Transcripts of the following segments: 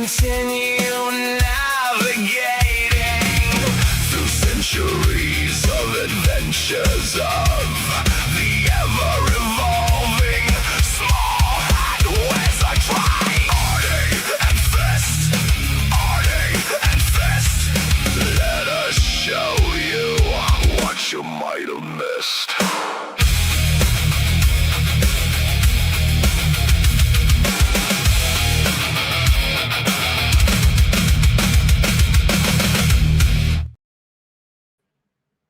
continue navigating through centuries of adventures of the ever-evolving small hardwares I try. Ardy and Fist, Ardy and Fist. Let us show you what you might have missed.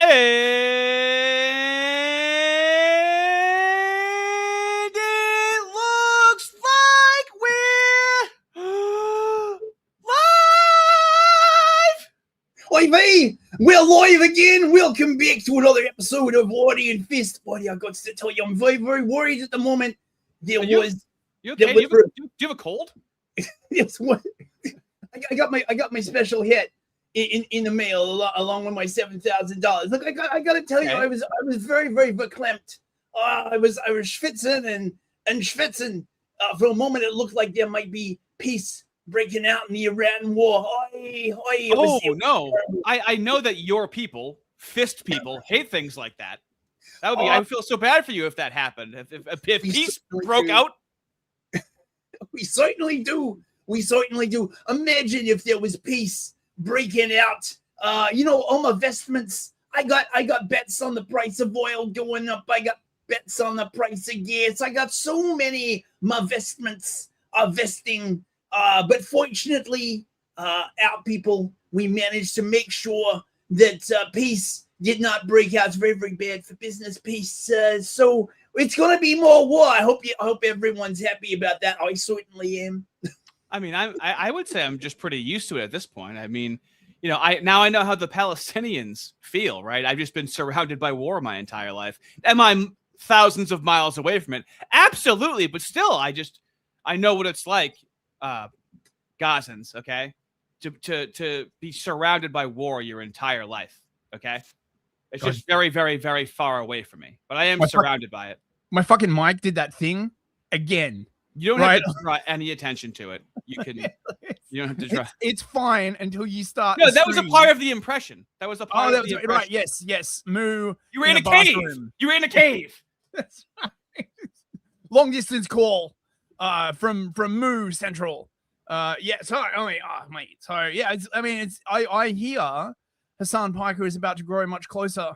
And it looks like we're live! Oi, V! We're live again! Welcome back to another episode of Ardy and Fist. Buddy, I got to tell you, I'm very, very worried at the moment. You okay? Do you have a cold? Yes, what? I got my special hit in the mail along with my $7,000. Look, I got to tell you, I was very, very verklempt. I was schwitzing and schwitzing. For a moment, it looked like there might be peace breaking out in the Iran war. No! I know that your people, Fist people, hate things like that. That would be. I would feel so bad for you if that happened. If peace broke out. We certainly do. We certainly do. Imagine if there was peace breaking out. All my vestments. I got bets on the price of oil going up. I got bets on the price of gas. I got so many my vestments are vesting. But fortunately, our people, we managed to make sure that peace did not break out. It's very, very bad for business peace. So it's going to be more war. I hope everyone's happy about that. I certainly am. I mean, I would say I'm just pretty used to it at this point. I mean, I know how the Palestinians feel, right? I've just been surrounded by war my entire life. Am I thousands of miles away from it? Absolutely, but still, I know what it's like, Gazans, okay? To be surrounded by war your entire life, okay? It's just very, very, very far away from me, but I am surrounded by it. My fucking mic did that thing again. You don't have to draw any attention to it. You don't have to draw. It's fine until you start. No, that was a part of the impression. That was a part of the impression. Right. Yes. Moo. You were in a cave. You were in a cave. That's right. Long distance call from Moo Central. Mate. So yeah, I hear Hasan Piker is about to grow much closer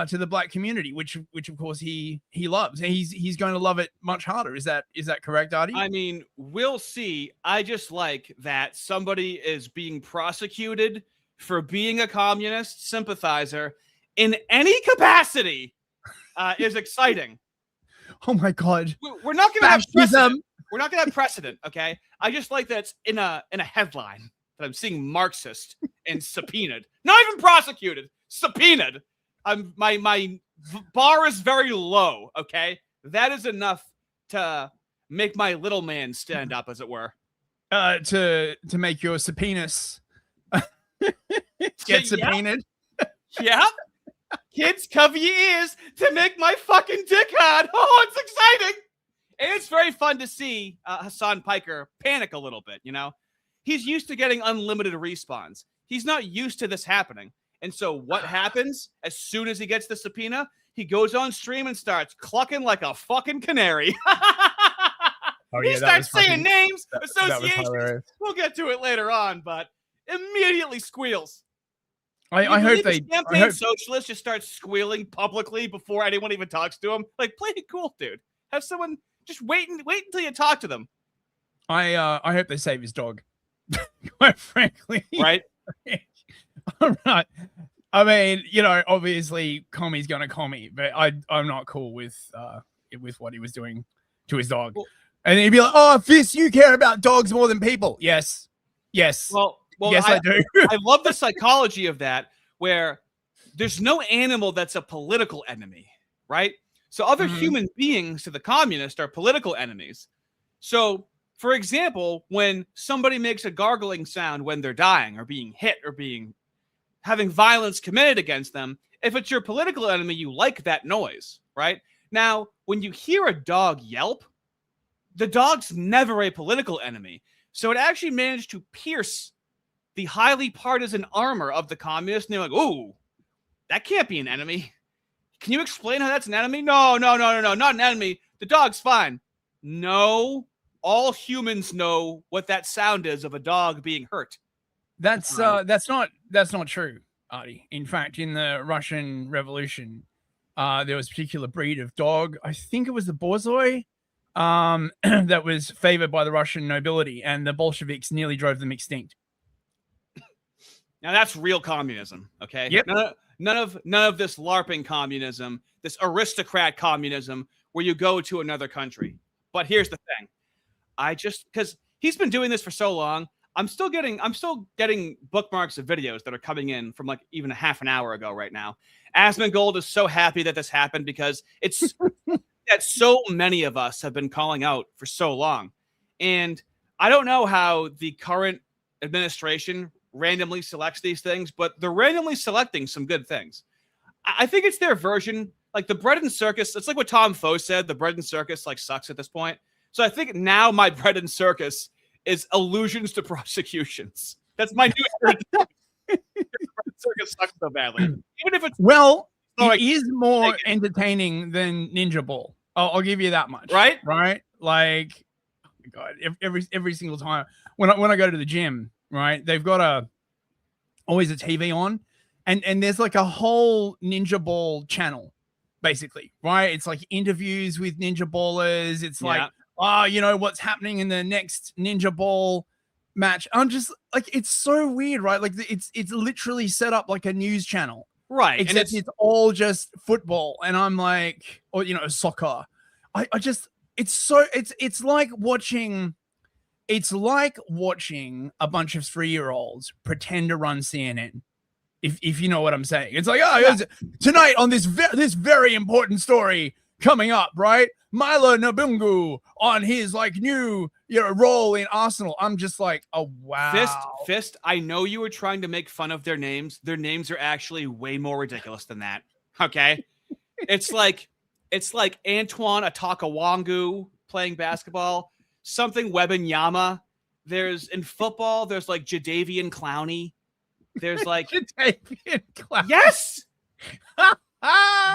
to the black community, which of course he loves. And he's going to love it much harder. Is that correct, Ardy? I mean, we'll see. I just like that somebody is being prosecuted for being a communist sympathizer in any capacity is exciting. Oh my God. We're not going to have precedent. We're not going to have precedent, okay? I just like that it's in a headline that I'm seeing Marxist and subpoenaed. Not even prosecuted, subpoenaed. My bar is very low, okay? That is enough to make my little man stand up, as it were. To make your subpoenas get subpoenaed. Yeah. Kids, cover your ears to make my fucking dick hard. Oh, it's exciting. And it's very fun to see Hasan Piker panic a little bit, He's used to getting unlimited respawns. He's not used to this happening. And so what happens as soon as he gets the subpoena? He goes on stream and starts clucking like a fucking canary. He starts saying names, associations. We'll get to it later on, but immediately squeals. I hope they socialists just start squealing publicly before anyone even talks to him. Like, play it cool, dude. Have someone just wait until you talk to them. I hope they save his dog. Quite frankly, right? All right. I mean, obviously, Commie's gonna commie, but I'm not cool with what he was doing to his dog. Well, and he'd be like, "Oh, Fist, you care about dogs more than people." Yes. Well, yes, I do. I love the psychology of that, where there's no animal that's a political enemy, right? So other human beings to the communist are political enemies. So, for example, when somebody makes a gargling sound when they're dying or being hit or having violence committed against them, if it's your political enemy, you like that noise, right? Now, when you hear a dog yelp, the dog's never a political enemy. So it actually managed to pierce the highly partisan armor of the communists. And they're like, ooh, that can't be an enemy. Can you explain how that's an enemy? No, not an enemy. The dog's fine. No, all humans know what that sound is of a dog being hurt. That's not true, Ardy. In fact, in the Russian Revolution, there was a particular breed of dog. I think it was the Borzoi, that was favored by the Russian nobility, and the Bolsheviks nearly drove them extinct. Now that's real communism, okay? Yep. None of this LARPing communism, this aristocrat communism, where you go to another country. But here's the thing: because he's been doing this for so long, I'm still getting bookmarks of videos that are coming in from like even a half an hour ago right now. Asmongold is so happy that this happened because it's that so many of us have been calling out for so long. And I don't know how the current administration randomly selects these things, but they're randomly selecting some good things. I think it's their version, like the bread and circus. It's like what Tom Foe said, the bread and circus like sucks at this point. So I think now my bread and circus is allusions to prosecutions. That's my new circus sucks so badly. Even if it's it is more entertaining than Ninja Ball. I'll give you that much. Right? Like, oh my God, every single time when I go to the gym, right? They've got always a TV on, and there's like a whole Ninja Ball channel, basically, right? It's like interviews with Ninja Ballers. It's like, what's happening in the next Ninja Ball match. I'm just like, it's so weird, right? Like it's literally set up like a news channel, right? Except it's all just football, and I'm like, or soccer. It's like watching a bunch of 3-year-olds pretend to run CNN. If you know what I'm saying. It's like, tonight on this very important story coming up, right? Milo Nabungu on his like new role in Arsenal. I'm just like, oh wow. Fist, I know you were trying to make fun of their names. Their names are actually way more ridiculous than that. Okay. It's like Antoine Atakawangu playing basketball, something Wembanyama. There's in football, there's like Jadeveon Clowney. There's like Jadeveon Clowney. Yes.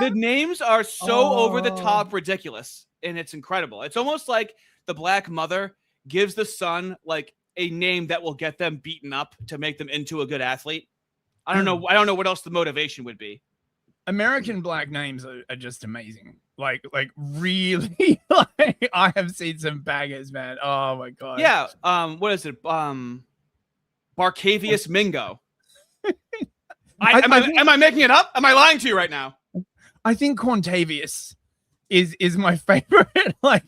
The names are so over the top ridiculous, and it's incredible. It's almost like the black mother gives the son like a name that will get them beaten up to make them into a good athlete. I don't know what else the motivation would be. American black names are just amazing. Like really, like, I have seen some bangers, man. Oh my God. Yeah. What is it? Barcavius Mingo. Am I making it up? Am I lying to you right now? I think Quantavius is my favorite. like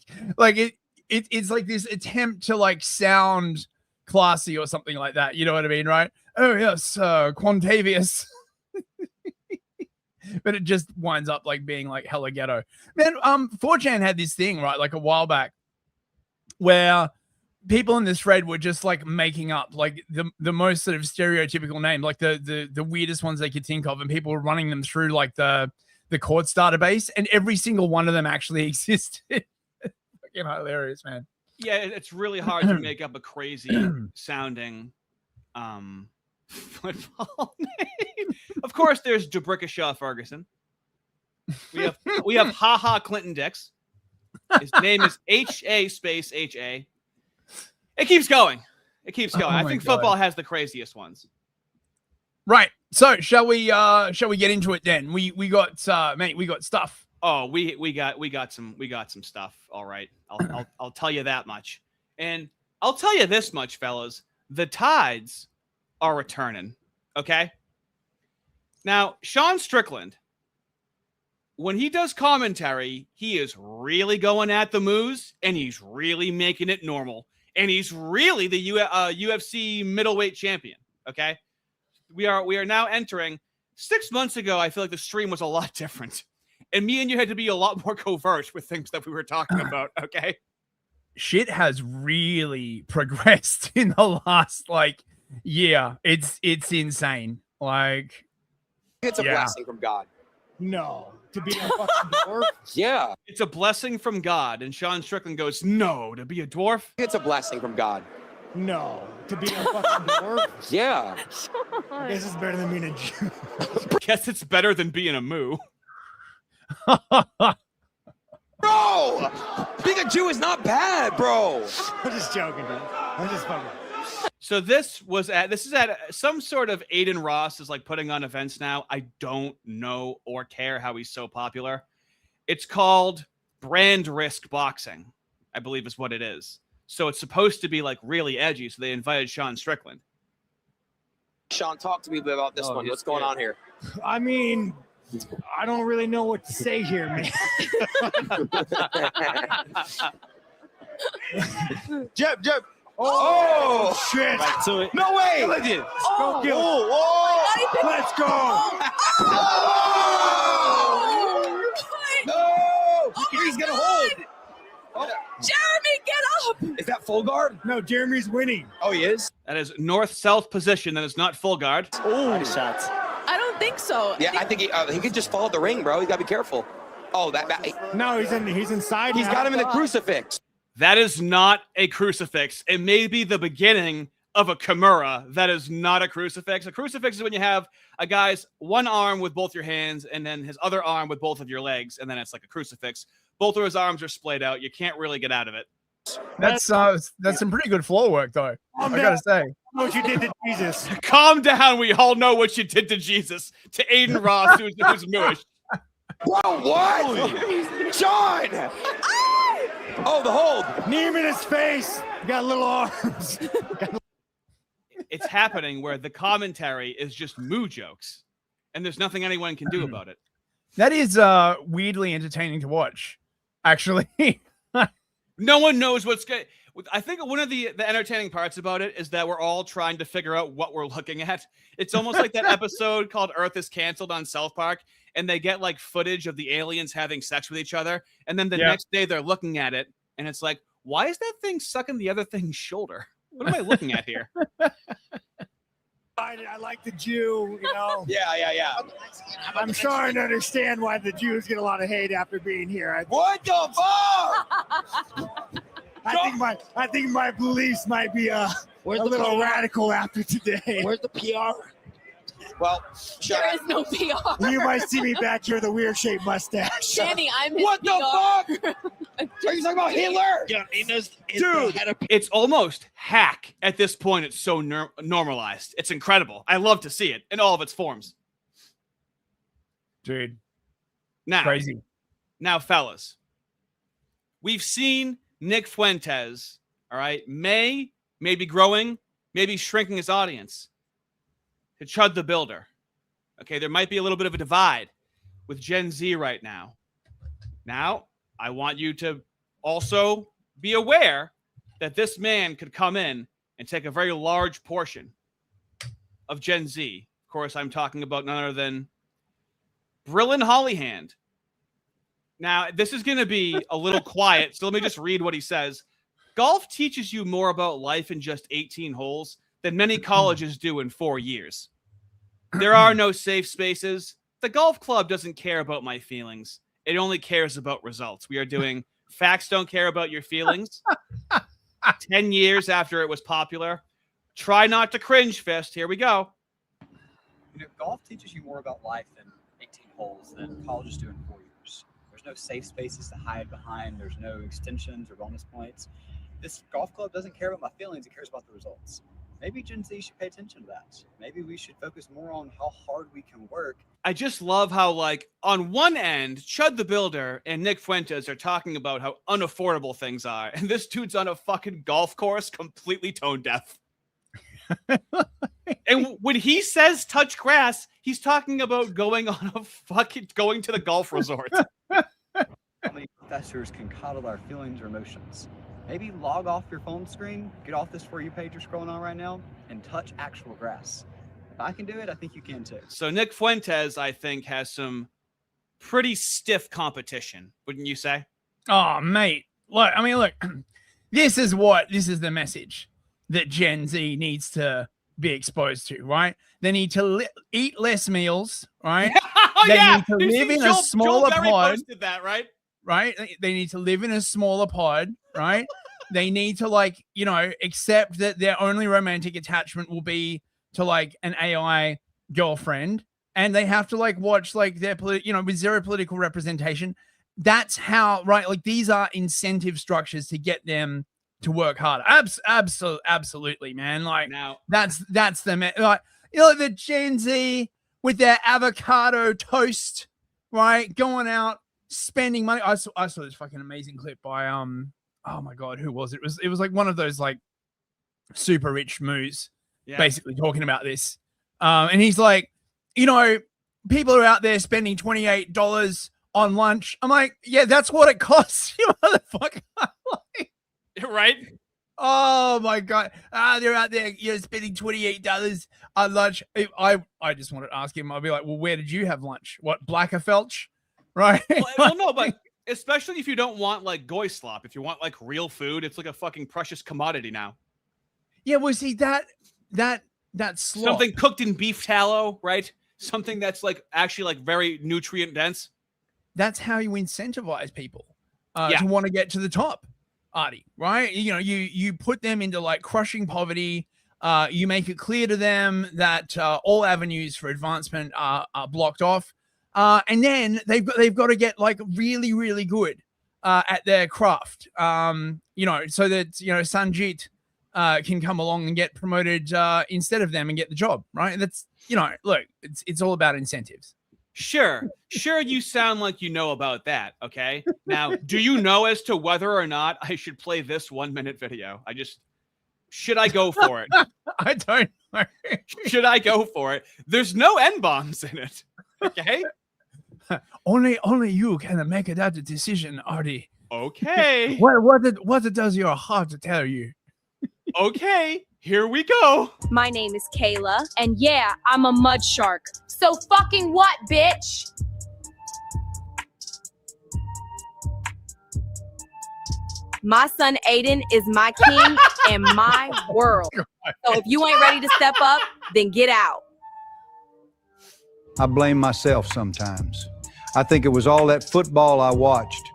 it's like this attempt to like sound classy or something like that. You know what I mean, right? Oh yes, Quantavius. But it just winds up like being like hella ghetto. Man, 4chan had this thing, right, like a while back, where people in this thread were just like making up like the most sort of stereotypical name, like the weirdest ones they could think of, and people were running them through like the Quartz database, and every single one of them actually existed. Fucking hilarious, man. Yeah, it's really hard to make up a crazy sounding football name. Of course, there's Jabricka Ferguson. We have Haha Clinton Dix. His name is H.A. space H.A. It keeps going. I think football has the craziest ones. Right. So shall we get into it then? We got stuff. Oh, we got some stuff. All right. I'll tell you that much. And I'll tell you this much, fellas. The tides are returning. Okay? Now, Sean Strickland, when he does commentary, he is really going at the moves, and he's really making it normal. And he's really the UFC middleweight champion. Okay? We are now entering. 6 months ago, I feel like the stream was a lot different. And me and you had to be a lot more covert with things that we were talking about, okay? Shit has really progressed in the last, like, year. It's insane. Like, it's a blessing from God. No. To be a fucking dwarf? Yeah. It's a blessing from God. And Sean Strickland goes, no, to be a dwarf? It's a blessing from God. No. To be a fucking dwarf? Yeah. I guess it's better than being a Jew. Guess it's better than being a moo. Bro! Being a Jew is not bad, bro. I'm just joking, dude. I'm just fucking. So this is at some sort of Aiden Ross is like putting on events now. I don't know or care how he's so popular. It's called Brand Risk Boxing, I believe is what it is. So it's supposed to be like really edgy. So they invited Sean Strickland. Sean, talk to me about this one. What's going on here? I mean, I don't really know what to say here, man. Jeb. Oh, shit. Right to it. No way. Go kill him. Oh, let's go. No! He's gonna hold. Jeremy, get up! Is that full guard? No, Jeremy's winning. Oh, he is? That is north-south position. That is not full guard. Oh, shots. I don't think so. Yeah, I think he could just follow the ring, bro. You gotta be careful. Oh, No, he's inside. he's now. got him in the crucifix. That is not a crucifix. It may be the beginning of a Kimura. That is not a crucifix. A crucifix is when you have a guy's one arm with both your hands and then his other arm with both of your legs, and then it's like a crucifix. Both of his arms are splayed out. You can't really get out of it. That's some pretty good floor work, though. I gotta say. What you did to Jesus. Calm down. We all know what you did to Jesus. To Aiden Ross, who's Jewish. Bro, what? Sean! Oh, the hold. Knee him in his face. You got little arms. It's happening where the commentary is just moo jokes, and there's nothing anyone can do about it. That is weirdly entertaining to watch, actually. No one knows what's good. I think one of the entertaining parts about it is that we're all trying to figure out what we're looking at. It's almost like that episode called Earth is Canceled on South Park, and they get like footage of the aliens having sex with each other, and then the next day they're looking at it, and it's like, why is that thing sucking the other thing's shoulder? What am I looking at here? I like the Jew, you know. Yeah. I'm starting to understand why the Jews get a lot of hate after being here. What the fuck? I think my beliefs might be a little radical after today. Where's the PR? Well, There is no PR. You might see me back here with a weird shaped mustache. Danny, I'm his What PR. the fuck? Are you talking about Hitler? Dude, it's almost hack at this point. It's so normalized. It's incredible. I love to see it in all of its forms. Dude, Now, crazy. Now, fellas, we've seen Nick Fuentes, all right, may be growing, maybe shrinking his audience to Chud the Builder. Okay, there might be a little bit of a divide with Gen Z right now. Now, I want you to also be aware that this man could come in and take a very large portion of Gen Z. Of course, I'm talking about none other than Brillin Hollyhand. Now, this is going to be a little quiet, so let me just read what he says. Golf teaches you more about life in just 18 holes than many colleges do in 4 years. There are no safe spaces. The golf club doesn't care about my feelings. It only cares about results. We are doing Facts Don't Care About Your Feelings. 10 years after it was popular. Try not to cringe, Fist. Here we go. You know, golf teaches you more about life than 18 holes than colleges do in 4 years. There's no safe spaces to hide behind. There's no extensions or bonus points. This golf club doesn't care about my feelings. It cares about the results. Maybe Gen Z should pay attention to that. Maybe we should focus more on how hard we can work. I just love how, like, on one end, Chud the Builder and Nick Fuentes are talking about how unaffordable things are. And this dude's on a fucking golf course, completely tone deaf. And when he says touch grass, he's talking about going to the golf resort. How many professors can coddle our feelings or emotions? Maybe log off your phone screen, get off this For You page you're scrolling on right now, and touch actual grass. If I can do it, I think you can too. So Nick Fuentes, I think, has some pretty stiff competition, wouldn't you say? Oh, mate. Look, this is the message that Gen Z needs to be exposed to, right? They need to eat less meals, right? Oh, They yeah. need to You've live seen in a smaller Joel Berry pod. posted that, right? Right? They need to live in a smaller pod, right? They need to like, you know, accept that their only romantic attachment will be to like an AI girlfriend, and they have to like watch like their with zero political representation. That's how, right? Like these are incentive structures to get them to work harder. Absolutely, man. Like Now, that's the like, you know, the Gen Z with their avocado toast, right? Going out spending money. I saw this fucking amazing clip by oh my god, who was it? It was like one of those like super rich moos, basically talking about this. And he's like, you know, people are out there spending $28 on lunch. I'm like, yeah, that's what it costs, you motherfucker. Like, right? oh my god, they're out there, you know, spending $28 on lunch. I just wanted to ask him. I'll be like, well, where did you have lunch? What, Blackerfelch? Right? Well, no, but especially if you don't want like goy slop, if you want like real food, it's like a fucking precious commodity now. Yeah, well, see that slop. Something cooked in beef tallow, right? Something that's like actually like very nutrient dense. That's how you incentivize people to want to get to the top, Ardy, right? You know, you put them into like crushing poverty. You make it clear to them that all avenues for advancement are blocked off. And then they've got to get like really, really good at their craft, you know, so that, you know, Sanjit can come along and get promoted instead of them and get the job, right? That's, you know, look, it's all about incentives. Sure, you sound like you know about that, okay? Now, do you know as to whether or not I should play this 1-minute video? Should I go for it? I don't know. Should I go for it? There's no N-bombs in it, okay? Only you can make that decision, Ardy. Okay. What does your heart tell you? Okay, here we go. My name is Kayla, and yeah, I'm a mud shark. So fucking what, bitch? My son Aiden is my king and my world. So if you ain't ready to step up, then get out. I blame myself sometimes. I think it was all that football I watched.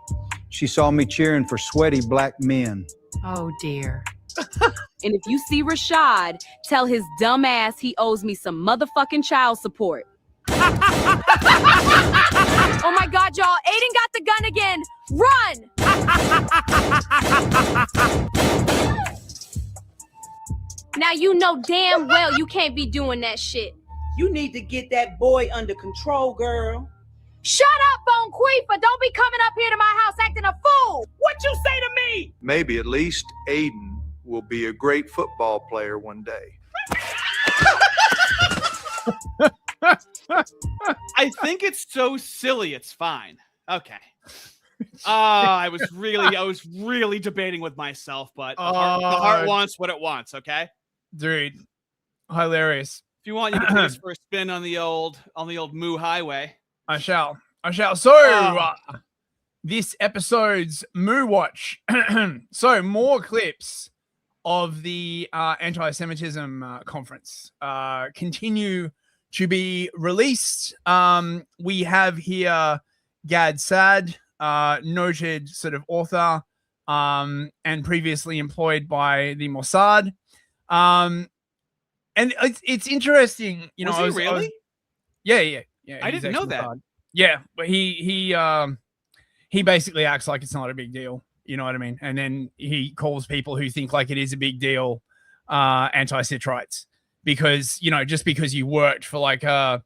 She saw me cheering for sweaty black men. Oh dear. And if you see Rashad, tell his dumb ass he owes me some motherfucking child support. Oh my God, y'all, Aiden got the gun again. Run! Now you know damn well you can't be doing that shit. You need to get that boy under control, girl. Shut up, Bone Queefer. Don't be coming up here to my house acting a fool. What you say to me? Maybe at least Aiden will be a great football player one day. I think it's so silly, it's fine. Okay. I was really debating with myself, but the heart wants what it wants, okay? Dude, hilarious. If you want, you can take us for a spin on the old Moo Highway. I shall. So, this episode's Moo Watch. So, more clips of the anti-Semitism conference continue to be released. We have here Gad Saad, noted sort of author and previously employed by the Mossad. And it's interesting, you know. Was he really? Yeah. I didn't know that. Yeah, but he basically acts like it's not a big deal. You know what I mean? And then he calls people who think like it is a big deal anti-Citrites because, you know, just because you worked for like a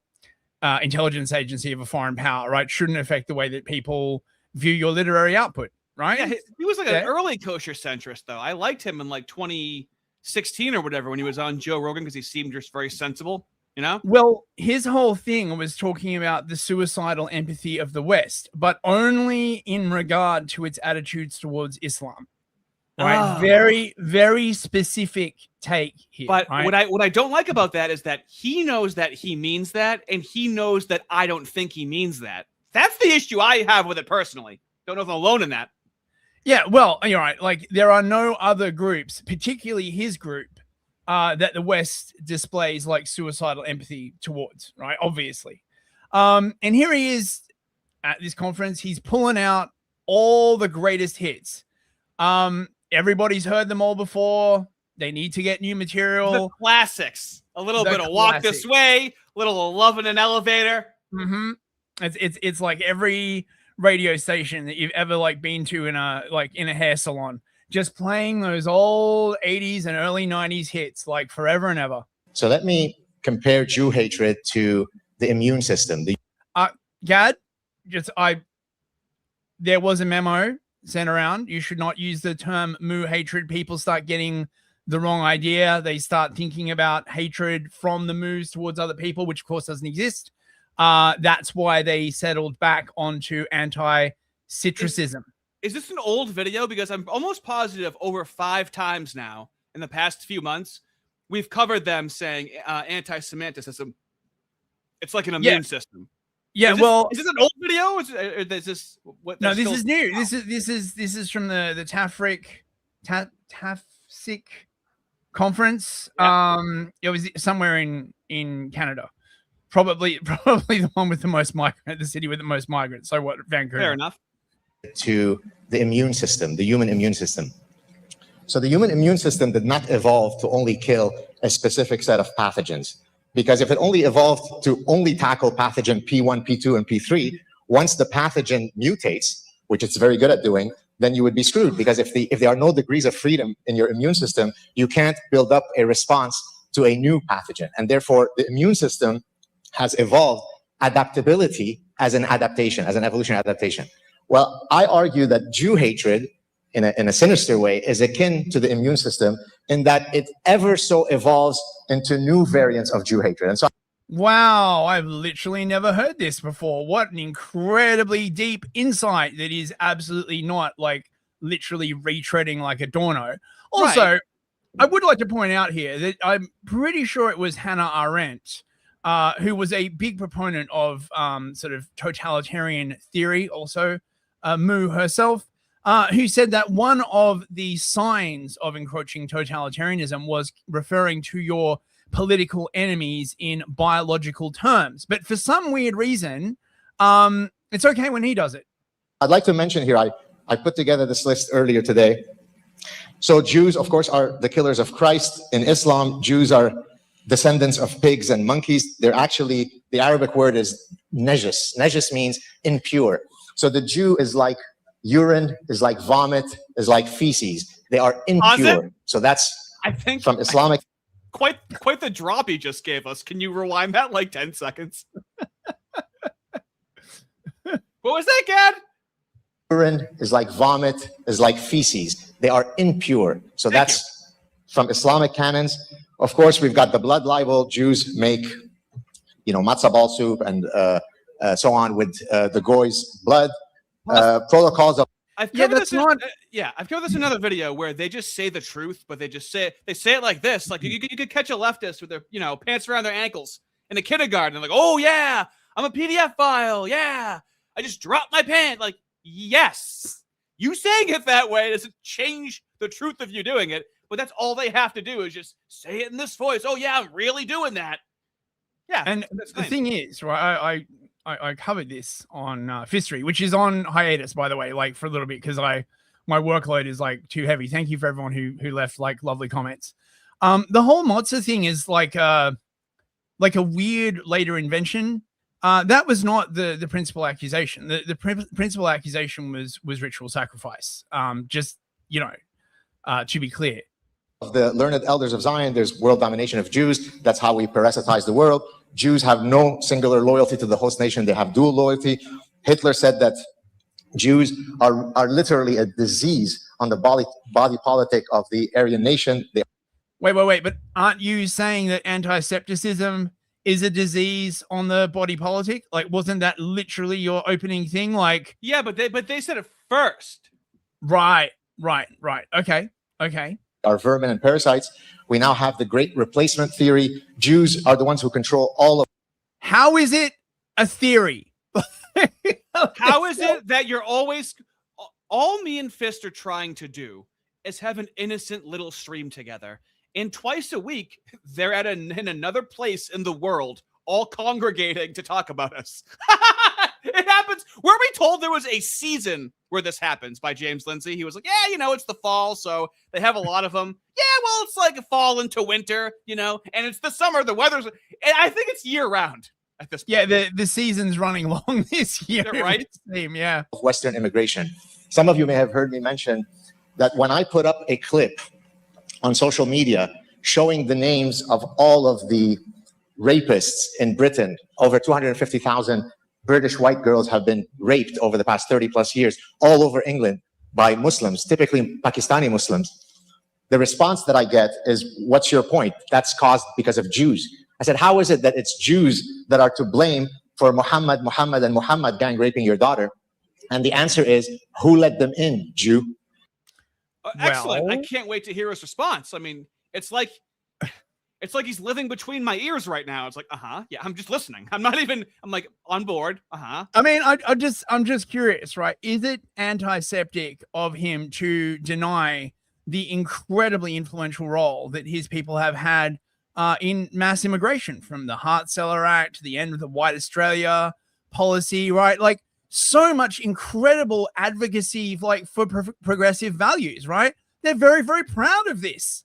intelligence agency of a foreign power, right, shouldn't affect the way that people view your literary output, right? Yeah, he was like an early kosher centrist, though. I liked him in like 2016 or whatever when he was on Joe Rogan because he seemed just very sensible. You know? Well, his whole thing was talking about the suicidal empathy of the West, but only in regard to its attitudes towards Islam. Right? Very, very specific take here. But right? what I don't like about that is that he knows that he means that, and he knows that I don't think he means that. That's the issue I have with it personally. Don't know if I'm alone in that. Yeah, well, you're right. Like, there are no other groups, particularly his group, that the West displays like suicidal empathy towards, right? Obviously. And here he is at this conference. He's pulling out all the greatest hits. everybody's heard them all before. They need to get new The material. classics. A little The bit of Walk This classics. Way, a little of Love in an Elevator. Mm-hmm. It's like every radio station that you've ever like been to in a hair salon, just playing those old 80s and early 90s hits like forever and ever. So let me compare Jew hatred to the immune system. Gad, there was a memo sent around. You should not use the term Mu hatred. People start getting the wrong idea. They start thinking about hatred from the Moos towards other people, which of course doesn't exist. That's why they settled back onto anti-citrucism. Is this an old video? Because I'm almost positive over 5 times now in the past few months, we've covered them saying anti-Semitism. It's like an immune system. Yeah, is this an old video? Or is this what? No, this is new. This is from the TAFSIC conference. Yeah. It was somewhere in Canada. Probably the one with the most migrants, the city with the most migrants. So what, Vancouver? Fair enough. To the immune system, the human immune system. So the human immune system did not evolve to only kill a specific set of pathogens. Because if it only evolved to only tackle pathogen P1, P2, and P3, once the pathogen mutates, which it's very good at doing, then you would be screwed. Because if there are no degrees of freedom in your immune system, you can't build up a response to a new pathogen. And therefore, the immune system has evolved adaptability as an adaptation, as an evolutionary adaptation. Well, I argue that Jew hatred, in a sinister way, is akin to the immune system in that it ever so evolves into new variants of Jew hatred. And so, wow, I've literally never heard this before. What an incredibly deep insight that is absolutely not like literally retreading like a doorno. Also, Right. I would like to point out here that I'm pretty sure it was Hannah Arendt, who was a big proponent of sort of totalitarian theory, also Mu herself, who said that one of the signs of encroaching totalitarianism was referring to your political enemies in biological terms. But for some weird reason, it's okay when he does it. I'd like to mention here, I put together this list earlier today. So Jews, of course, are the killers of Christ. In Islam, Jews are descendants of pigs and monkeys. They're actually, the Arabic word is najis. Najis means impure. So the Jew is like urine, is like vomit, is like feces. They are impure. So that's, I think, from Islamic. Quite the drop he just gave us. Can you rewind that like 10 seconds? What was that, Gad? Urine is like vomit, is like feces. They are impure. So that's from Islamic canons. Of course, we've got the blood libel. Jews make, matzo ball soup and so on with the goy's blood. Protocols of. I've covered this in another video where they just say the truth, but they say it like this. Like you could catch a leftist with their pants around their ankles in a kindergarten. They're like, oh yeah, I'm a PDF file. Yeah, I just dropped my pants. Like, yes, you saying it that way doesn't change the truth of you doing it. But that's all they have to do is just say it in this voice. Oh yeah, I'm really doing that. Yeah, and the thing is, right? I covered this on Fistery, which is on hiatus, by the way, like for a little bit because my workload is like too heavy. Thank you for everyone who left like lovely comments. The whole Mozza thing is like a weird later invention. That was not the principal accusation. The principal accusation was ritual sacrifice. Just to be clear. Of the learned elders of Zion, there's world domination of Jews. That's how we parasitize the world. Jews have no singular loyalty to the host nation. They have dual loyalty. Hitler said that Jews are literally a disease on the body politic of the Aryan nation. Wait. But aren't you saying that anti-septicism is a disease on the body politic? Like, wasn't that literally your opening thing? Like, yeah, but they said it first. Right. Okay. Are vermin and parasites. We now have the great replacement theory. Jews are the ones who control all of. How is it a theory? How is it that you're always, all me and Fist are trying to do is have an innocent little stream together. And twice a week, they're in another place in the world, all congregating to talk about us. It happens. Were we told there was a season where this happens by James Lindsay. He was like, yeah, it's the fall, so they have a lot of them. Yeah, well, it's like a fall into winter, and it's the summer. The weather's, and I think it's year round at this point. Yeah, the season's running long this year. Right? Yeah. Western immigration. Some of you may have heard me mention that when I put up a clip on social media showing the names of all of the rapists in Britain, over 250,000 British white girls have been raped over the past 30 plus years all over England by Muslims, typically Pakistani Muslims. The response that I get is, what's your point? That's caused because of Jews. I said, how is it that it's Jews that are to blame for Muhammad gang raping your daughter? And the answer is, who let them in, Jew? Excellent. I can't wait to hear his response. I mean, it's like he's living between my ears right now. It's like, yeah, I'm just listening. I'm like on board. I mean, I'm just curious, right? Is it antiseptic of him to deny the incredibly influential role that his people have had in mass immigration, from the Hart-Celler Act to the end of the White Australia policy, right? Like, so much incredible advocacy, like, for progressive values, right? They're very, very proud of this.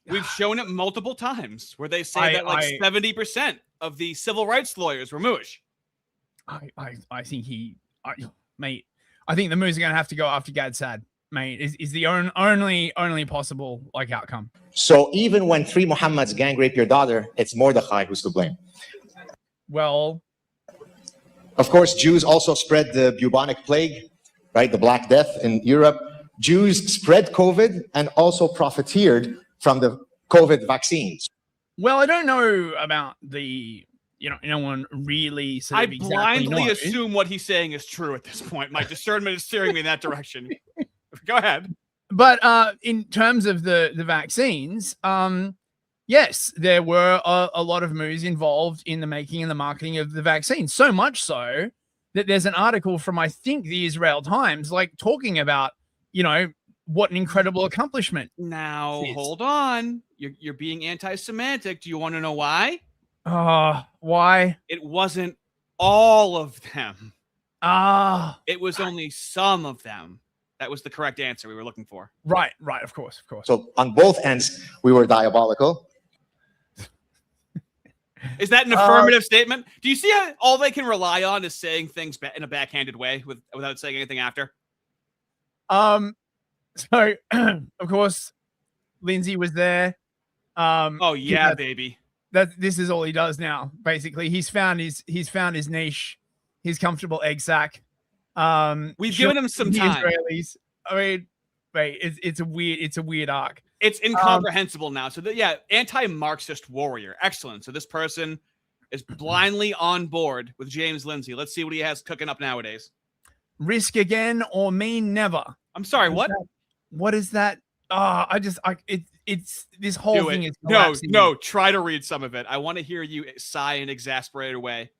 We've shown it multiple times where they say that 70% of the civil rights lawyers were Mooish. I think mate, I think the Moos are going to have to go after Gad Sad, mate, is the only possible, like, outcome. So even when 3 Muhammads gang rape your daughter, it's Mordechai who's to blame. Well, of course, Jews also spread the bubonic plague, right? The Black Death in Europe. Jews spread COVID and also profiteered from the COVID vaccines. Well, I don't know about the, no one really sort of I exactly blindly knows. assume what he's saying is true at this point. My discernment is steering me in that direction. Go ahead. But in terms of the vaccines, yes, there were a lot of moves involved in the making and the marketing of the vaccine. So much so that there's an article from, I think, the Israel Times, like, talking about, what an incredible accomplishment. Now, hold on. You're being anti-Semitic. Do you want to know why? Why? It wasn't all of them. It was God. only some of them. That was the correct answer we were looking for. Right, of course. So on both ends, we were diabolical. Is that an affirmative statement? Do you see how all they can rely on is saying things in a backhanded way without saying anything after? So, of course, Lindsay was there. Oh yeah, baby. This is all he does now. Basically, he's found his niche, his comfortable egg sack. We've given him some time. Israelis. I mean, wait, it's a weird arc. It's incomprehensible now. So anti-Marxist warrior. Excellent. So this person is blindly on board with James Lindsay. Let's see what he has cooking up nowadays. Risk again or mean never. I'm sorry, what? What is that? It's this whole thing is no. Try to read some of it. I want to hear you sigh in exasperated way.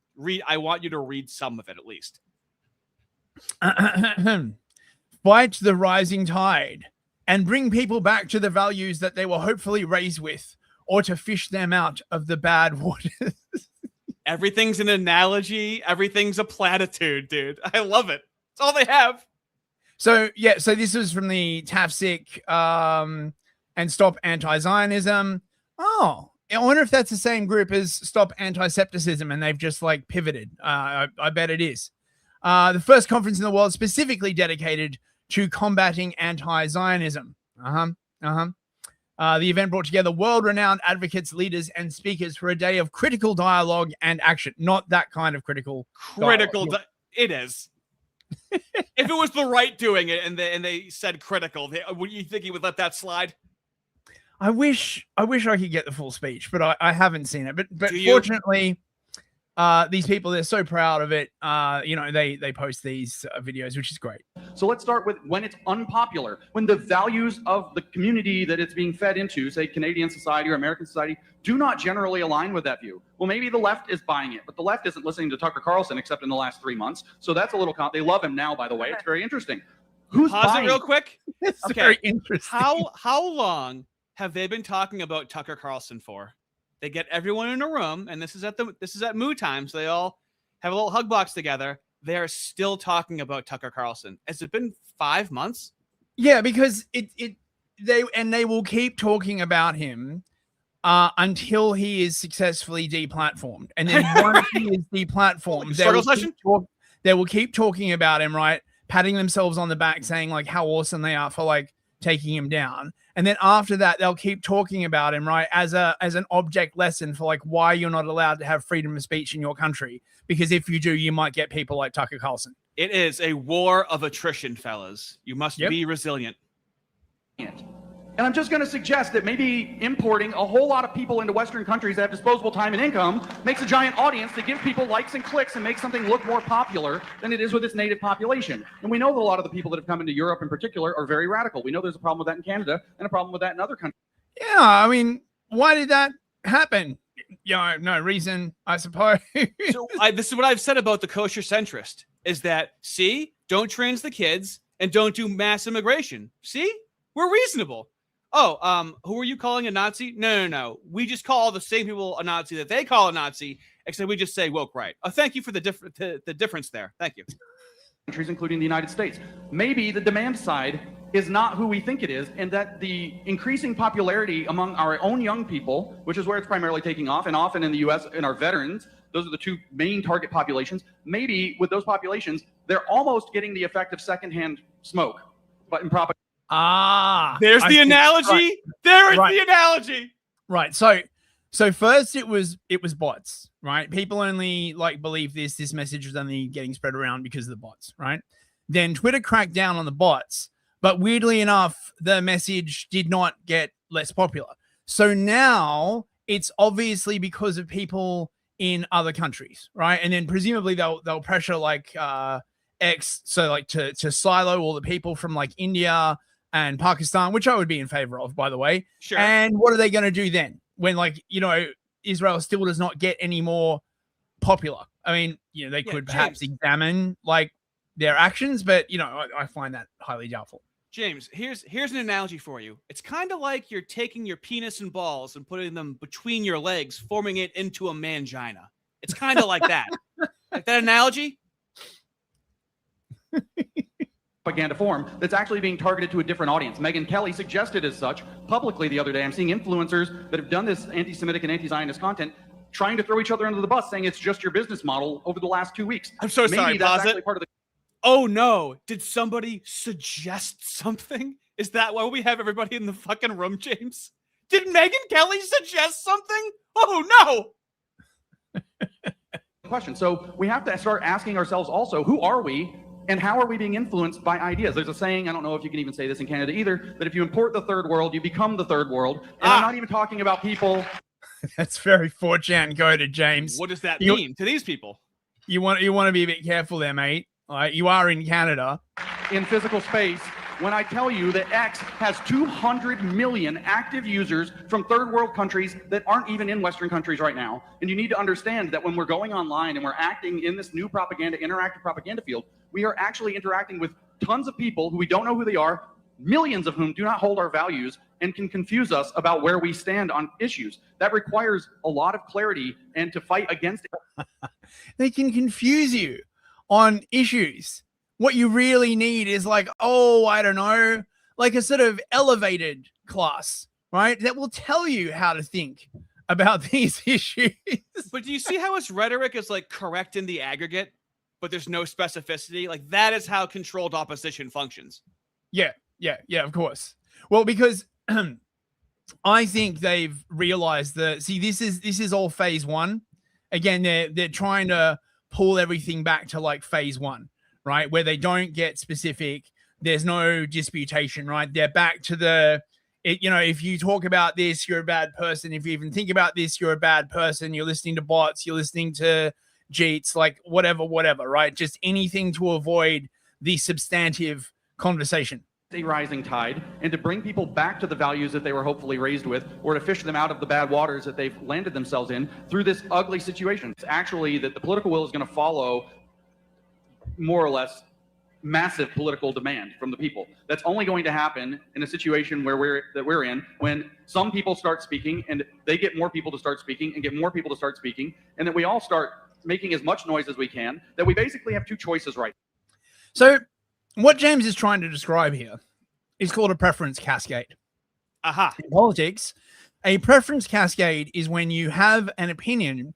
I want you to read some of it at least. Fight the rising tide and bring people back to the values that they were hopefully raised with, or to fish them out of the bad waters. Everything's an analogy. Everything's a platitude, dude. I love it. It's all they have. So this was from the TAFSIC and Stop Anti-Zionism. Oh, I wonder if that's the same group as Stop Antisepticism and they've just, like, pivoted. I bet it is. The first conference in the world specifically dedicated to combating anti-Zionism. The event brought together world-renowned advocates, leaders, and speakers for a day of critical dialogue and action. Not that kind of critical. It is. If it was the right doing it and they said critical, would you think he would let that slide? I wish I could get the full speech, but I haven't seen it. But fortunately, these people, they're so proud of it. They post these videos, which is great. So let's start with when it's unpopular, when the values of the community that it's being fed into, say Canadian society or American society, do not generally align with that view. Well, maybe the left is buying it, but the left isn't listening to Tucker Carlson except in the last 3 months. So that's a little, they love him now, by the way. It's very interesting. Who's buying it real quick? It's very interesting. How long have they been talking about Tucker Carlson for? They get everyone in a room, and this is at Moo time, so they all have a little hug box together. they're still talking about Tucker Carlson. Has it been 5 months? Yeah, because they will keep talking about him until he is successfully deplatformed, and then once he is deplatformed, they will keep talking about him, right? Patting themselves on the back, saying like how awesome they are for like taking him down, and then after that, they'll keep talking about him, right, as an object lesson for like why you're not allowed to have freedom of speech in your country, because if you do, you might get people like Tucker Carlson. It is a war of attrition, fellas. You must be resilient. And I'm just going to suggest that maybe importing a whole lot of people into Western countries that have disposable time and income makes a giant audience to give people likes and clicks and make something look more popular than it is with its native population. And we know that a lot of the people that have come into Europe in particular are very radical. We know there's a problem with that in Canada and a problem with that in other countries. Yeah, I mean, why did that happen? No reason, I suppose. So this is what I've said about the kosher centrist, is that, see, don't trans the kids and don't do mass immigration. See, we're reasonable. Oh, who are you calling a Nazi? No. We just call the same people a Nazi that they call a Nazi, except we just say woke right. Oh, thank you for the difference there. Thank you. Countries, including the United States. Maybe the demand side is not who we think it is, and that the increasing popularity among our own young people, which is where it's primarily taking off, and often in the U.S. in our veterans, those are the two main target populations. Maybe with those populations, they're almost getting the effect of secondhand smoke, but in propaganda. There's the analogy. Right. There is the analogy. Right. So first it was bots, right? People only like believe this message was only getting spread around because of the bots, right? Then Twitter cracked down on the bots, but weirdly enough, the message did not get less popular. So now it's obviously because of people in other countries, right? And then presumably they'll pressure like X, so like to silo all the people from like India and Pakistan, which I would be in favor of, by the way. Sure. And what are they going to do then when, like, you know, Israel still does not get any more popular? I mean, you know, they could perhaps examine like their actions, but you know, I find that highly doubtful. James, here's an analogy for you. It's kind of like you're taking your penis and balls and putting them between your legs, forming it into a mangina. It's kind of like that. Like that analogy? Propaganda form that's actually being targeted to a different audience. Megyn Kelly suggested as such publicly the other day. I'm seeing influencers that have done this anti-Semitic and anti-Zionist content trying to throw each other under the bus, saying it's just your business model over the last 2 weeks. I'm so sorry, that's actually part of the. Oh no, did somebody suggest something? Is that why we have everybody in the fucking room, James? Did Megyn Kelly suggest something? Oh no. Question. So we have to start asking ourselves also, who are we? And how are we being influenced by ideas? There's a saying, I don't know if you can even say this in Canada either, that if you import the third world, you become the third world. And I'm not even talking about people. That's very 4chan coded, James. What does that mean to these people? You want to be a bit careful there, mate. You are in Canada. In physical space, when I tell you that X has 200 million active users from third world countries that aren't even in Western countries right now. And you need to understand that when we're going online and we're acting in this new propaganda, interactive propaganda field, we are actually interacting with tons of people who we don't know who they are, millions of whom do not hold our values and can confuse us about where we stand on issues. That requires a lot of clarity and to fight against it. They can confuse you on issues. What you really need is like, I don't know, like a sort of elevated class, right? That will tell you how to think about these issues. But do you see how its rhetoric is like correct in the aggregate, but there's no specificity? Like that is how controlled opposition functions. Yeah, of course. Well, because I think they've realized that, see, this is all phase one. Again, they're trying to pull everything back to like phase one, right? Where they don't get specific. There's no disputation, right? They're back to if you talk about this, you're a bad person. If you even think about this, you're a bad person. You're listening to bots, you're listening to Jeets, like whatever, right? Just anything to avoid the substantive conversation. A rising tide, and to bring people back to the values that they were hopefully raised with, or to fish them out of the bad waters that they've landed themselves in through this ugly situation. It's actually that the political will is going to follow more or less massive political demand from the people. That's only going to happen in a situation where we're in, when some people start speaking and they get more people to start speaking and get more people to start speaking, and that we all start making as much noise as we can, that we basically have two choices right So what James is trying to describe here is called a preference cascade. Aha. In politics, a preference cascade is when you have an opinion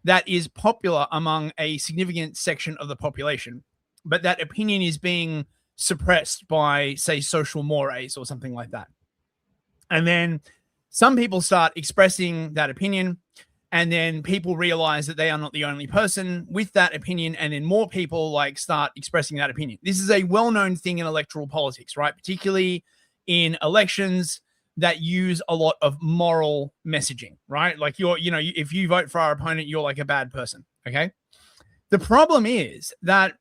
that is popular among a significant section of the population, but that opinion is being suppressed by, say, social mores or something like that. And then some people start expressing that opinion, and then people realize that they are not the only person with that opinion, and then more people like start expressing that opinion. This is a well-known thing in electoral politics, right? Particularly in elections that use a lot of moral messaging, right? Like if you vote for our opponent, you're like a bad person, okay? The problem is that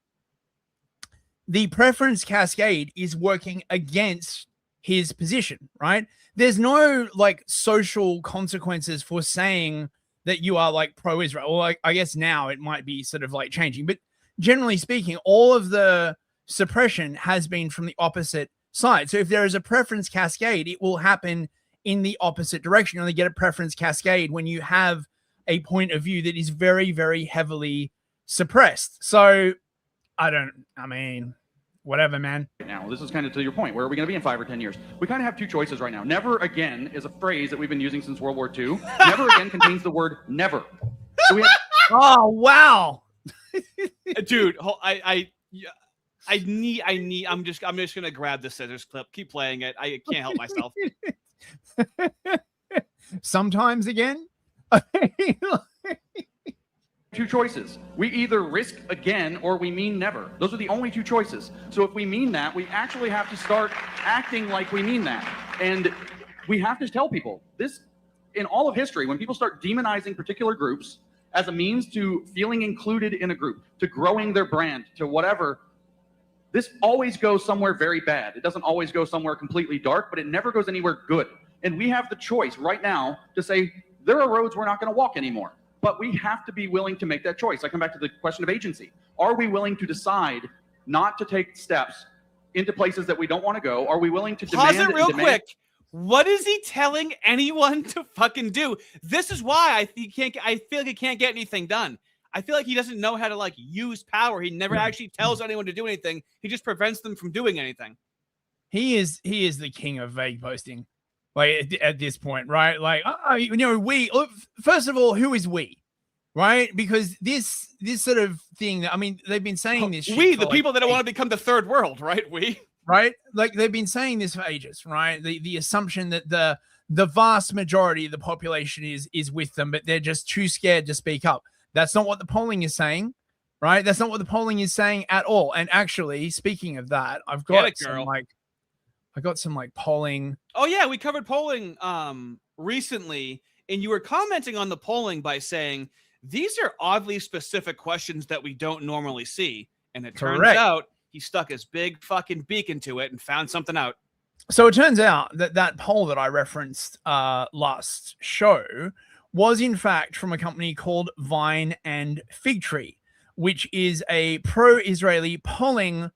the preference cascade is working against his position, right? There's no like social consequences for saying that you are like pro-Israel. Well, like, I guess now it might be sort of like changing, but generally speaking, all of the suppression has been from the opposite side. So if there is a preference cascade, it will happen in the opposite direction. You only get a preference cascade when you have a point of view that is very, very heavily suppressed. So whatever, man. now. This is kind of to your point. Where are we going to be in 5 or 10 years? We kind of have two choices right now. Never again is a phrase that we've been using since World War II. Never again contains the word never. So we have, oh, wow. Dude, I'm just gonna grab the scissors clip. Keep playing it. I can't help myself. Sometimes again. two choices. We either risk again or we mean never. Those are the only two choices. So if we mean that, we actually have to start acting like we mean that. And we have to tell people this in all of history, when people start demonizing particular groups as a means to feeling included in a group, to growing their brand, to whatever, this always goes somewhere very bad. It doesn't always go somewhere completely dark, but it never goes anywhere good. And we have the choice right now to say, there are roads we're not going to walk anymore. But we have to be willing to make that choice. I come back to the question of agency. Are we willing to decide not to take steps into places that we don't want to go? Are we willing to Pause it real quick. What is he telling anyone to fucking do? This is why I feel like he can't get anything done. I feel like he doesn't know how to like use power. He never actually tells anyone to do anything. He just prevents them from doing anything. He is the king of vague posting. Like at this point, right? Like, we, first of all, who is we? Right? Because this sort of thing, I mean, they've been saying this. We, the people that don't want to become the third world, right? We. Right? Like they've been saying this for ages, right? The assumption that the vast majority of the population is with them, but they're just too scared to speak up. That's not what the polling is saying, right? That's not what the polling is saying at all. And actually, speaking of that, I've got some polling. Oh yeah, we covered polling recently, and you were commenting on the polling by saying these are oddly specific questions that we don't normally see. And it turns out he stuck his big fucking beak into it and found something out. So it turns out that poll that I referenced last show was in fact from a company called Vine and Fig Tree, which is a pro-Israeli polling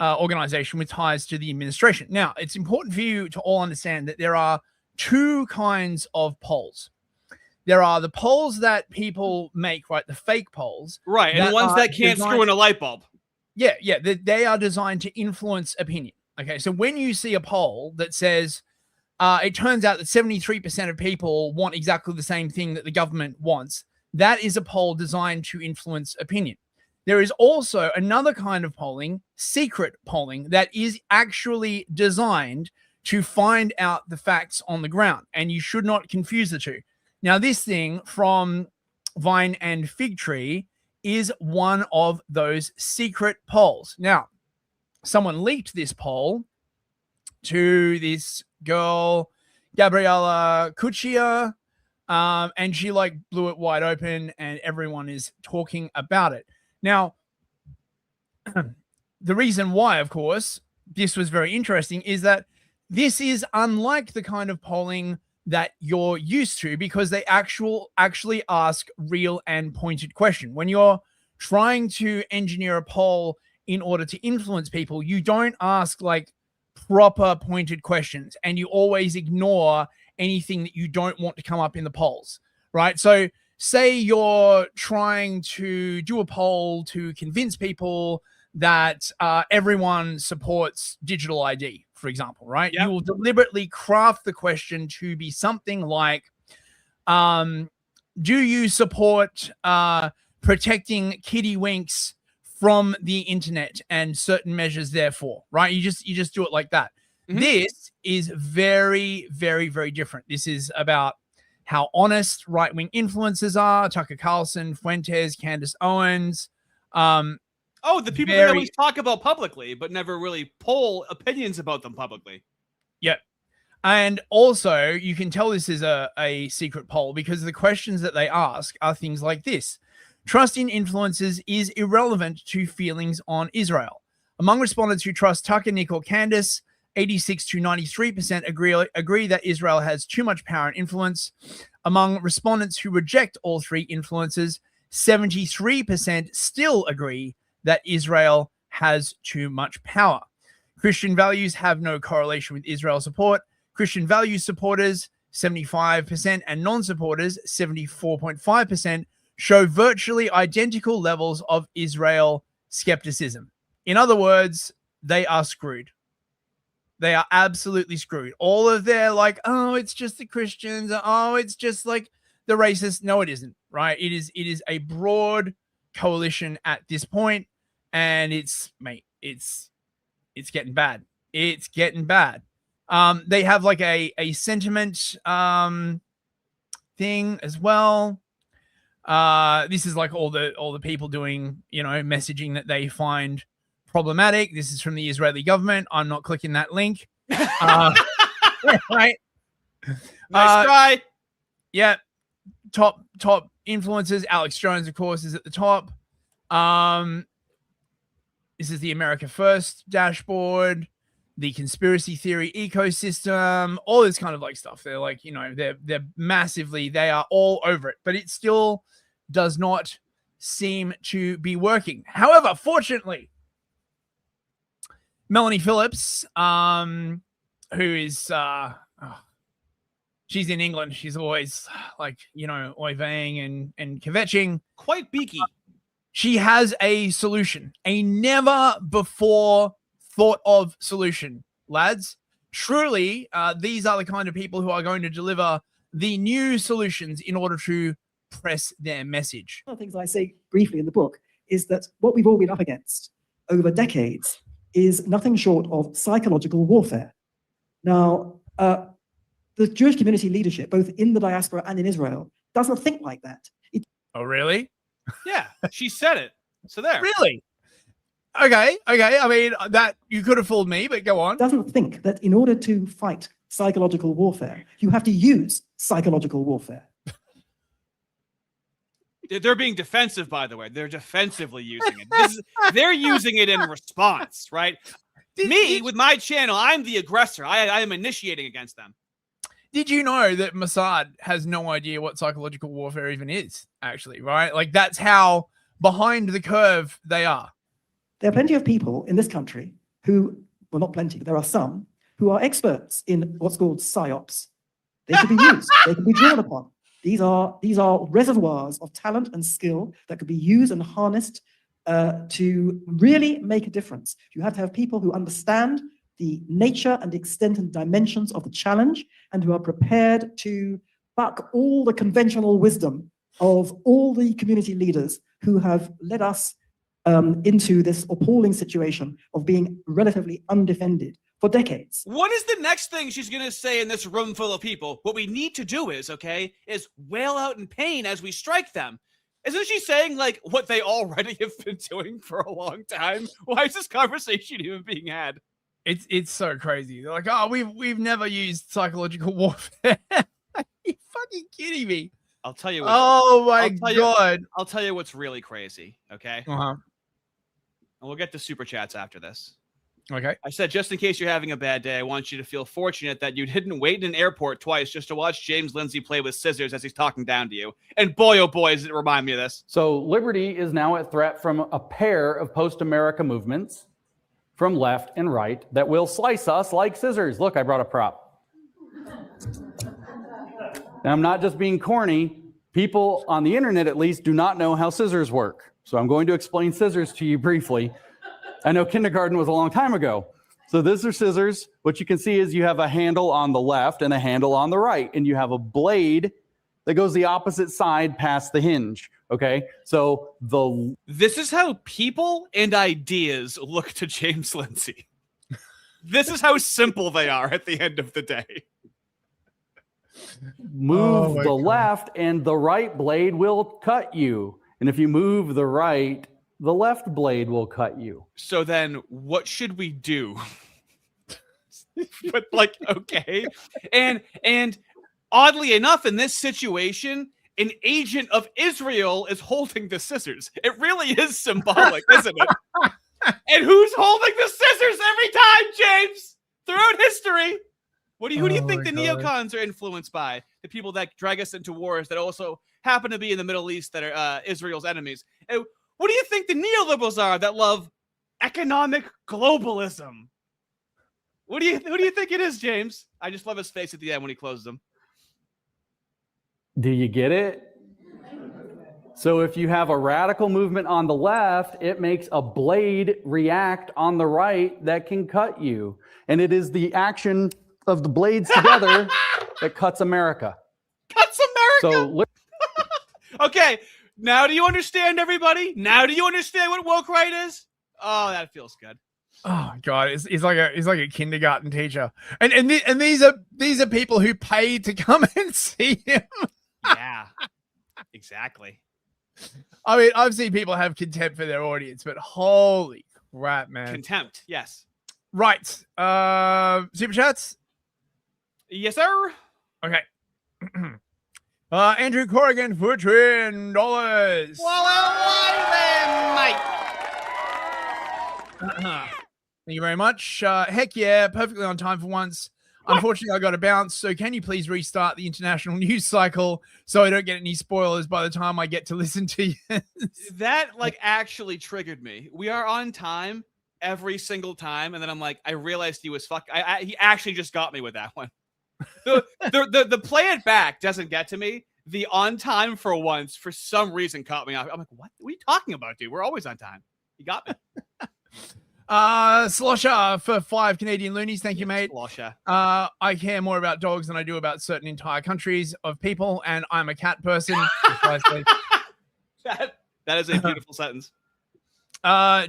organization with ties to the administration. Now, it's important for you to all understand that there are two kinds of polls. There are the polls that people make, right? The fake polls. Right, and the ones that can't screw in a light bulb. Yeah, they are designed to influence opinion. Okay, so when you see a poll that says, it turns out that 73% of people want exactly the same thing that the government wants, that is a poll designed to influence opinion. There is also another kind of polling, secret polling, that is actually designed to find out the facts on the ground, and you should not confuse the two. Now, this thing from Vine and Fig Tree is one of those secret polls. Now, someone leaked this poll to this girl, Gabriella Cuccia, and she like blew it wide open, and everyone is talking about it. Now, the reason why, of course, this was very interesting is that this is unlike the kind of polling that you're used to, because they actually ask real and pointed question. When you're trying to engineer a poll in order to influence people, you don't ask like proper pointed questions, and you always ignore anything that you don't want to come up in the polls, right? So say you're trying to do a poll to convince people that everyone supports digital ID, for example, right? Yep. You will deliberately craft the question to be something like, do you support protecting kiddywinks from the internet and certain measures therefore, right? You just do it like that. Mhm. This is very, very, very different. This is about how honest right-wing influencers are. Tucker Carlson, Fuentes, Candace Owens. Oh, the people that always talk about publicly, but never really poll opinions about them publicly. Yep. And also, you can tell this is a secret poll because the questions that they ask are things like this. Trust in influencers is irrelevant to feelings on Israel. Among respondents who trust Tucker, Nick, or Candace, 86 to 93% agree that Israel has too much power and influence. Among respondents who reject all three influencers, 73% still agree that Israel has too much power. Christian values have no correlation with Israel support. Christian values supporters, 75%, and non-supporters, 74.5%, show virtually identical levels of Israel skepticism. In other words, they are screwed. They are absolutely screwed. All of their like, oh, it's just the Christians. Oh, it's just like the racists. No, it isn't, right? It is a broad coalition at this point, and it's getting bad. It's getting bad. They have like a sentiment thing as well. This is like all the people doing, messaging that they find problematic. This is from the Israeli government. I'm not clicking that link. Right. Nice try. Yeah. Top influencers. Alex Jones, of course, is at the top. This is the America First dashboard, the conspiracy theory ecosystem, all this kind of like stuff. They're like, they're massively, they are all over it, but it still does not seem to be working. However, fortunately, Melanie Phillips, who is, she's in England. She's always like, oy veying and kvetching. Quite beaky. She has a solution, a never before thought of solution, lads. Truly, these are the kind of people who are going to deliver the new solutions in order to press their message. One of the things I say briefly in the book is that what we've all been up against over decades is nothing short of psychological warfare. Now, the Jewish community leadership, both in the diaspora and in Israel, doesn't think like that. Oh, really? Yeah, she said it. So there. Really? Okay. I mean, that you could have fooled me, but go on. Doesn't think that in order to fight psychological warfare, you have to use psychological warfare. They're being defensive, by the way. They're defensively using it. They're using it in response, right? With my channel, I'm the aggressor. I am initiating against them. Did you know that Mossad has no idea what psychological warfare even is, actually, right? Like, that's how behind the curve they are. There are plenty of people in this country who, well, not plenty, but there are some who are experts in what's called psyops. They can be used. They can be drawn upon. These are reservoirs of talent and skill that could be used and harnessed to really make a difference. You have to have people who understand the nature and extent and dimensions of the challenge and who are prepared to buck all the conventional wisdom of all the community leaders who have led us into this appalling situation of being relatively undefended for decades. What is the next thing she's going to say in this room full of people? What we need to do is wail out in pain as we strike them. Isn't she saying like what they already have been doing for a long time? Why is this conversation even being had? It's so crazy. They're like, oh, we've never used psychological warfare. Are you fucking kidding me? I'll tell you. Oh my God. I'll tell you what's really crazy. Okay. Uh-huh. And we'll get to super chats after this. Okay. I said, just in case you're having a bad day, I want you to feel fortunate that you didn't wait in an airport twice just to watch James Lindsay play with scissors as he's talking down to you. And boy, oh boy, does it remind me of this. So liberty is now at threat from a pair of post-America movements from left and right that will slice us like scissors. Look, I brought a prop. Now, I'm not just being corny. People on the internet, at least, do not know how scissors work. So I'm going to explain scissors to you briefly. I know kindergarten was a long time ago. So these are scissors. What you can see is you have a handle on the left and a handle on the right, and you have a blade that goes the opposite side past the hinge. Okay, so this is how people and ideas look to James Lindsay. This is how simple they are at the end of the day. Move the left and the right blade will cut you. And if you move the right, the left blade will cut you. So then what should we do? But like, okay. And oddly enough, in this situation, an agent of Israel is holding the scissors. It really is symbolic, isn't it? And who's holding the scissors every time, James? Throughout history. Who do you think the neocons are influenced by? The people that drag us into wars that also happen to be in the Middle East that are Israel's enemies. And what do you think the neoliberals are that love economic globalism? Who do you think it is, James? I just love his face at the end when he closes them. Do you get it? So if you have a radical movement on the left, it makes a blade react on the right that can cut you. And it is the action of the blades together that cuts America. Cuts America? So okay, now do you understand, everybody? Now do you understand what woke right is? Oh, that feels good. Oh God, he's like a kindergarten teacher, and these are people who pay to come and see him. Yeah, exactly. I mean, I've seen people have contempt for their audience, but holy crap, man! Contempt, yes. Right. Super chats. Yes, sir. Okay. Andrew Corrigan for $10. Well, then, mate. Thank you very much. Heck yeah, perfectly on time for once. Unfortunately, I got to bounce. So can you please restart the international news cycle so I don't get any spoilers by the time I get to listen to you? That actually triggered me. We are on time every single time, and then I'm like, I realized he was he actually just got me with that one. The play it back doesn't get to me. The on time for once, for some reason, caught me off. I'm like, what are you talking about, dude? We're always on time. You got me. Slosher for 5 Canadian loonies. Thank you, mate. Slosher. I care more about dogs than I do about certain entire countries of people, and I'm a cat person. That is a beautiful sentence.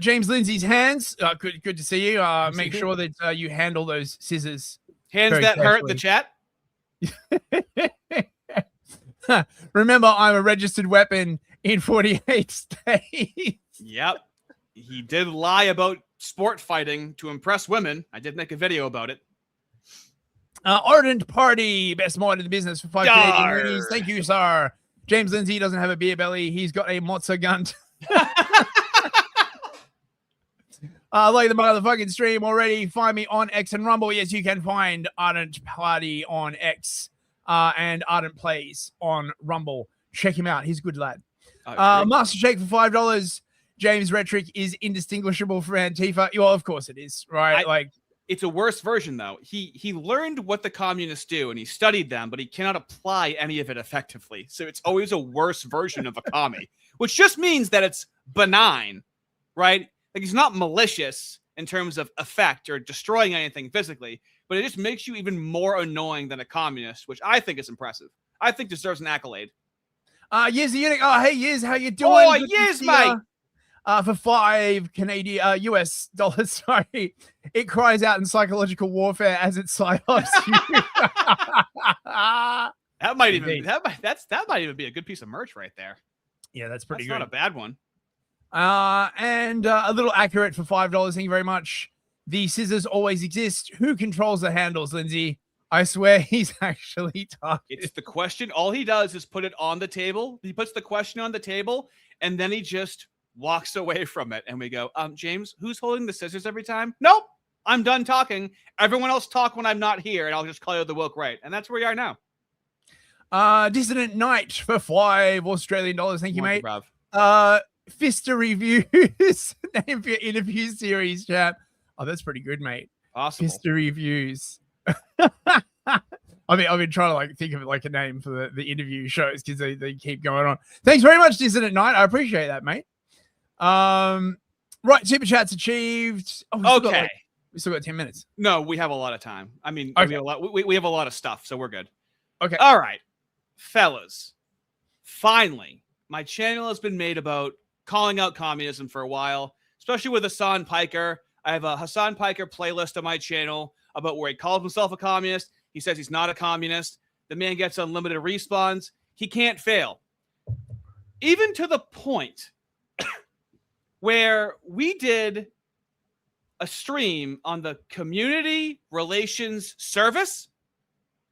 James Lindsay's hands. Good to see you. Make sure that you handle those scissors. Hands that hurt the chat. Remember, I'm a registered weapon in 48 states. Yep. He did lie about sport fighting to impress women. I did make a video about it. Ardent Party, best mod in the business for 5 Canadian loonies. Thank you, sir. James Lindsay doesn't have a beer belly. He's got a mozza gun. Like the motherfucking stream already. Find me on X and Rumble. Yes, you can find Ardent Party on X and Ardent Plays on Rumble. Check him out. He's a good lad. Master Shake for $5. James' rhetoric is indistinguishable from Antifa. Well, of course it is, right? It's a worse version, though. He learned what the communists do, and he studied them, but he cannot apply any of it effectively. So it's always a worse version of a commie, which just means that it's benign, right? Like, he's not malicious in terms of effect or destroying anything physically, but it just makes you even more annoying than a communist, which I think is impressive. I think deserves an accolade. Yiz the Eunuch. Oh, hey, Yiz, how you doing? Oh, Yiz, mate. For 5 Canadian US dollars, sorry. It cries out in psychological warfare as it psyops you. That might even be a good piece of merch right there. Yeah, that's pretty good. Not a bad one. And a little accurate for $5. Thank you very much. The scissors always exist. Who controls the handles, Lindsay? I swear he's actually talking. It's the question. All he does is put it on the table. He puts the question on the table, and then he just walks away from it. And we go, James, who's holding the scissors every time? Nope. I'm done talking. Everyone else talk when I'm not here, and I'll just call you the woke right. And that's where we are now. Dissident Knight for 5 Australian dollars. Thank you, mate. Bruv. Fister Reviews. Name for your interview series, chat. Oh, that's pretty good, mate. Awesome. Fister Reviews. I've been trying to like think of it like a name for the interview shows because they keep going on. Thanks very much, Dissident Knight. I appreciate that, mate. Right, super chats achieved. Oh, we still got 10 minutes. No, we have a lot of time. I mean, Okay. we have a lot of stuff, so we're good. Okay. All right, fellas. Finally, my channel has been made about calling out communism for a while, especially with Hasan Piker. I have a Hasan Piker playlist on my channel about where he calls himself a communist. He says he's not a communist. The man gets unlimited respawns. He can't fail. Even to the point where we did a stream on the Community Relations Service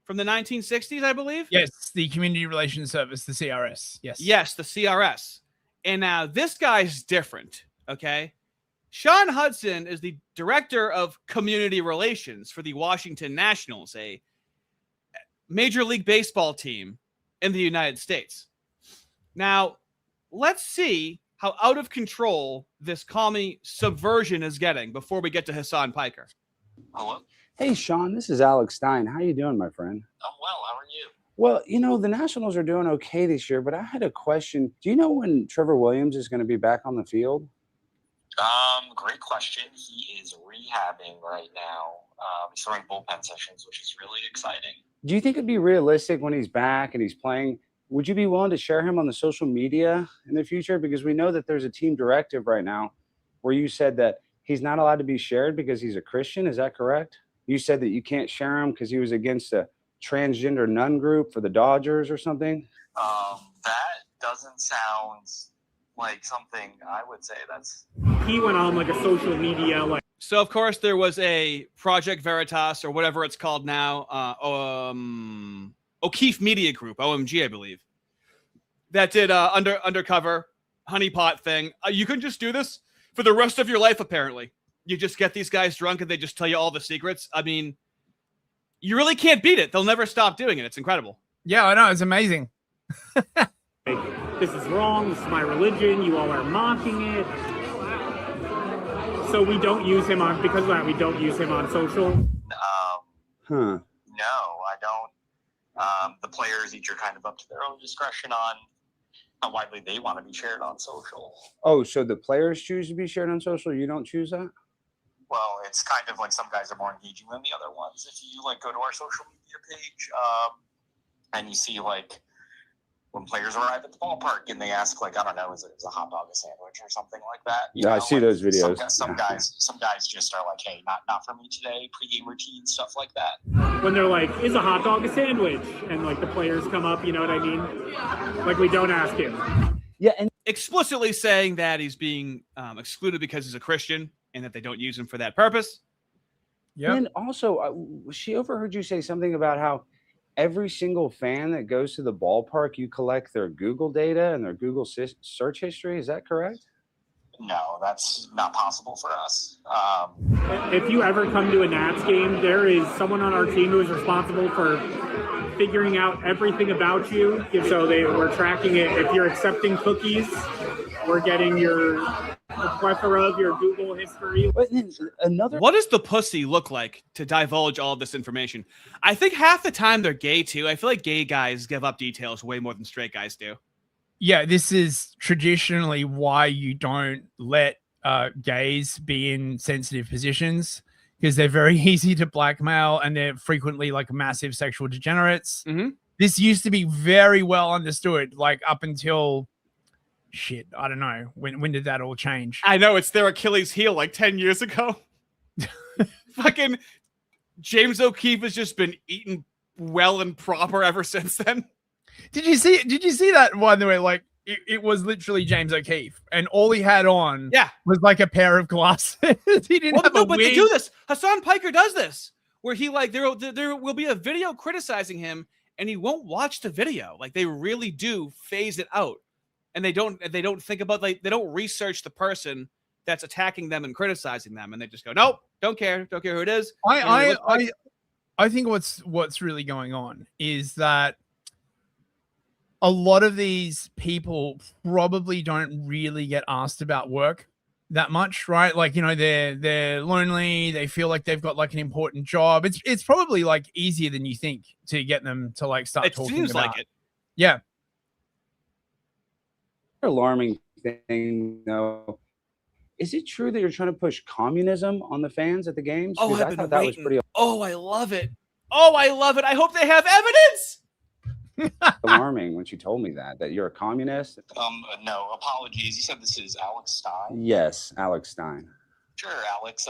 from the 1960s, I believe. Yes, the Community Relations Service, the CRS. Yes. Yes, the CRS. And now this guy's different, okay? Sean Hudson is the director of community relations for the Washington Nationals, a Major League Baseball team in the United States. Now, let's see how out of control this commie subversion is getting before we get to Hasan Piker. Hello? Hey, Sean, this is Alex Stein. How you doing, my friend? I'm well. How are you? Well, you know, the Nationals are doing okay this year, but I had a question. Do you know when Trevor Williams is going to be back on the field? Great question. He is rehabbing right now. He's throwing bullpen sessions, which is really exciting. Do you think it'd be realistic when he's back and he's playing? Would you be willing to share him on the social media in the future? Because we know that there's a team directive right now where you said that he's not allowed to be shared because he's a Christian. Is that correct? You said that you can't share him because he was against a transgender nun group for the Dodgers or something. That doesn't sound like something I would say. He went on like a social media So, of course, there was a Project Veritas or whatever it's called now, O'Keefe Media Group, OMG, I believe, that did undercover honeypot thing. You can just do this for the rest of your life, apparently. You just get these guys drunk and they just tell you all the secrets. I mean, you really can't beat it. They'll never stop doing it. It's incredible. Yeah, I know. It's amazing. this is wrong. This is my religion. You all are mocking it. So we don't use him on, because of that, we don't use him on social. Huh. No, I don't. The players each are kind of up to their own discretion on how widely they want to be shared on social. Oh, so the players choose to be shared on social? You don't choose that? Well, it's kind of like some guys are more engaging than the other ones. If you like go to our social media page and you see like when players arrive at the ballpark and they ask like, I don't know, is it a hot dog a sandwich or something like that? You Yeah, know, I see like, those videos. Some guys just are like, hey, not for me today. Pregame routine, stuff like that. When they're like, is a hot dog a sandwich? And like the players come up, you know what I mean? Like we don't ask him. Yeah, and explicitly saying that he's being excluded because he's a Christian and that they don't use him for that purpose. Yeah. And also, she overheard you say something about how every single fan that goes to the ballpark, you collect their Google data and their Google search history. Is that correct? No, that's not possible for us. If you ever come to a Nats game, there is someone on our team who is responsible for figuring out everything about you. So we're tracking it. If you're accepting cookies, we're getting a plethora of your Google history. But then what does the pussy look like to divulge all of this information? I think half the time they're gay too. I feel like gay guys give up details way more than straight guys do. Yeah, this is traditionally why you don't let gays be in sensitive positions, because they're very easy to blackmail and they're frequently like massive sexual degenerates. Mm-hmm. This used to be very well understood, like up until shit, I don't know. When did that all change? I know, it's their Achilles heel like 10 years ago. Fucking James O'Keefe has just been eaten well and proper ever since then. Did you see that one the way like it was literally James O'Keefe and all he had on was like a pair of glasses. He didn't have a but wig. they do this. Hasan Piker does this where he like there will be a video criticizing him and he won't watch the video. Like they really do phase it out. And they don't think about, like, they don't research the person that's attacking them and criticizing them, and they just go, nope, don't care who it is. I think what's really going on is that a lot of these people probably don't really get asked about work. that much, right? Like, you know, they're lonely, they feel like they've got like an important job. It's probably like easier than you think to get them to like start It talking seems about like it. Yeah. Alarming thing though. Is it true that you're trying to push communism on the fans at the games? Oh, Because I've I been thought that was waiting. pretty Oh, I love it. Oh, I love it. I hope they have evidence. alarming when she told me that you're a communist. No, apologies. You said this is Alex Stein. Yes, Alex Stein. Sure, Alex.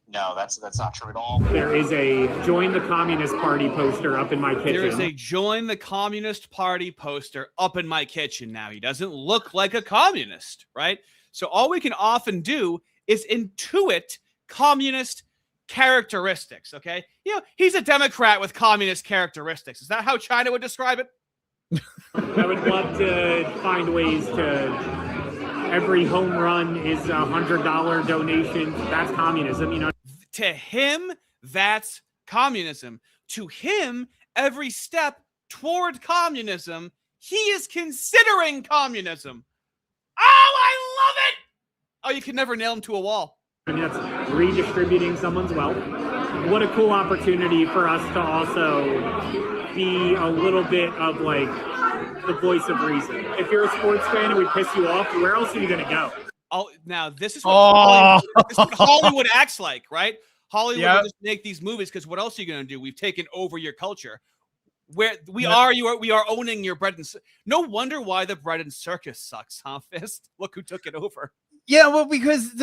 No, that's not true at all. There is a join the Communist Party poster up in my kitchen. There is a join the Communist Party poster up in my kitchen now. He doesn't look like a communist, right? So all we can often do is intuit communist characteristics, okay? You know, he's a Democrat with communist characteristics. Is that how China would describe it? I would love to find ways to every home run is $100 donation. That's communism, you know. To him, that's communism. To him, every step toward communism, he is considering communism. Oh, I love it! Oh, you can never nail him to a wall. I mean, that's redistributing someone's wealth. What a cool opportunity for us to also be a little bit of like the voice of reason. If you're a sports fan and we piss you off, where else are you going to go? Oh, now this is what, this is what Hollywood acts like, right? Hollywood will just make these movies because what else are you going to do? We've taken over your culture. Where we are owning your bread and no wonder why the bread and circus sucks, huh, Fist? Look who took it over. Yeah, well, because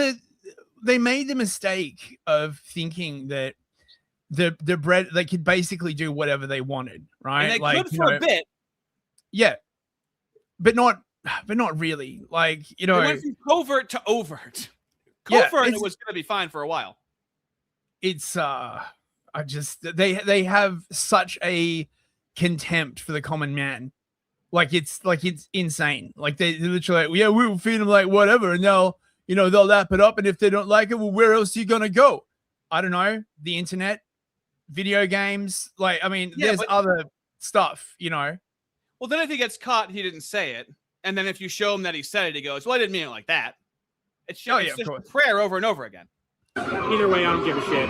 they made the mistake of thinking that the bread they could basically do whatever they wanted, right? And they like, could for a bit. Yeah. But not really. Like, you know, it went from covert to overt. Yeah, Covert it was gonna be fine for a while. It's they have such a contempt for the common man. Like it's insane. Like they literally like, yeah, we'll feed them like whatever, and they'll lap it up, and if they don't like it, well, where else are you gonna go? I don't know, the internet, video games, like I mean, there's other stuff, you know. Well, then if he gets caught, he didn't say it, and then if you show him that he said it, he goes, "Well, I didn't mean it like that." It's just a prayer over and over again. Either way, I don't give a shit.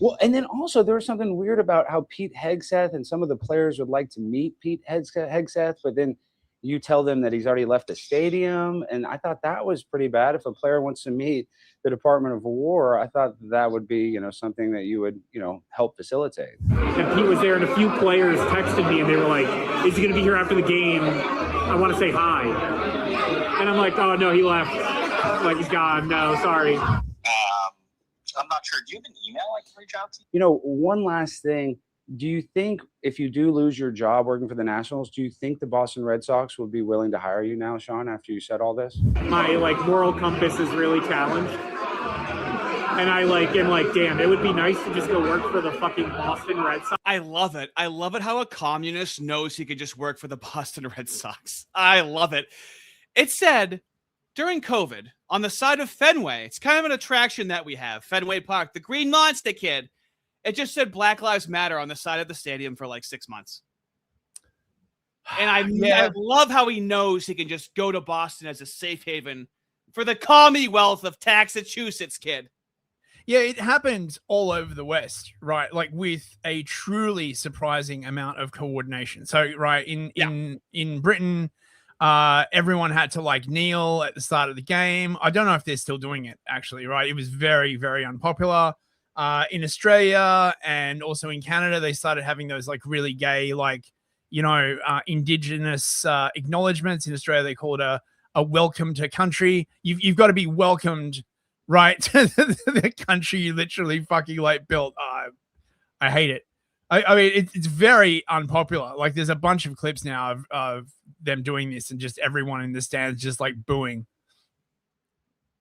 Well, and then also there was something weird about how Pete Hegseth and some of the players would like to meet Pete Hegseth, but then you tell them that he's already left the stadium. And I thought that was pretty bad. If a player wants to meet the Department of War, I thought that would be, something that you would, help facilitate. And Pete was there, and a few players texted me, and they were like, "Is he going to be here after the game? I want to say hi." And I'm like, "Oh no, he left. Like he's gone. No, sorry." I'm not sure. Do you have an email I can reach out to? One last thing. Do you think if you do lose your job working for the Nationals, do you think the Boston Red Sox would be willing to hire you now, Sean, after you said all this? My moral compass is really challenged. And I'm damn, it would be nice to just go work for the fucking Boston Red Sox. I love it. I love it how a communist knows he could just work for the Boston Red Sox. I love it. It said during COVID on the side of Fenway, it's kind of an attraction that we have, Fenway Park, the Green Monster Kid. It just said Black Lives Matter on the side of the stadium for like 6 months. And I love how he knows he can just go to Boston as a safe haven for the Commonwealth of Massachusetts, kid. Yeah, it happened all over the West, right? Like with a truly surprising amount of coordination. So, right, in Britain, everyone had to kneel at the start of the game. I don't know if they're still doing it, actually, right? It was very, very unpopular. In Australia and also in Canada, they started having those really gay, indigenous acknowledgements. In Australia, they call it a welcome to country. You've got to be welcomed, right, to the country you literally fucking built. I hate it. I mean, it's very unpopular. There's a bunch of clips now of them doing this, and just everyone in the stands just booing.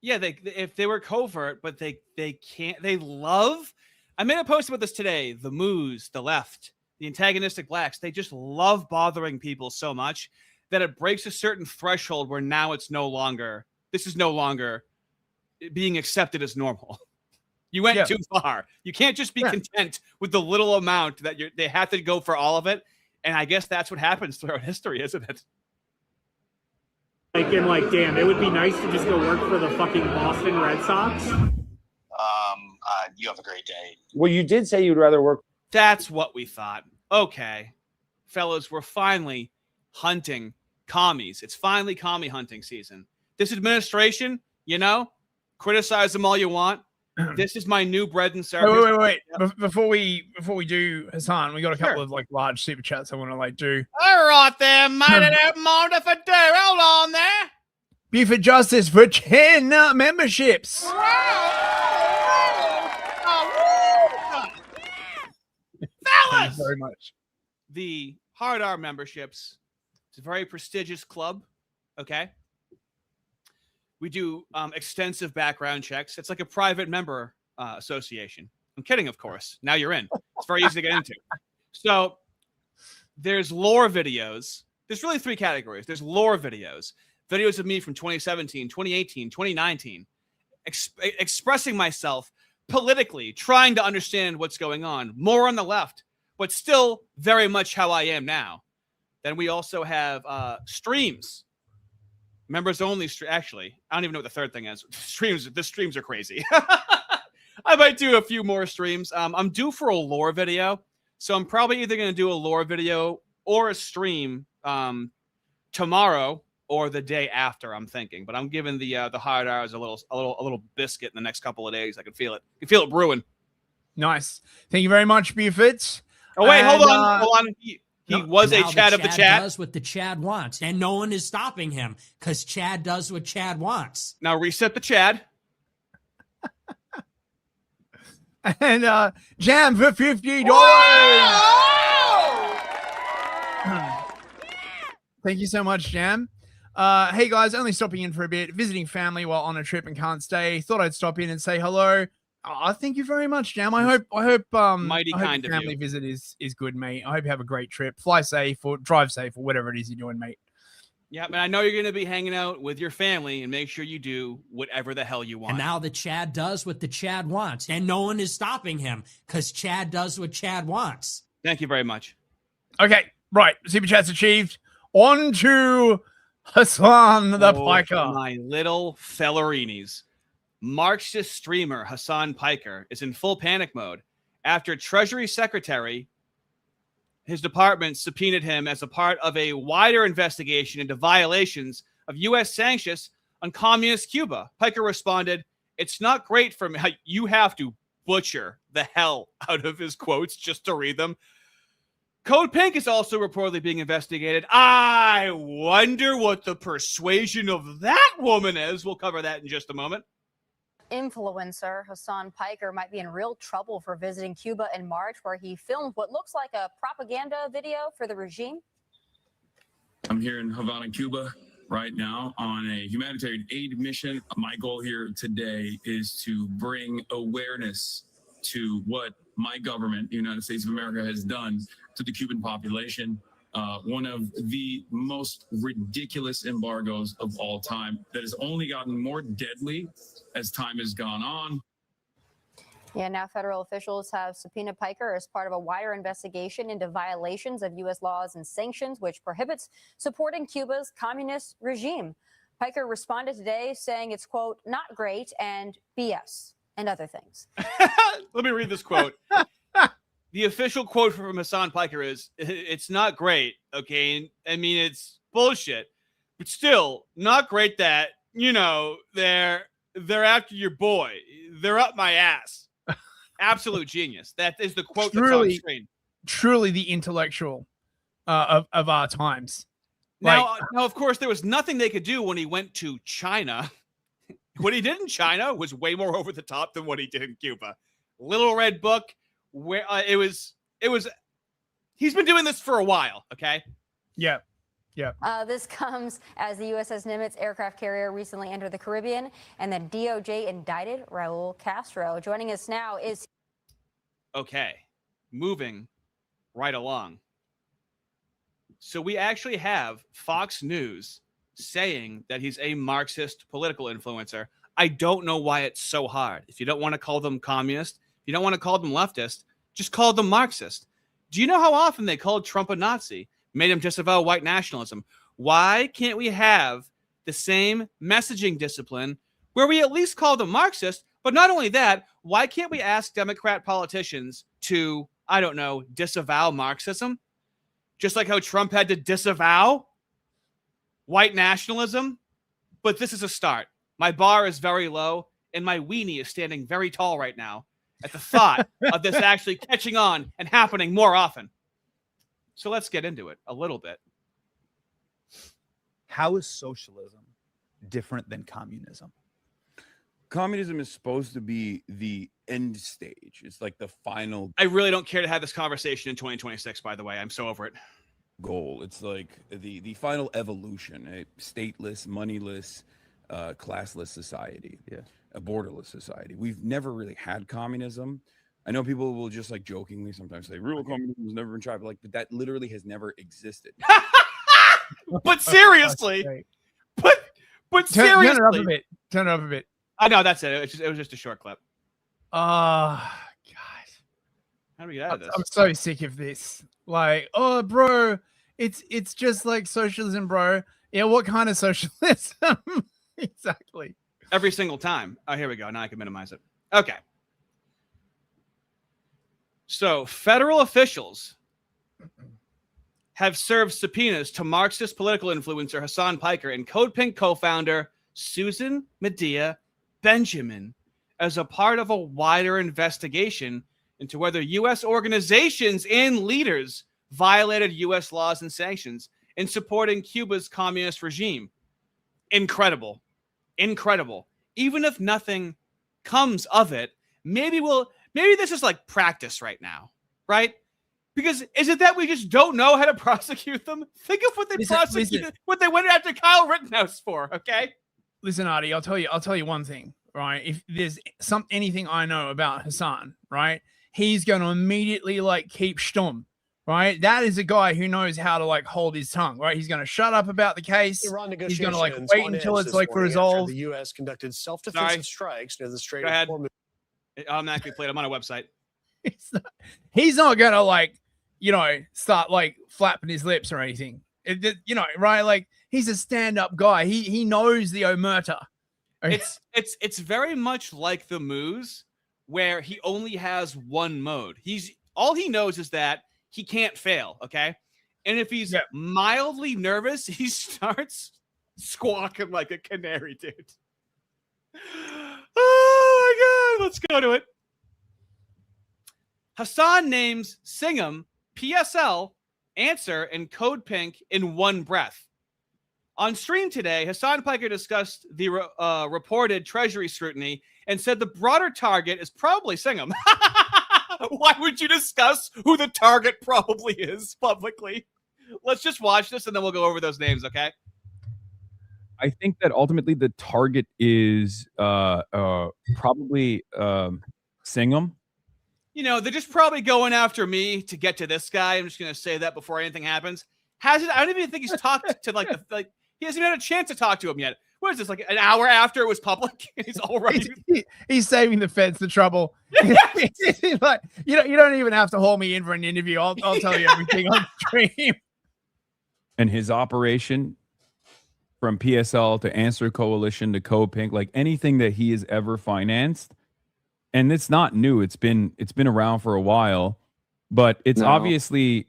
Yeah, if they were covert, but they can't. They love. I made a post about this today. The Moos, the left, the antagonistic blacks. They just love bothering people so much that it breaks a certain threshold where now it's no longer. This is no longer being accepted as normal. You went too far. You can't just be content with the little amount that they have to go for all of it. And I guess that's what happens throughout history, isn't it? Damn, it would be nice to just go work for the fucking Boston Red Sox. You have a great day. Well, you did say you'd rather work. That's what we thought. Okay, fellas, we're finally hunting commies. It's finally commie hunting season. This administration, criticize them all you want. This is my new bread and circus. Wait. Before we do Hasan, we got a couple of large super chats I want to do. All right there, mate. I don't mind if I do. Hold on there. Buford Justice for 10 memberships. Fellas! Thank you very much. The Hard R memberships. It's a very prestigious club. Okay. We do extensive background checks. It's like a private member association. I'm kidding, of course. Now you're in. It's very easy to get into. So there's lore videos. There's really 3 categories. There's lore videos. Videos of me from 2017, 2018, 2019. Expressing myself politically, trying to understand what's going on. More on the left, but still very much how I am now. Then we also have streams. Members only. Actually, I don't even know what the third thing is. The streams are crazy. I might do a few more streams. I'm due for a lore video, so I'm probably either going to do a lore video or a stream tomorrow or the day after. I'm thinking, but I'm giving the Hard R's a little biscuit in the next couple of days. I can feel it. I can feel it brewing. Nice. Thank you very much, Buford. Oh wait, hold on. He was a Chad of the chat. Does what the Chad wants, and no one is stopping him because Chad does what Chad wants. Now reset the Chad. And Jam for $50. Thank you so much, Jam. Hey guys, only stopping in for a bit, visiting family while on a trip and can't stay. Thought I'd stop in and say hello. Thank you very much, Jam. I hope mighty kind of family you. Visit is good, mate. I hope you have a great trip. Fly safe or drive safe or whatever it is you're doing, mate. Yeah, but I know you're going to be hanging out with your family, and make sure you do whatever the hell you want. And now the Chad does what the Chad wants, and no one is stopping him because Chad does what Chad wants. Thank you very much. Okay, right. Super Chat's achieved. On to Hasan the Piker. My little fellerinis. Marxist streamer Hasan Piker is in full panic mode after Treasury Secretary, his department, subpoenaed him as a part of a wider investigation into violations of U.S. sanctions on communist Cuba. Piker responded, "It's not great for me." You have to butcher the hell out of his quotes just to read them. Code Pink is also reportedly being investigated. I wonder what the persuasion of that woman is. We'll cover that in just a moment. Influencer Hasan Piker might be in real trouble for visiting Cuba in March, where he filmed what looks like a propaganda video for the regime. I'm here in Havana, Cuba right now on a humanitarian aid mission. My goal here today is to bring awareness to what my government, the United States of America, has done to the Cuban population. One of the most ridiculous embargoes of all time that has only gotten more deadly as time has gone on. Yeah, now federal officials have subpoenaed Piker as part of a wider investigation into violations of U.S. laws and sanctions, which prohibits supporting Cuba's communist regime. Piker responded today saying it's, quote, not great and BS and other things. Let me read this quote. The official quote from Hasan Piker is, "It's not great, okay? I mean, it's bullshit, but still not great that, they're after your boy. They're up my ass." Absolute genius. That is the quote that's on screen. Truly the intellectual of our times. Now, of course, there was nothing they could do when he went to China. What he did in China was way more over the top than what he did in Cuba. Little Red Book, where he's been doing this for a while. Okay. Yeah. This comes as the USS Nimitz aircraft carrier recently entered the Caribbean, and the DOJ indicted Raul Castro. Joining us now is... Okay, moving right along. So we actually have Fox News saying that he's a Marxist political influencer. I don't know why it's so hard. If you don't want to call them communist, if you don't want to call them leftist, just call them Marxist. Do you know how often they called Trump a Nazi? Made him disavow white nationalism. Why can't we have the same messaging discipline where we at least call them Marxist. But not only that, why can't we ask Democrat politicians to, I don't know, disavow Marxism? Just like how Trump had to disavow white nationalism. But this is a start. My bar is very low, and my weenie is standing very tall right now at the thought of this actually catching on and happening more often. So let's get into it a little bit. How is socialism different than communism? Communism is supposed to be the end stage. It's like the final. I really don't care to have this conversation in 2026, by the way. I'm so over it. Goal. It's like the final evolution, a stateless, moneyless, classless society. Yeah. A borderless society. We've never really had communism. I know people will just like jokingly sometimes say real communism has never been tried, but that literally has never existed. But seriously, but seriously, turn it up a bit. Turn it up a bit. I know that's it. It was just a short clip. God. How do we get out of this? I'm so sick of this. Like, oh, bro, it's just like socialism, bro. Yeah, what kind of socialism? Exactly. Every single time. Oh, here we go. Now I can minimize it. Okay. So, federal officials have served subpoenas to Marxist political influencer Hasan Piker and Code Pink co-founder Susan Medea Benjamin as a part of a wider investigation into whether U.S. organizations and leaders violated U.S. laws and sanctions in supporting Cuba's communist regime. Incredible. Incredible. Even if nothing comes of it, maybe this is like practice right now, right? Because is it that we just don't know how to prosecute them? Think of what they prosecuted, what they went after Kyle Rittenhouse for, okay? Listen, Ardy, I'll tell you one thing, right? If there's anything I know about Hasan, right? He's going to immediately like keep stum, right? That is a guy who knows how to like hold his tongue, right? He's going to shut up about the case. He's going to like wait until it's like resolved. The U.S. conducted self-defensive strikes near the Strait of Hormuz. It automatically played. I'm on a website. He's not going to like, start like flapping his lips or anything. Right? Like he's a stand-up guy. He knows the omerta. It's very much like the Moose, where he only has one mode. All he knows is that he can't fail, okay? And if he's mildly nervous, he starts squawking like a canary, dude. Oh my God, let's go to it. Hasan names Singham, PSL, Answer, and Code Pink in one breath. On stream today, Hasan Piker discussed the reported Treasury scrutiny and said the broader target is probably Singham. Why would you discuss who the target probably is publicly? Let's just watch this and then we'll go over those names, okay? I think that ultimately the target is probably Singham. They're just probably going after me to get to this guy. I'm just going to say that before anything happens. I don't even think he's talked to he hasn't even had a chance to talk to him yet. What is this, like an hour after it was public? He's already he's saving the feds the trouble. Like, you don't even have to haul me in for an interview. I'll tell you everything on stream. And his operation from PSL to Answer Coalition to Code Pink, like anything that he has ever financed, and it's not new. It's been around for a while, but it's obviously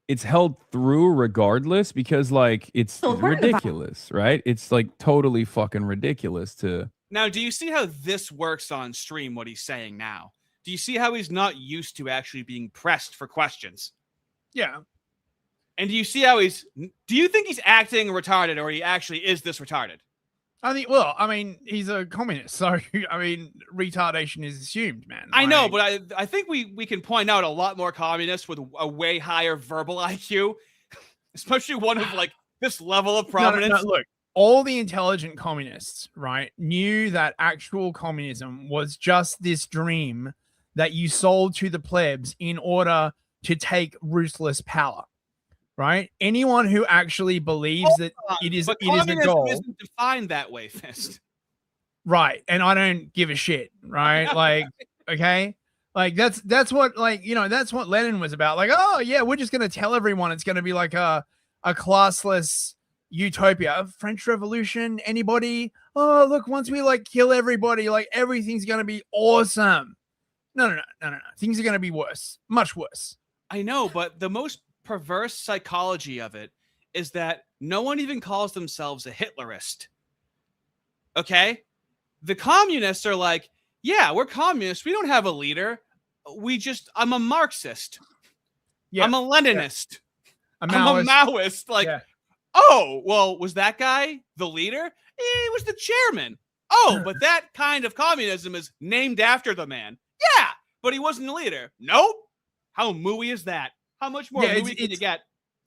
it's held through regardless because like it's ridiculous, right? It's like totally fucking ridiculous to. Now, do you see how this works on stream, what he's saying now? Do you see how he's not used to actually being pressed for questions? Yeah. And do you see how do you think he's acting retarded or he actually is this retarded? I mean, he's a communist, so I mean, retardation is assumed, man. I know, but I think we can point out a lot more communists with a way higher verbal IQ, especially one of like this level of prominence. No, look, all the intelligent communists, right, knew that actual communism was just this dream that you sold to the plebs in order to take ruthless power. Right? Anyone who actually believes that it is a goal isn't defined that way, Fist. Right. And I don't give a shit, right? Like, okay? Like that's what that's what Lenin was about. Like, oh yeah, we're just gonna tell everyone it's gonna be like a classless, utopia, French Revolution, anybody? Oh, look, once we like kill everybody, like everything's going to be awesome. No. Things are going to be worse, much worse. I know, but the most perverse psychology of it is that no one even calls themselves a Hitlerist. Okay? The communists are like, yeah, we're communists. We don't have a leader. I'm a Marxist. Yeah. I'm a Leninist. Yeah. I'm a Maoist. Like, oh, well, was that guy the leader? He was the chairman. Oh, but that kind of communism is named after the man. Yeah, but he wasn't the leader. Nope. How mooey is that? How much more mooey can you get?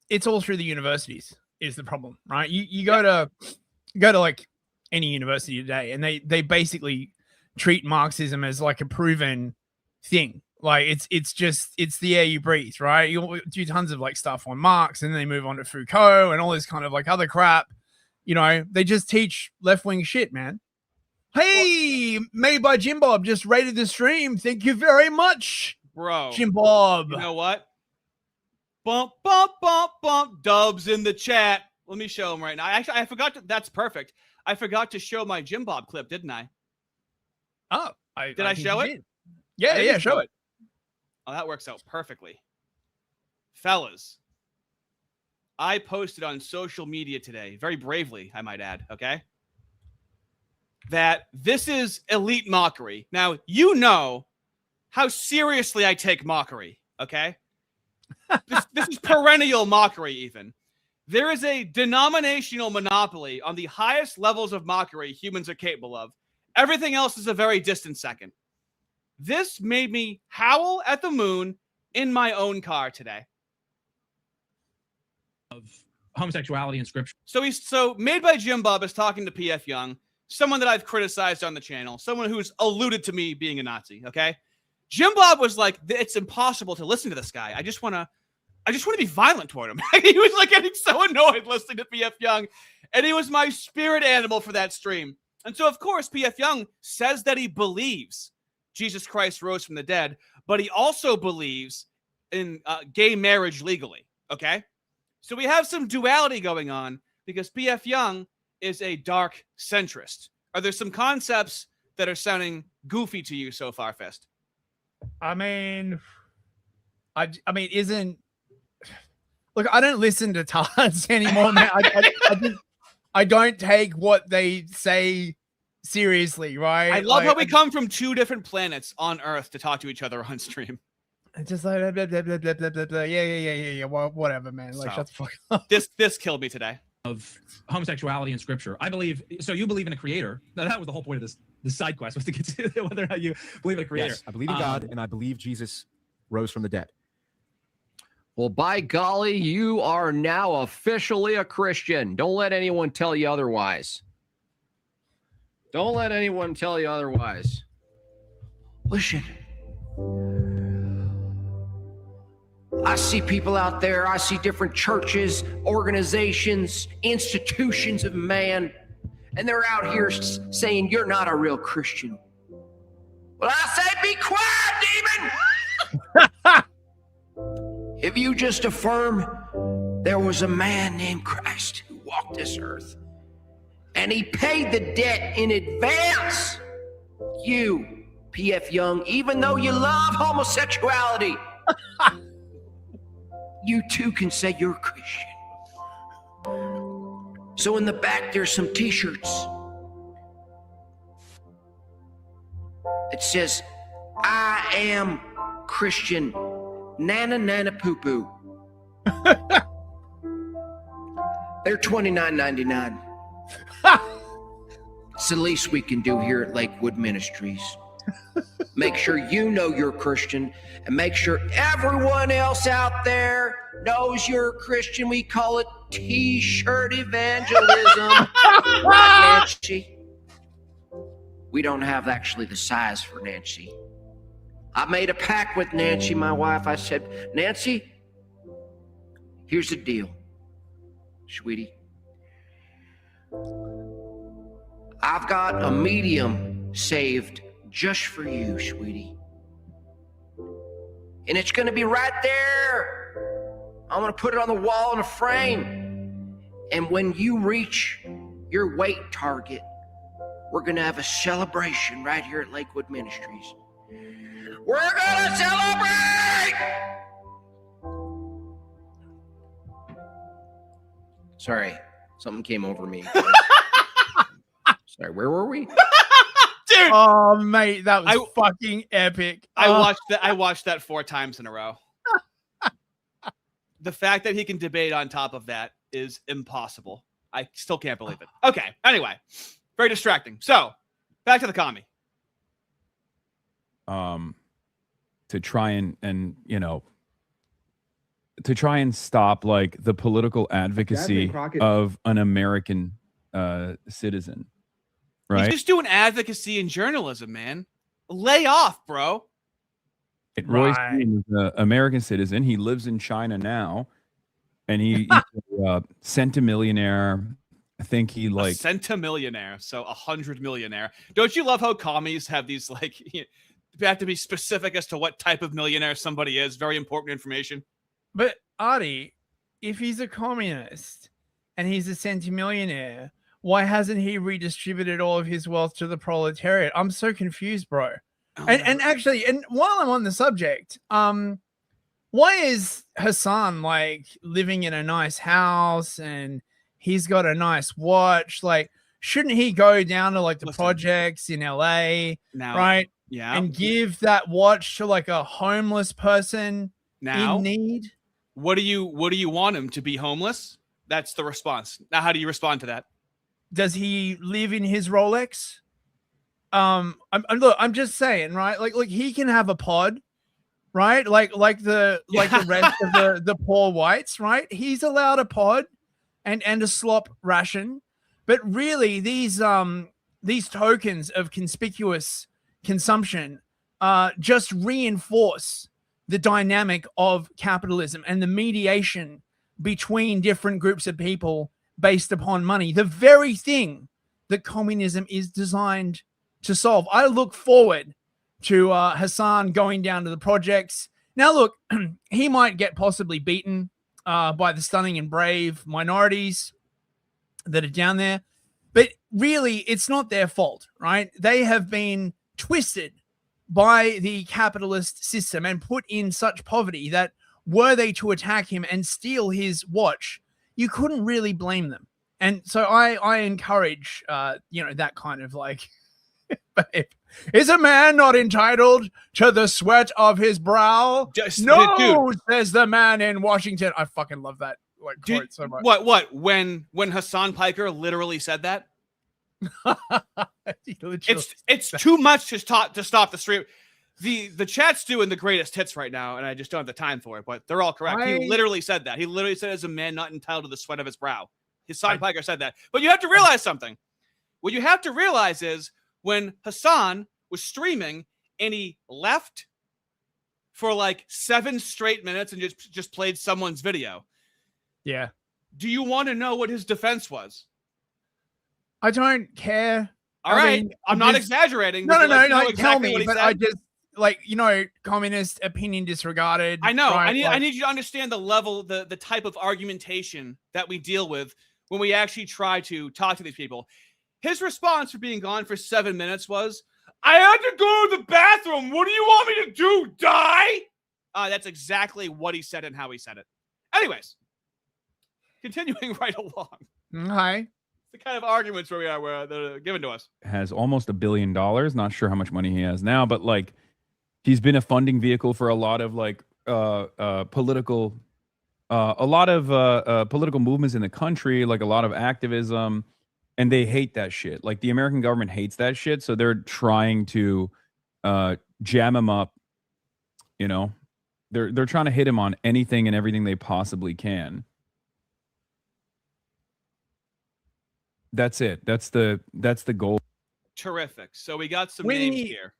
It's all through the universities is the problem, right? You go to like any university today, and they basically treat Marxism as like a proven thing. Like it's the air you breathe, right? You do tons of like stuff on Marx, and then they move on to Foucault and all this kind of like other crap. You know, they just teach left-wing shit, man. Hey, made by Jim Bob just rated the stream. Thank you very much, bro. Jim Bob. You know what? Bump, bump, bump, bump. Dubs in the chat. Let me show him right now. Actually, I forgot to. That's perfect. I forgot to show my Jim Bob clip, didn't I? Oh, did I show it? Yeah, show it. Oh, that works out perfectly. Fellas, I posted on social media today, very bravely, I might add, okay, that this is elite mockery. Now, you know how seriously I take mockery, okay? This is perennial mockery, even. There is a denominational monopoly on the highest levels of mockery humans are capable of. Everything else is a very distant second. This made me howl at the moon in my own car today. Of homosexuality in scripture. So Made by Jim Bob is talking to PF Young, someone that I've criticized on the channel, someone who's alluded to me being a Nazi, okay? Jim Bob was like, it's impossible to listen to this guy. I just want to be violent toward him. He was like getting so annoyed listening to PF Young, and he was my spirit animal for that stream. And so, of course, PF Young says that he believes Jesus Christ rose from the dead, but he also believes in gay marriage legally, okay? So we have some duality going on because PF Young is a dark centrist. Are there some concepts that are sounding goofy to you so far, Fest? I mean, isn't... Look, I don't listen to tards anymore, man. I don't take what they say seriously, right? I love how we come from two different planets on Earth to talk to each other on stream. Just like blah, blah, blah, blah, blah, blah, blah. Yeah. Well, whatever, man. Like, shut the fuck up. This killed me today. Of homosexuality in scripture. I believe. So you believe in a creator? Now, that was the whole point of this side quest, was to get to whether or not you believe in a creator. Yes, I believe in God, and I believe Jesus rose from the dead. Well, by golly, you are now officially a Christian. Don't let anyone tell you otherwise. Don't let anyone tell you otherwise. Listen, I see people out there. I see different churches, organizations, institutions of man, and they're out here saying you're not a real Christian. Well, I say be quiet, demon! If you just affirm there was a man named Christ who walked this earth, and he paid the debt in advance, you, PF Young, even though you love homosexuality, you too can say you're a Christian. So in the back, there's some t-shirts. It says, I am Christian. Nana nana poo poo. They're $29.99. It's the least we can do here at Lakewood Ministries. Make sure you know you're Christian, and make sure everyone else out there knows you're a Christian. We call it T-shirt evangelism. Right, Nancy? We don't have actually the size for Nancy. I made a pact with Nancy, my wife. I said, Nancy, here's the deal, sweetie. I've got a medium saved just for you, sweetie. And it's going to be right there. I'm going to put it on the wall in a frame. And when you reach your weight target, we're going to have a celebration right here at Lakewood Ministries. We're going to celebrate! Sorry, something came over me. Sorry, where were we? Dude! Oh, mate, that was fucking epic. I watched that 4 times in a row. The fact that he can debate on top of that is impossible. I still can't believe it. Okay, anyway, very distracting. So, back to the commie. To try and you know, to try and stop like the political advocacy of an American citizen, right? He's just doing advocacy in journalism, man. Lay off, bro. Roy Stevens is an American citizen. He lives in China now, and he's a centimillionaire. I think he like a centimillionaire, so 100 millionaire. Don't you love how commies have these like? You have to be specific as to what type of millionaire somebody is. Very important information. But Ardy, if he's a communist and he's a centimillionaire, why hasn't he redistributed all of his wealth to the proletariat? I'm so confused, bro. And actually, and while I'm on the subject, why is Hasan like living in a nice house and he's got a nice watch? Like, shouldn't he go down to like the projects in LA, right? Yeah. And give that watch to like a homeless person in need? What do you want him to be homeless? That's the response. Now, how do you respond to that? Does he live in his Rolex? I'm just saying, right? Like he can have a pod, right? Like the rest of the poor whites, right? He's allowed a pod and a slop ration, but really these tokens of conspicuous consumption just reinforce the dynamic of capitalism and the mediation between different groups of people based upon money. The very thing that communism is designed to solve. I look forward to Hasan going down to the projects. Now, look, he might get possibly beaten by the stunning and brave minorities that are down there, but really, it's not their fault, right? They have been twisted by the capitalist system and put in such poverty that were they to attack him and steal his watch, you couldn't really blame them. And so I encourage, that kind of like, is a man not entitled to the sweat of his brow? No, says the man in Washington. I fucking love that quote so much. What? When Hasan Piker literally said that? It's too much to stop the stream. The chat's doing the greatest hits right now, and I just don't have the time for it, but they're all correct. He literally said that. He literally said, as a man not entitled to the sweat of his brow. Hasan Piker said that. But you have to realize something. What you have to realize is when Hasan was streaming and he left for like 7 straight minutes and just played someone's video. Yeah. Do you want to know what his defense was? I don't care. All right. I'm not exaggerating. No, tell me. But I just communist opinion disregarded. I know. Right? I need you to understand the level, the type of argumentation that we deal with when we actually try to talk to these people. His response for being gone for 7 minutes was, I had to go to the bathroom. What do you want me to do? Die? That's exactly what he said and how he said it. Anyways, continuing right along. Hi. The kind of arguments where that are given to us. Has almost $1 billion. Not sure how much money he has now, but like he's been a funding vehicle for a lot of like political movements in the country, like a lot of activism. And they hate that shit. Like the American government hates that shit. So they're trying to jam him up. You know, they're trying to hit him on anything and everything they possibly can. That's it. That's the goal. Terrific. So we got some names here.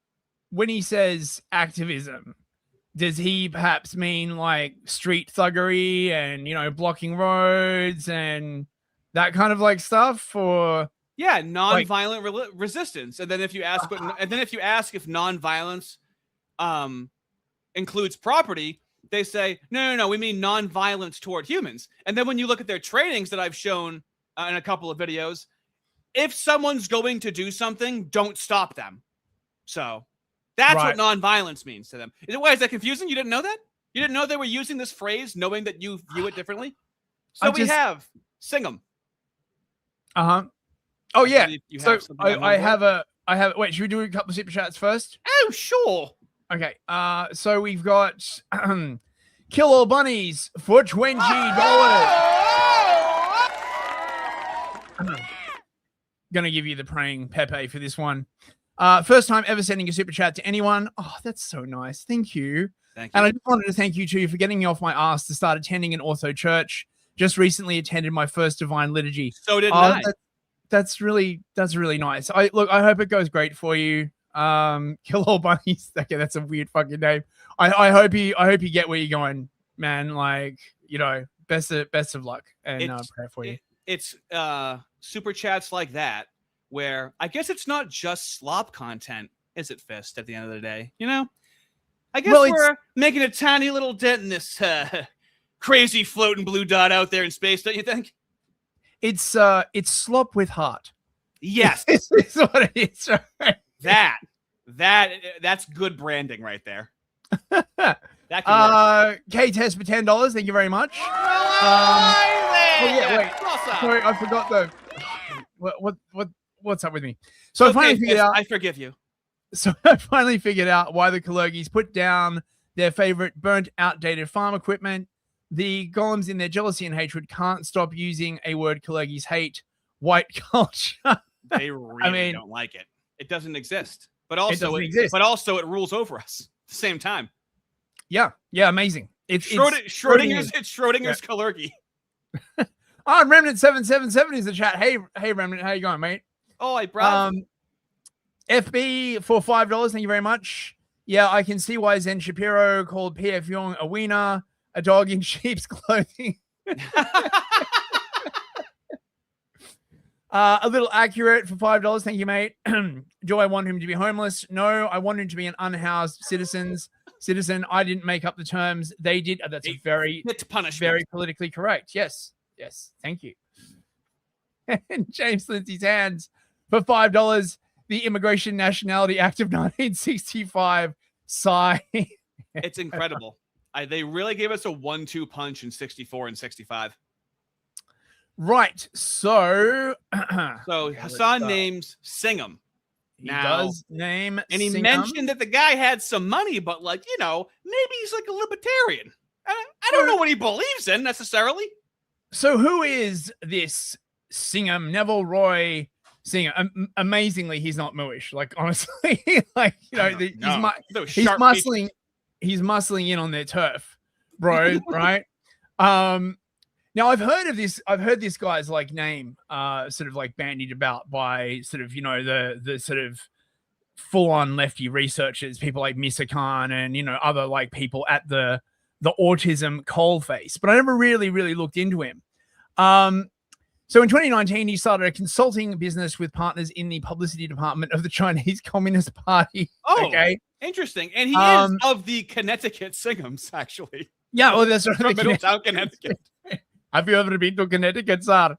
When he says activism, does he perhaps mean like street thuggery and blocking roads and that kind of like stuff, or nonviolent resistance? And then if you ask if nonviolence includes property, they say, no, we mean non-violence toward humans. And then when you look at their trainings that I've shown in a couple of videos, if someone's going to do something, don't stop them. So that's what non-violence means to them. Why is that confusing? You didn't know that? You didn't know they were using this phrase, knowing that you view it differently? So we have sing them. Oh yeah. So I have. Wait, should we do a couple of super chats first? Oh sure. Okay. So we've got Kill All Bunnies for $20. Gonna give you the praying Pepe for this one. First time ever sending a super chat to anyone. Oh, that's so nice. Thank you. Thank you. And I just wanted to thank you too for getting me off my ass to start attending an ortho church. Just recently attended my first divine liturgy. So did I. That's really nice. I hope it goes great for you. Kill All Bunnies. Okay, that's a weird fucking name. I hope you get where you're going, man. Like, best of luck and pray for you. It's super chats like that where I guess it's not just slop content, is it, Fist, at the end of the day? I guess we're making a tiny little dent in this crazy floating blue dot out there in space, don't you think? It's slop with heart. Yes. It's what it is, right? That's good branding right there. That can work. K-Test for $10. Thank you very much. Wait. Sorry, I forgot the what's up with me? So I finally figured out. I forgive you. So I finally figured out why the Kalergis put down their favorite burnt, outdated farm equipment. The golems in their jealousy and hatred can't stop using a word Kalergis hate: white culture. They really don't like it. It doesn't exist. But also it rules over us at the same time. Yeah, amazing. It's Schrodinger's Kalergi. Remnant 777 is the chat. Hey Remnant, how you going, mate? Oh, I brought FB for $5. Thank you very much. Yeah, I can see why Zen Shapiro called PF Young a wiener, a dog in sheep's clothing. A little accurate for $5. Thank you, mate. Do I want him to be homeless? No, I want him to be an unhoused citizen. I didn't make up the terms. They did. That's a very politically correct. Yes. Thank you. And James Lindsay's hands for $5. The Immigration Nationality Act of 1965. Sigh. It's incredible. They really gave us a 1-2 punch in 64 and 65. Right. So Hasan names Singham. He does name and he Singham. mentioned that the guy had some money, but maybe he's like a libertarian. I don't know what he believes in necessarily. So who is this Singham? Neville Roy Singham? Amazingly, he's not Mooish. Like, honestly, he's muscling in on their turf, bro. Right? Now I've heard of this. I've heard this guy's name, sort of bandied about by sort of the sort of full-on lefty researchers, people like Misa Khan and other people at the autism coalface. But I never really looked into him. So in 2019, he started a consulting business with partners in the publicity department of the Chinese Communist Party. Oh, okay, interesting. And he is of the Connecticut Singhams, actually. Yeah, well, that's from Middletown, Connecticut. Have you ever been to Connecticut, sir?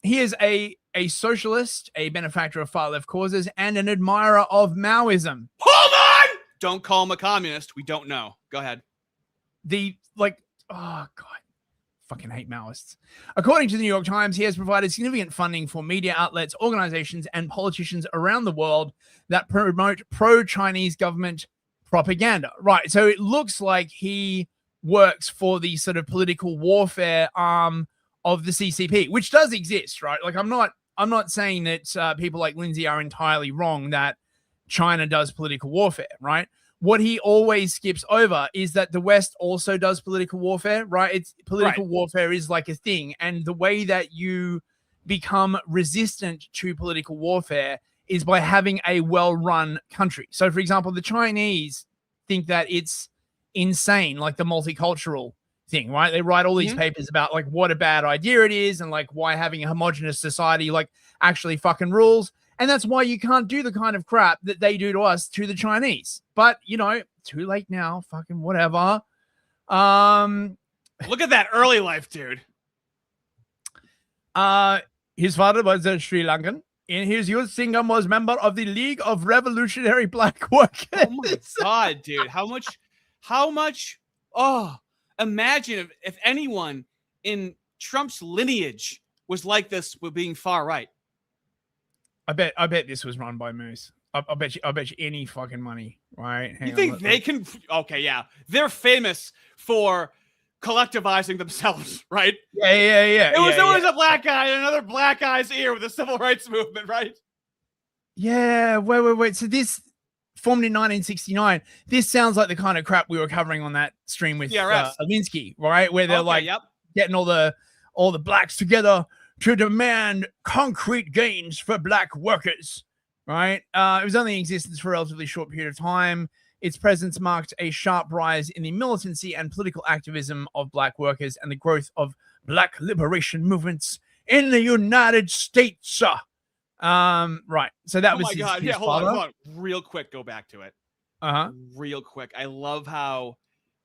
He is a socialist, a benefactor of far-left causes, and an admirer of Maoism. Hold on! Don't call him a communist. We don't know. Go ahead. Oh, God. Fucking hate Maoists. According to the New York Times, he has provided significant funding for media outlets, organizations, and politicians around the world that promote pro-Chinese government propaganda. Right, so it looks like he works for the sort of political warfare arm of the CCP, which does exist, right? I'm not saying that people like Lindsay are entirely wrong that China does political warfare, right? What he always skips over is that the West also does political warfare, right? It's political warfare is like a thing. And the way that you become resistant to political warfare is by having a well-run country. So, for example, the Chinese think that it's insane, the multicultural thing, right? They write all these papers about what a bad idea it is and why having a homogenous society actually fucking rules. And that's why you can't do the kind of crap that they do to us to the Chinese. But, too late now, fucking whatever. Look at that early life, dude. His father was a Sri Lankan. In his youth, Singham was member of the League of Revolutionary Black Workers. Oh my God, dude. How much, imagine if anyone in Trump's lineage was like this with being far right. I bet this was run by Moose. I bet you any fucking money, right? You think they can? Okay, yeah. They're famous for collectivizing themselves, right? Yeah. It was always a black guy in another black guy's ear with the civil rights movement, right? Yeah, wait. So this formed in 1969. This sounds like the kind of crap we were covering on that stream with Alinsky, right? Where they're getting all the blacks together to demand concrete gains for black workers, right? It was only in existence for a relatively short period of time. Its presence marked a sharp rise in the militancy and political activism of black workers and the growth of black liberation movements in the United States. Right. So that was his hold on. Real quick, go back to it. Real quick. I love how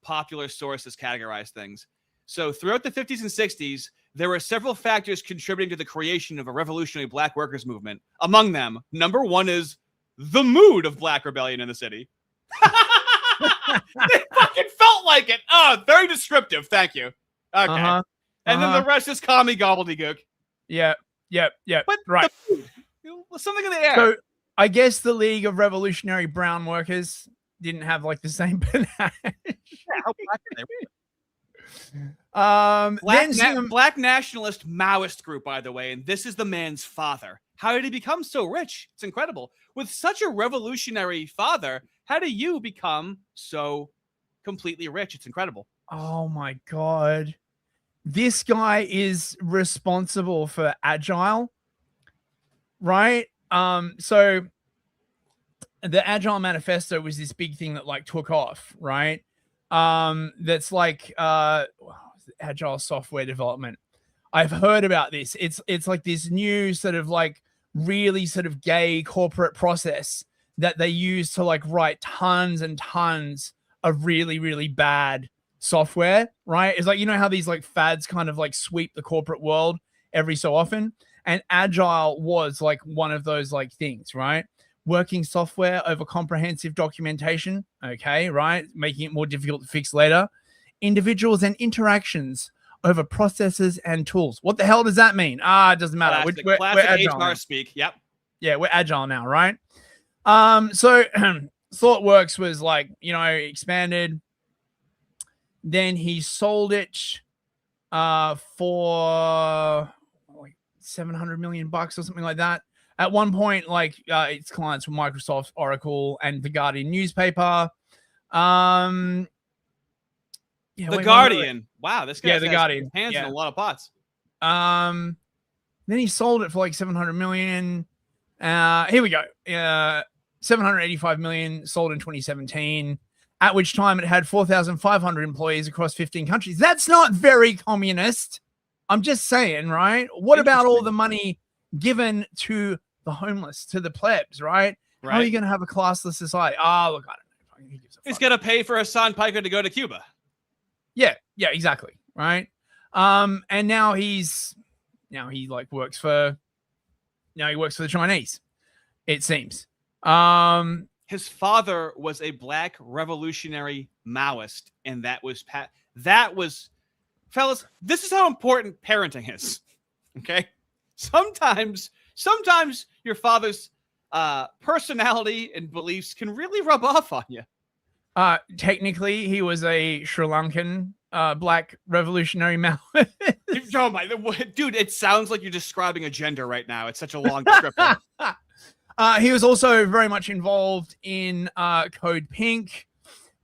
popular sources categorize things. So throughout the 50s and 60s, there were several factors contributing to the creation of a revolutionary black workers movement. Among them, number one is the mood of black rebellion in the city. They fucking felt like it. Oh, very descriptive. Thank you. Okay. And then the rest is commie gobbledygook. Yeah. But right. Something in the air. So I guess the League of Revolutionary Brown Workers didn't have like the same panache. How black are they? Black nationalist Maoist group, by the way, and this is the man's father. How did he become so rich? It's incredible. With such a revolutionary father, how do you become so completely rich? It's incredible. Oh my God. This guy is responsible for Agile, right? So the Agile Manifesto was this big thing that like took off, right? That's like Agile software development. I've heard about this. It's like this new sort of like really sort of gay corporate process that they use to like write tons and tons of really, really bad software, right? It's like, you know how these like fads kind of like sweep the corporate world every so often? And Agile was like one of those like things, right? Working software over comprehensive documentation, okay, right? Making it more difficult to fix later. Individuals and interactions over processes and tools. What the hell does that mean? It doesn't matter. Classic we're Agile HR now. speak. Yep. Yeah, we're Agile now, right? So ThoughtWorks was like, you know, expanded. Then he sold it for like $700 million or something like that. At one point, like its clients were Microsoft, Oracle, and the Guardian newspaper. The Guardian. Wow, this guy the Guardian. Hands in a lot of pots. Then he sold it for like $700 million. Here we go. $785 million sold in 2017. At which time it had 4,500 employees across 15 countries. That's not very communist. I'm just saying, right? What about all the money given to the homeless, to the plebs, right? How are you going to have a classless society? Look, I don't know. He's going to pay for Hasan Piker to go to Cuba. Yeah, exactly, right? And now he works for the Chinese, it seems. His father was a black revolutionary Maoist, and that was fellas, this is how important parenting is. Okay? Sometimes your father's personality and beliefs can really rub off on you. Technically, he was a Sri Lankan black revolutionary Maoist. Oh my, dude, it sounds like you're describing a gender right now. It's such a long description. He was also very much involved in Code Pink,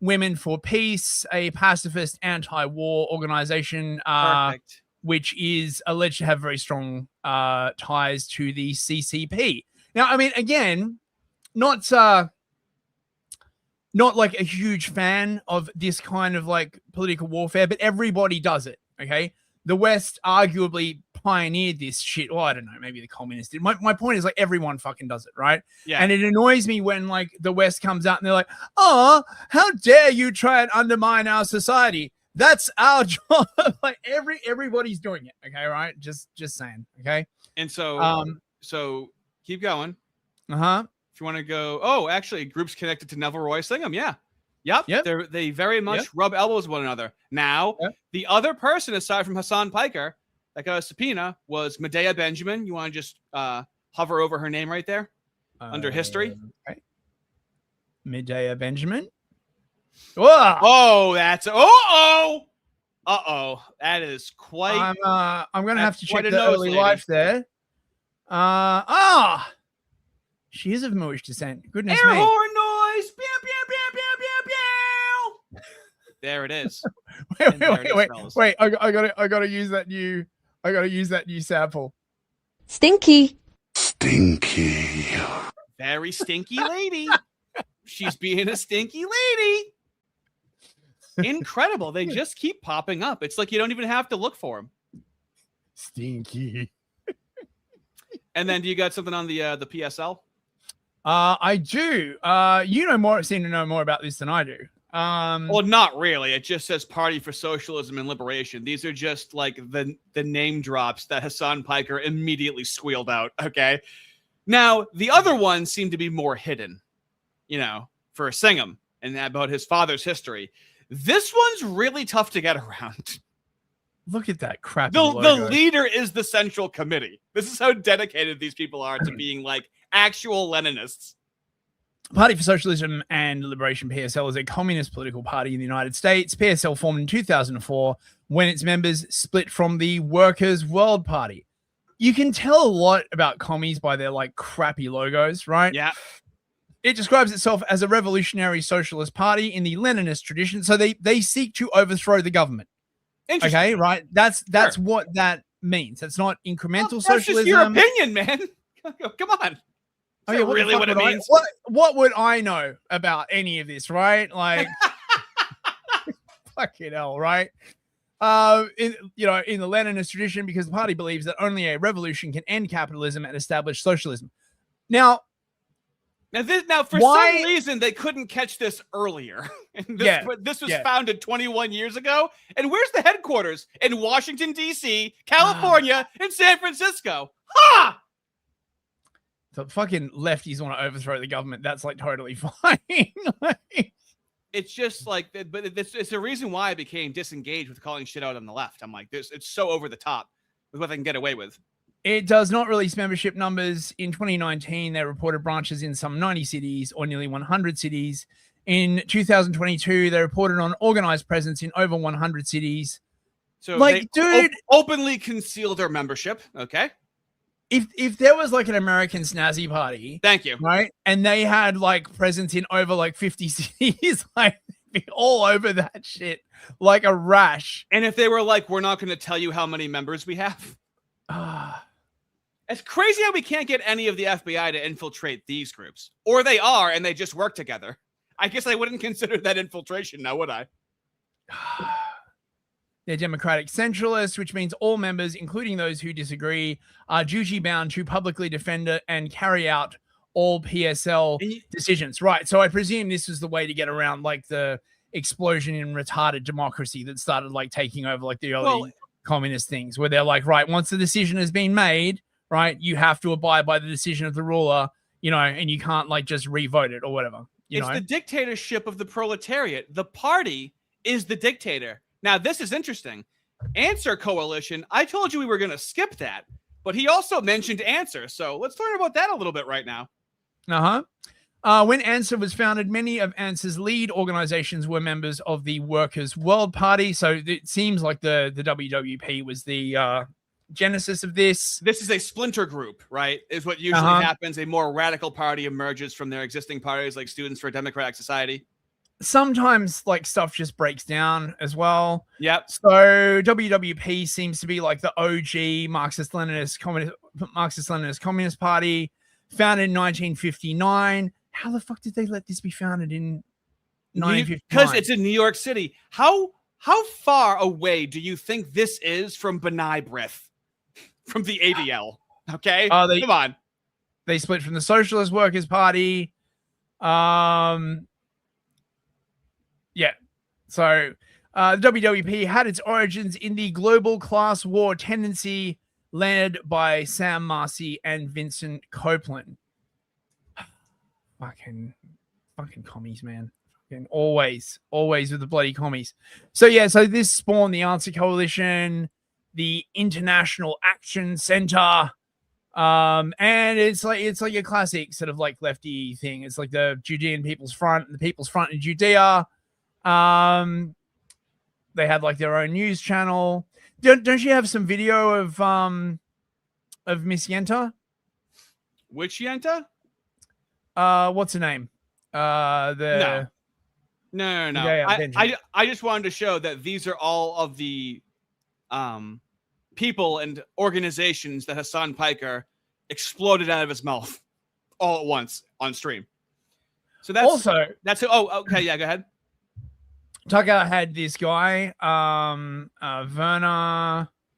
Women for Peace, a pacifist anti-war organization, which is alleged to have very strong ties to the CCP. Now, I mean, again, not like a huge fan of this kind of like political warfare, but everybody does it, okay? The West arguably pioneered this shit. Well, I don't know, maybe the communists did. My point is like everyone fucking does it, right? Yeah. And it annoys me when like the West comes out and they're like, oh, how dare you try and undermine our society? That's our job. Like everybody's doing it. Okay, right? Just saying. Okay. And so, so keep going. Uh-huh. If you want to go, oh, actually, groups connected to Neville Roy Singham, yeah. Yep. They very much rub elbows with one another. Now, the other person aside from Hasan Piker that got a subpoena was Medea Benjamin. You want to just hover over her name right there under history? Okay. Medea Benjamin. Whoa! Oh, that's that is quite. I'm gonna have to check quite a the nose, early lady. life there. She is of Moorish descent. Goodness Air me. horn noise. Pew, pew, pew, pew, pew, pew. There it is. Wait. I gotta use that new. I gotta use that new sample. Stinky. Very stinky lady. She's being a stinky lady. Incredible. They just keep popping up. It's like you don't even have to look for them. Stinky. And then do you got something on the PSL? I do. You seem to know more about this than I do. Well, not really. It just says Party for Socialism and Liberation. These are just like the name drops that Hasan Piker immediately squealed out. Okay. Now, the other ones seem to be more hidden, for Singham and about his father's history. This one's really tough to get around. Look at that crap. The leader is the Central Committee. This is how dedicated these people are to being like actual Leninists. Party for Socialism and Liberation, PSL, is a communist political party in the United States. PSL formed in 2004 when its members split from the Workers' World Party. You can tell a lot about commies by their like crappy logos, right? Yeah. It describes itself as a revolutionary socialist party in the Leninist tradition. So they seek to overthrow the government. Okay, right? That's what that means. It's not incremental socialism. That's just your opinion, man. Come on. Oh, yeah, really what it means? What would I know about any of this, right? Like, fucking hell, right? In the Leninist tradition, because the party believes that only a revolution can end capitalism and establish socialism. Now, for some reason, they couldn't catch this earlier. This was founded 21 years ago. And where's the headquarters? In Washington, D.C., California, and San Francisco. Ha! The fucking lefties want to overthrow the government. That's like totally fine. It's just like, but it's the reason why I became disengaged with calling shit out on the left. I'm like, it's so over the top with what they can get away with. It does not release membership numbers. In 2019, they reported branches in some 90 cities or nearly 100 cities. In 2022, they reported on organized presence in over 100 cities. So like, dude, openly conceal their membership. Okay. If there was like an American snazzy party, thank you, right, and they had like presence in over like 50 cities, like be all over that shit like a rash. And if they were like, we're not going to tell you how many members we have. It's crazy how we can't get any of the FBI to infiltrate these groups. Or they are, and they just work together. I guess I wouldn't consider that infiltration now, would I? They're democratic centralists, which means all members, including those who disagree, are duty-bound to publicly defend and carry out all PSL decisions. Right, so I presume this is the way to get around like the explosion in retarded democracy that started like taking over like the early communist things, where they're like, right, once the decision has been made, right, you have to abide by the decision of the ruler, and you can't like just re-vote it or whatever. It's the dictatorship of the proletariat. The party is the dictator. Now, this is interesting. Answer Coalition, I told you we were going to skip that, but he also mentioned Answer. So let's learn about that a little bit right now. When ANSWER was founded, many of ANSWER's lead organizations were members of the Workers' World Party. So it seems like the WWP was the genesis of this. This is a splinter group, right? Is what usually happens. A more radical party emerges from their existing parties, like Students for a Democratic Society. Sometimes like stuff just breaks down as well. Yep. So WWP seems to be like the OG Marxist-Leninist Communist Party, founded in 1959. How the fuck did they let this be founded in 1959? Because it's in New York City. How far away do you think this is from B'nai B'rith, from the ADL? Okay, come on. They split from the Socialist Workers Party. Yeah. So The WWP had its origins in the global class war tendency led by Sam Marcy and Vincent Copeland. Fucking commies, man. Fucking always with the bloody commies. So this spawned the Answer Coalition, the International Action Center, and it's like a classic sort of like lefty thing. It's like the Judean People's Front, the People's Front in Judea. They had like their own news channel. Don't you have some video of Miss Yenta? Which Yenta? What's her name? No. I just wanted to show that these are all of the people and organizations that Hasan Piker exploded out of his mouth all at once on stream. So that's okay. Yeah, go ahead. Tucker had this guy,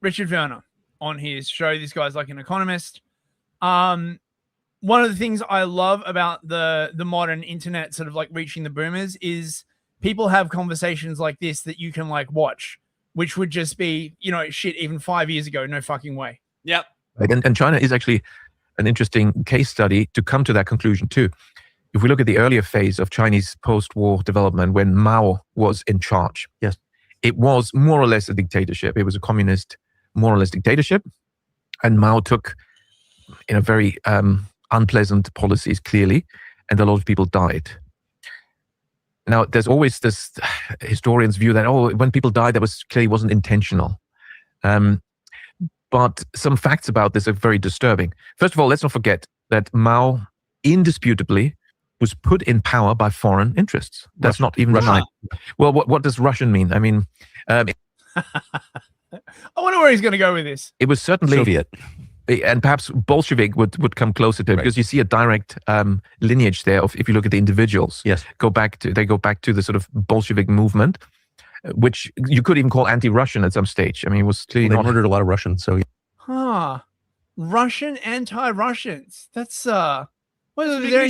Richard Werner, on his show. This guy's like an economist. One of the things I love about the modern internet sort of like reaching the boomers is people have conversations like this that you can like watch, which would just be, shit, even 5 years ago, no fucking way. Yep. And China is actually an interesting case study to come to that conclusion too. If we look at the earlier phase of Chinese post-war development when Mao was in charge, yes, it was more or less a dictatorship. It was a communist, more or less dictatorship. And Mao took very unpleasant policies, clearly, and a lot of people died. Now, there's always this historians' view that, when people died, that was clearly wasn't intentional. But some facts about this are very disturbing. First of all, let's not forget that Mao indisputably was put in power by foreign interests. That's not even Russian. Well, what does Russian mean? I mean, I wonder where he's going to go with this. It was certainly Soviet. And perhaps Bolshevik would come closer to it, because you see a direct lineage there of, if you look at the individuals, they go back to the sort of Bolshevik movement, which you could even call anti-Russian at some stage. I mean, it was clearly they murdered a lot of Russians. So, Russian anti-Russians. That's was there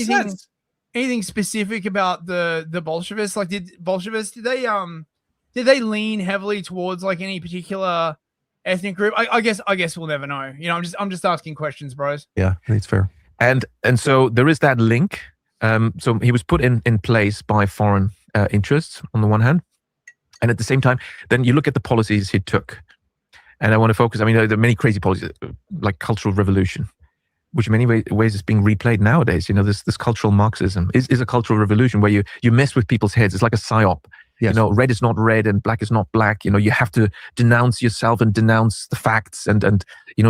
anything specific about the Bolsheviks? Like, did they lean heavily towards like any particular ethnic group? I guess we'll never know. I'm just asking questions, bros. Yeah, I think it's fair. And so there is that link. So he was put in place by foreign interests on the one hand, and at the same time, then you look at the policies he took. And I want to focus. I mean, there are many crazy policies like cultural revolution, which in many ways is being replayed nowadays. This cultural Marxism is a cultural revolution where you mess with people's heads. It's like a psyop. Yes. Red is not red and black is not black. You have to denounce yourself and denounce the facts and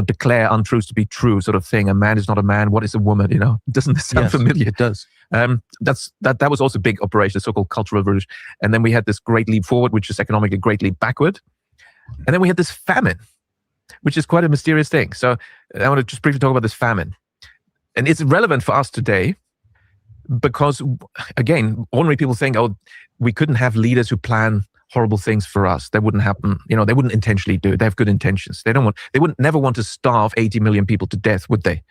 declare untruths to be true, sort of thing. A man is not a man. What is a woman? Doesn't this sound familiar? It does. That was also a big operation, the so-called cultural revolution. And then we had this great leap forward, which is economically a great leap backward. And then we had this famine, which is quite a mysterious thing. So I want to just briefly talk about this famine. And it's relevant for us today because, again, ordinary people think, we couldn't have leaders who plan horrible things for us. That wouldn't happen. They wouldn't intentionally do it. They have good intentions. They would never want to starve 80 million people to death, would they?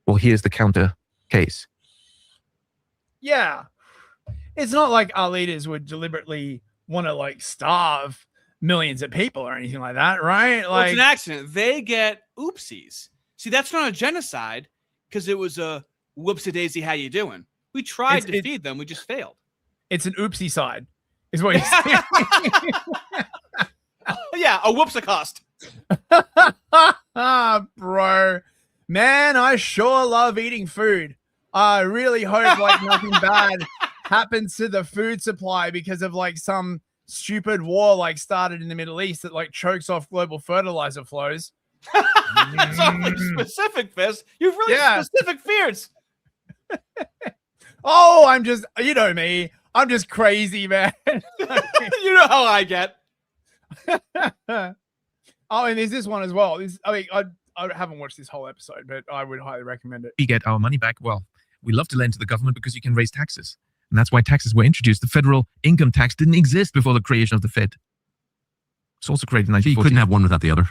Well, here's the counter case. Yeah. It's not like our leaders would deliberately want to like starve millions of people or anything like that, right? Well, it's an accident. They get oopsies. See, that's not a genocide because it was a whoopsie-daisy, how you doing? We tried to feed them. We just failed. It's an oopsie side, is what you're saying. Yeah, a whoopsie-cost. Bro. Man, I sure love eating food. I really hope like nothing bad happens to the food supply because of like some stupid war like started in the Middle East that like chokes off global fertilizer flows. Something specific, Fizz. You've really specific fears. Oh, I'm just, me. I'm just crazy, man. You know how I get. Oh, and there's this one as well. I haven't watched this whole episode, but I would highly recommend it. We get our money back. Well, we love to lend to the government because you can raise taxes. And that's why taxes were introduced. The federal income tax didn't exist before the creation of the Fed. It's also created in 1940. You couldn't have one without the other.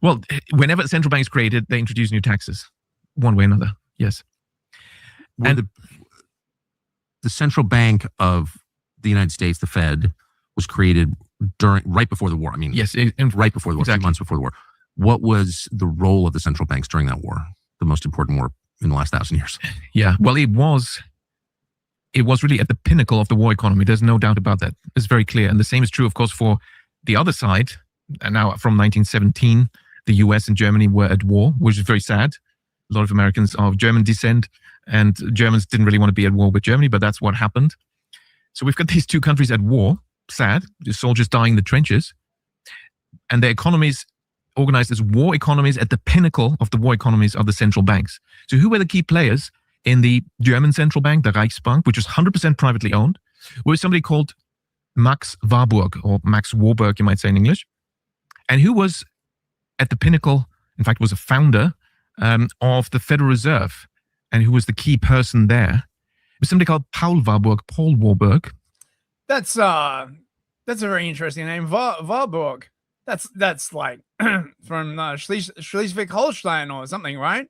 Well, whenever a central bank is created, they introduce new taxes, one way or another. Yes. And the central bank of the United States, the Fed, was created right before the war. I mean, yes, and right before the war, exactly. 2 months before the war. What was the role of the central banks during that war? The most important war in the last 1,000 years. Yeah, well, it was really at the pinnacle of the war economy. There's no doubt about that. It's very clear. And the same is true, of course, for the other side. And now from 1917, the US and Germany were at war, which is very sad. A lot of Americans are of German descent, and Germans didn't really want to be at war with Germany, but that's what happened. So we've got these two countries at war, sad, the soldiers dying in the trenches, and their economies organized as war economies. At the pinnacle of the war economies are the central banks. So who were the key players in the German central bank, the Reichsbank, which was 100% privately owned? Was somebody called Max Warburg, or Max Warburg, you might say in English. And who was at the pinnacle, in fact, was a founder of the Federal Reserve, and who was the key person there? It was somebody called Paul Warburg. That's a very interesting name, Warburg. That's like from Schleswig-Holstein or something, right?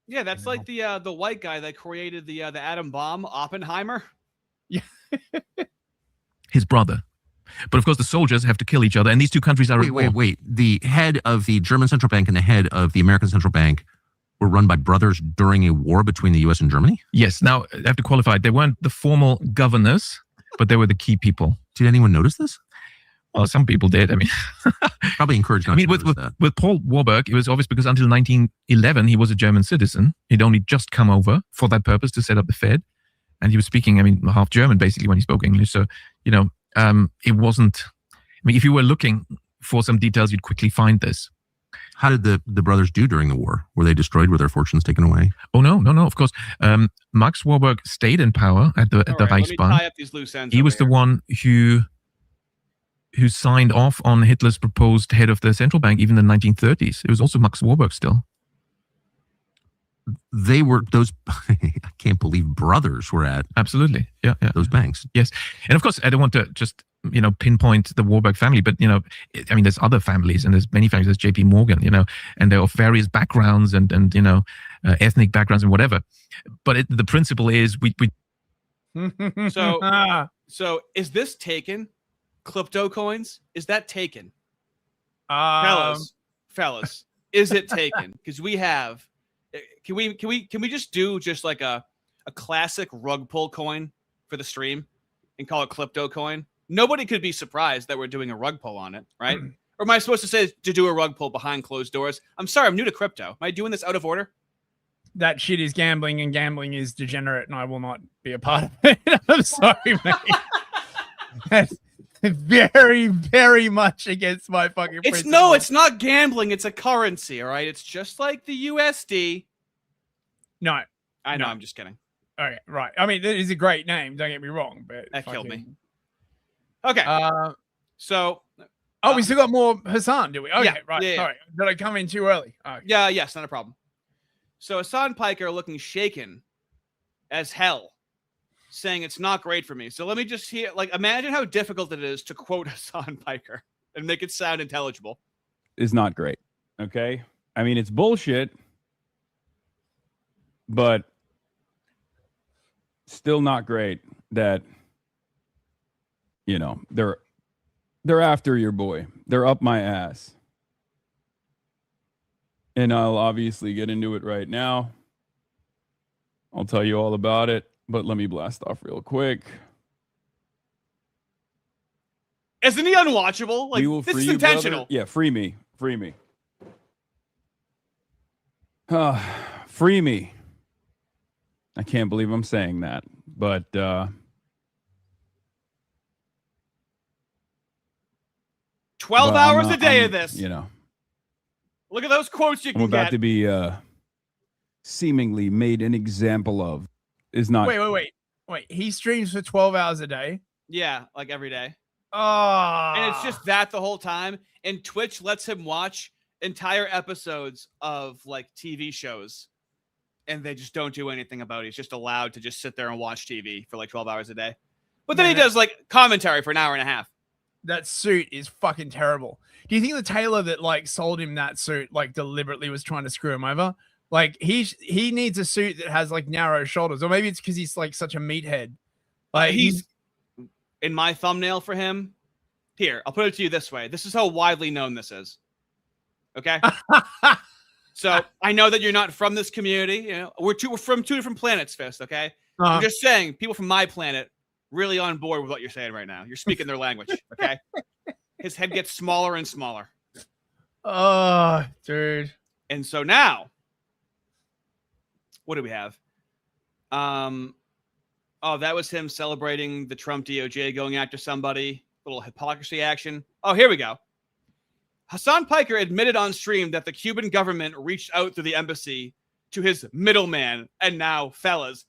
Yeah, that's like the white guy that created the atom bomb, Oppenheimer. Yeah, his brother. But of course, the soldiers have to kill each other, and these two countries are. Wait. The head of the German central bank and the head of the American central bank were run by brothers during a war between the U.S. and Germany? Yes. Now, I have to qualify. They weren't the formal governors, but they were the key people. Did anyone notice this? Well, some people did. I mean, probably encouraged. I mean, with Paul Warburg, it was obvious because until 1911, he was a German citizen. He'd only just come over for that purpose to set up the Fed. And he was speaking, I mean, half German, basically, when he spoke English. So, it wasn't, I mean, if you were looking for some details, you'd quickly find this. How did the brothers do during the war? Were they destroyed? Were their fortunes taken away? Oh, no, of course. Max Warburg stayed in power at the Reichsbank. He was the one who signed off on Hitler's proposed head of the central bank, even in the 1930s. It was also Max Warburg still. They were those, I can't believe brothers were at. Absolutely. Yeah. Those banks. Yes. And of course, I don't want to just, pinpoint the Warburg family, but, I mean, there's other families, and there's many families. There's JP Morgan, and they're of various backgrounds and ethnic backgrounds and whatever. But the principle is So is this taken? Crypto coins? Is that taken? Fellas, is it taken? Because we have. Can we just do like a classic rug pull coin for the stream and call it crypto coin? Nobody could be surprised that we're doing a rug pull on it, right? Or am I supposed to say to do a rug pull behind closed doors? I'm sorry, I'm new to crypto. Am I doing this out of order? That shit is gambling, and gambling is degenerate, and I will not be a part of it. I'm sorry, mate. That's very, very much against my fucking principle. It's not gambling. It's a currency, all right? It's just like the USD. No. I know, I'm just kidding. Okay, right. I mean, it is a great name, don't get me wrong, but that killed me. Okay. So we still got more Hasan, do we? Okay, yeah, right. Yeah. Sorry. Did I come in too early? Okay. Yeah, yes, not a problem. So Hasan Piker looking shaken as hell, saying it's not great for me. So let me just hear, imagine how difficult it is to quote Hasan Piker and make it sound intelligible. Is not great. Okay. I mean, it's bullshit, but still not great that, they're after your boy. They're up my ass. And I'll obviously get into it right now. I'll tell you all about it, but let me blast off real quick. Isn't he unwatchable? This is intentional. Yeah, free me. Free me. Free me. I can't believe I'm saying that, but 12 hours a day of this. Look at those quotes you can I'm about get. to be seemingly made an example of. Is not. Wait. He streams for 12 hours a day. Yeah, like every day. Oh. And it's just that the whole time. And Twitch lets him watch entire episodes of TV shows. And they just don't do anything about it. He's just allowed to just sit there and watch TV for 12 hours a day. But then he does commentary for an hour and a half. That suit is fucking terrible. Do you think the tailor that sold him that suit deliberately was trying to screw him over? He needs a suit that has narrow shoulders, or maybe it's because he's such a meathead. in my thumbnail for him. Here, I'll put it to you this way. This is how widely known this is. Okay? So I know that you're not from this community. You know, we're from two different planets, Fist, okay? I'm just saying, people from my planet really on board with what you're saying right now. You're speaking their language, okay? His head gets smaller and smaller. Oh, dude. And so now, what do we have? Oh, that was him celebrating the Trump DOJ going after somebody. Little hypocrisy action. Oh, here we go. Hasan Piker admitted on stream that the Cuban government reached out through the embassy to his middleman. And now, fellas,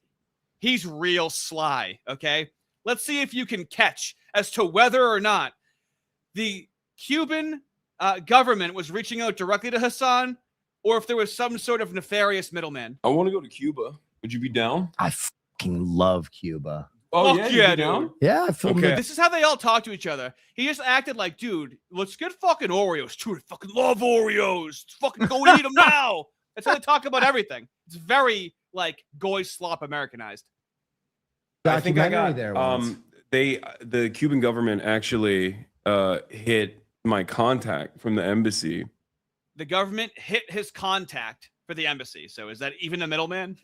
he's real sly, okay? Let's see if you can catch as to whether or not the Cuban government was reaching out directly to Hasan or if there was some sort of nefarious middleman. I want to go to Cuba. Would you be down? I fucking love Cuba. Oh, Fuck yeah, dude. Yeah, I feel Okay. This is how they all talk to each other. He just acted like, dude, let's get fucking Oreos. Dude, I fucking love Oreos. Let's fucking go eat them now. That's how they talk about everything. It's very, like, goy slop Americanized. I think I got there once. the Cuban government actually hit my contact from the embassy. The government hit his contact for the embassy. So is that even a middleman?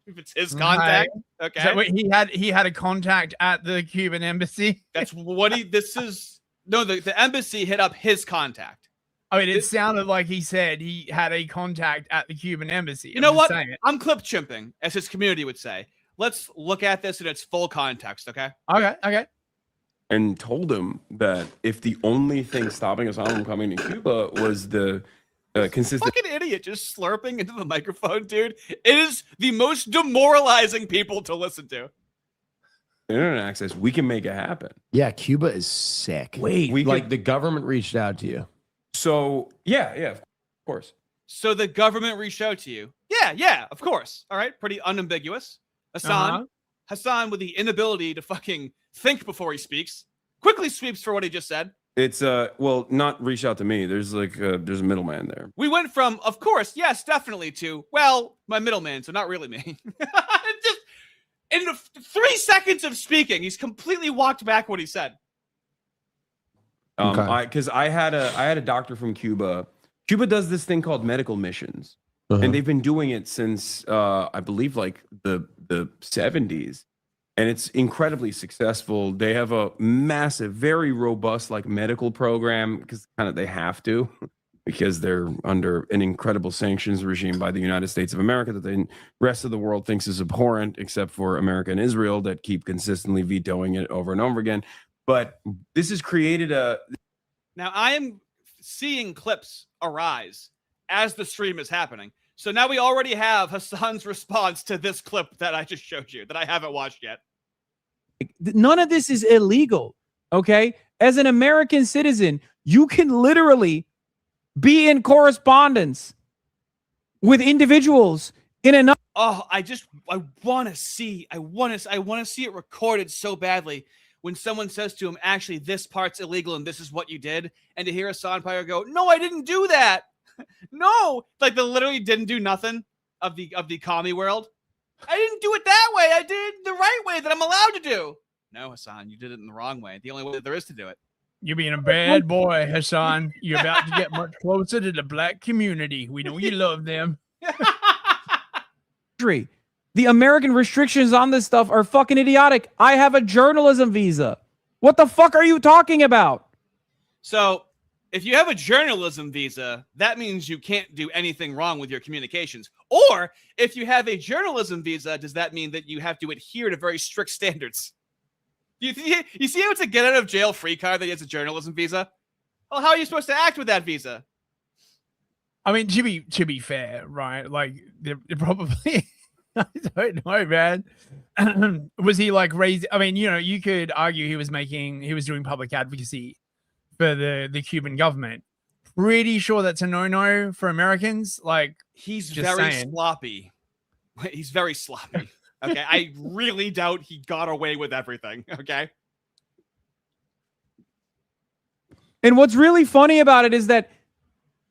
If it's his contact, okay. So wait, he had a contact at the Cuban embassy. That's what the embassy hit up his contact. I mean, it sounded like he said he had a contact at the Cuban embassy. You know what? I'm clip chimping, as his community would say. Let's look at this in its full context, okay? Okay. And told him that if the only thing stopping us from coming to Cuba was the consistent fucking idiot just slurping into the microphone, dude. It is the most demoralizing people to listen to. internet access, we can make it happen. Yeah, Cuba is sick. Wait, the government reached out to you. So yeah, of course. So the government reached out to you. Yeah, of course. All right, pretty unambiguous. Hasan with the inability to fucking think before he speaks, quickly sweeps for what he just said. It's well, not reach out to me. There's there's a middleman there. We went from, of course, yes, definitely, to, well, my middleman, so not really me. Just in the 3 seconds of speaking, he's completely walked back what he said. Because I had a doctor from Cuba. Cuba does this thing called medical missions, and they've been doing it since I believe like the 70s. And it's incredibly successful. They have a massive, very robust like medical program because kind of they have to, because they're under an incredible sanctions regime by the United States of America that the rest of the world thinks is abhorrent, except for America and Israel that keep consistently vetoing it over and over again. But this has created a... Now I am seeing clips arise as the stream is happening. So now we already have Hasan's response to this clip that I just showed you that I haven't watched yet. None of this is illegal, okay? As an American citizen, you can literally be in correspondence with individuals in another. Oh, I want to see it recorded so badly when someone says to him, actually, this part's illegal and this is what you did. And to hear Hasan Piker go, no, I didn't do that. No, like they literally didn't do nothing of the commie world. I didn't do it that way. I did it the right way that I'm allowed to do. No, Hasan, you did it in the wrong way. The only way that there is to do it. You're being a bad boy, Hasan. You're about to get much closer to the black community. We know you love them. The American restrictions on this stuff are fucking idiotic. I have a journalism visa. What the fuck are you talking about? So if you have a journalism visa, that means you can't do anything wrong with your communications. Or if you have a journalism visa, does that mean that you have to adhere to very strict standards? You see how it's a get out of jail free card that he has a journalism visa? Well, how are you supposed to act with that visa? I mean, to be fair, right? Like they're probably I don't know, man. Was he like raised? I mean, you know, you could argue he was doing public advocacy for the Cuban government. Pretty sure that's a no-no for Americans. Like he's very sloppy. He's very sloppy. Okay, I really doubt he got away with everything. Okay. And what's really funny about it is that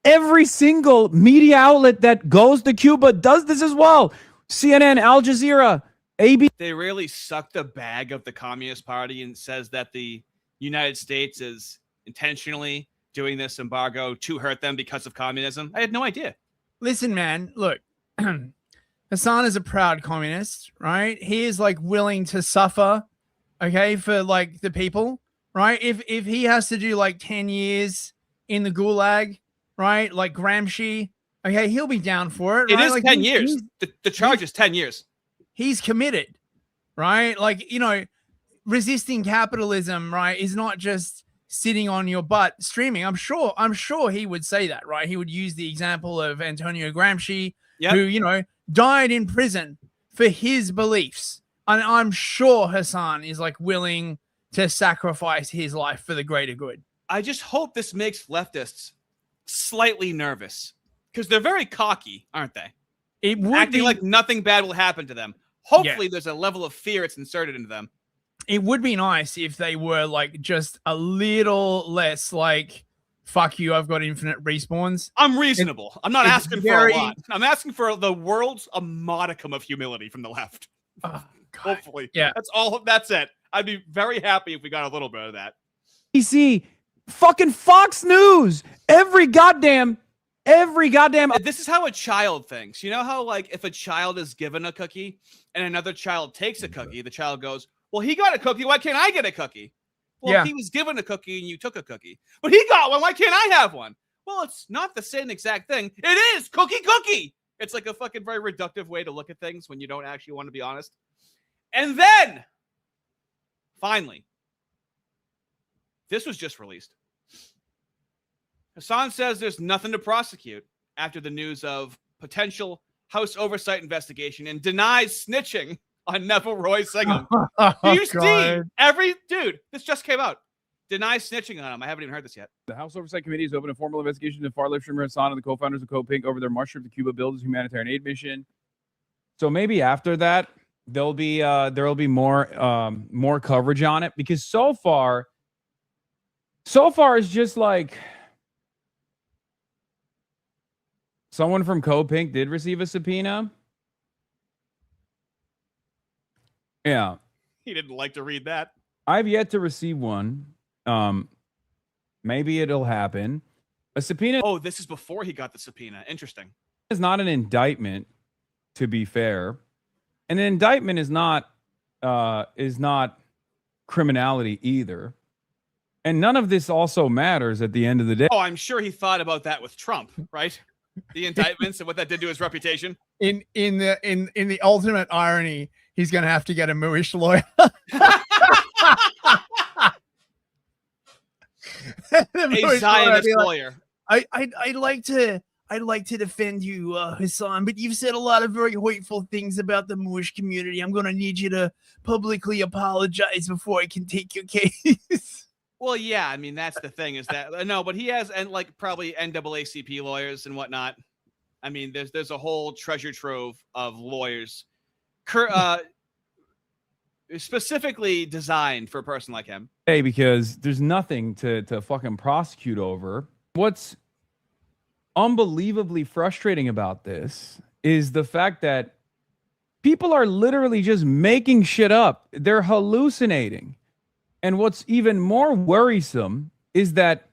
every single media outlet that goes to Cuba does this as well. CNN, Al Jazeera, They really suck the bag of the Communist Party and says that the United States is intentionally doing this embargo to hurt them because of communism. I had no idea. Listen, man, look, Hasan is a proud communist, right? He is like willing to suffer, okay, for like the people, right? If he has to do like 10 years in the gulag, right? Like Gramsci, okay, he'll be down for it. It right? is like 10 years. The charge is 10 years. He's committed, right? Like, you know, resisting capitalism, right, is not just sitting on your butt streaming. I'm sure he would say that, right? He would use the example of Antonio Gramsci, who, you know, died in prison for his beliefs. And I'm sure Hasan is like willing to sacrifice his life for the greater good. I just hope this makes leftists slightly nervous because they're very cocky, aren't they? It would acting be like nothing bad will happen to them. Hopefully, there's a level of fear it's inserted into them. It would be nice if they were like just a little less like, fuck you, I've got infinite respawns. I'm reasonable. I'm not asking for a very- lot. I'm asking for the world's a modicum of humility from the left. Hopefully. Yeah. That's all. That's it. I'd be very happy if we got a little bit of that. PC, fucking Fox News, every goddamn. This is how a child thinks. You know how, like, if a child is given a cookie and another child takes a cookie, the child goes, well, he got a cookie. Why can't I get a cookie? Well, Yeah. he was given a cookie and you took a cookie, but he got one. Why can't I have one? Well, it's not the same exact thing. It is cookie. It's like a fucking very reductive way to look at things when you don't actually want to be honest. And then, finally, this was just released. Hasan says there's nothing to prosecute after the news of potential House oversight investigation and denies snitching on Neville Roy Singham. Do you see this just came out. Denies snitching on him. I haven't even heard this yet. The House Oversight Committee has opened a formal investigation into far left streamer Hasan and the co-founders of CoPink over their March trip to Cuba billed as humanitarian aid mission. So maybe after that, there'll be more coverage on it, because so far it's just like someone from CoPink did receive a subpoena. Yeah. He didn't like to read that. I've yet to receive one. Maybe it'll happen. A subpoena. Oh, this is before he got the subpoena. Interesting. Is not an indictment, to be fair. An indictment is not criminality either. And none of this also matters at the end of the day. Oh, I'm sure he thought about that with Trump, right? The indictments and what that did to his reputation. In the ultimate irony, he's gonna have to get a Mooish lawyer. A Zionist lawyer. I'd like to defend you, Hasan, but you've said a lot of very hurtful things about the Moorish community. I'm gonna need you to publicly apologize before I can take your case. Well, yeah, I mean, that's the thing is that no, but he has, and like probably NAACP lawyers and whatnot. I mean, there's a whole treasure trove of lawyers specifically designed for a person like him. Hey, because there's nothing to fucking prosecute over. What's unbelievably frustrating about this is the fact that people are literally just making shit up. They're hallucinating. And what's even more worrisome is that,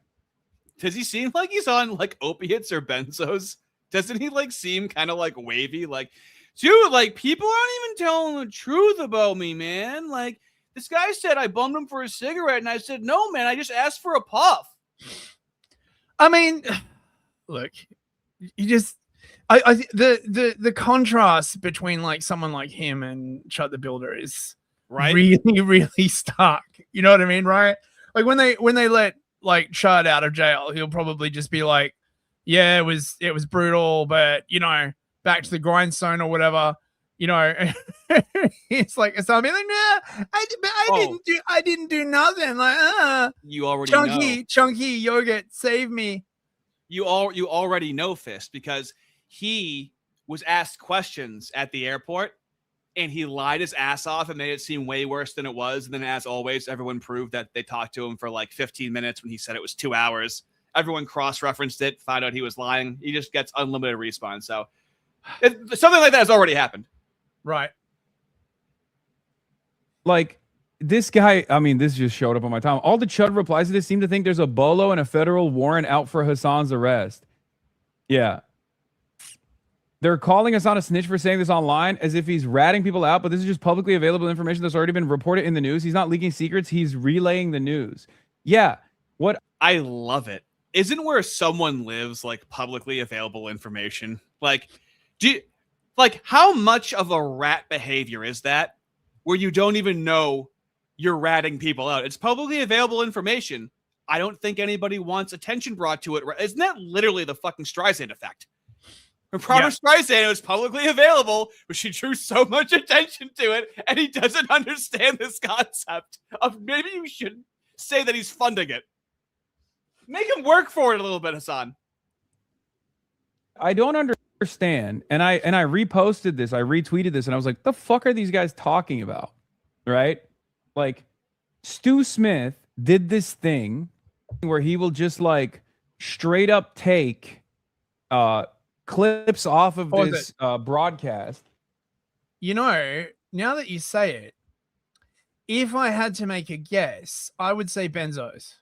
does he seem like he's on like opiates or benzos? Doesn't he like seem kind of like wavy? Like, dude, like people aren't even telling the truth about me, man. Like this guy said I bummed him for a cigarette, and I said, no, man, I just asked for a puff. I mean, look, you just the contrast between like someone like him and Chud the Builder is really, really stark. You know what I mean, right? Like when they let like Chud out of jail, he'll probably just be like, yeah, it was brutal, but you know, back to the grindstone or whatever. You know, it's like it's like, nah, I didn't do nothing. Like, you already know. Chunky yogurt, save me. You already know Fist, because he was asked questions at the airport and he lied his ass off and made it seem way worse than it was. And then, as always, everyone proved that they talked to him for like 15 minutes when he said it was 2 hours. Everyone cross-referenced it, found out he was lying. He just gets unlimited respawn. So something like that has already happened. Right. like this guy, I mean, this just showed up on my time. All the Chud replies to this seem to think there's a bolo and a federal warrant out for Hasan's arrest. Yeah. They're calling Hasan a snitch for saying this online as if he's ratting people out, but this is just publicly available information that's already been reported in the news. He's not leaking secrets. He's relaying the news. Yeah. What? I love it. Isn't where someone lives like publicly available information? Like, how much of a rat behavior is that where you don't even know you're ratting people out? It's publicly available information. I don't think anybody wants attention brought to it. Isn't that literally the fucking Streisand effect? When Barbara Streisand was publicly available, but she drew so much attention to it, and he doesn't understand this concept of maybe you should say that he's funding it. Make him work for it a little bit, Hasan. I don't understand. And I reposted this, I retweeted this, and I was like, the fuck are these guys talking about? Right? Like, Stu Smith did this thing where he will just like straight up take clips off of this broadcast. You know, now that you say it, if I had to make a guess, I would say benzos.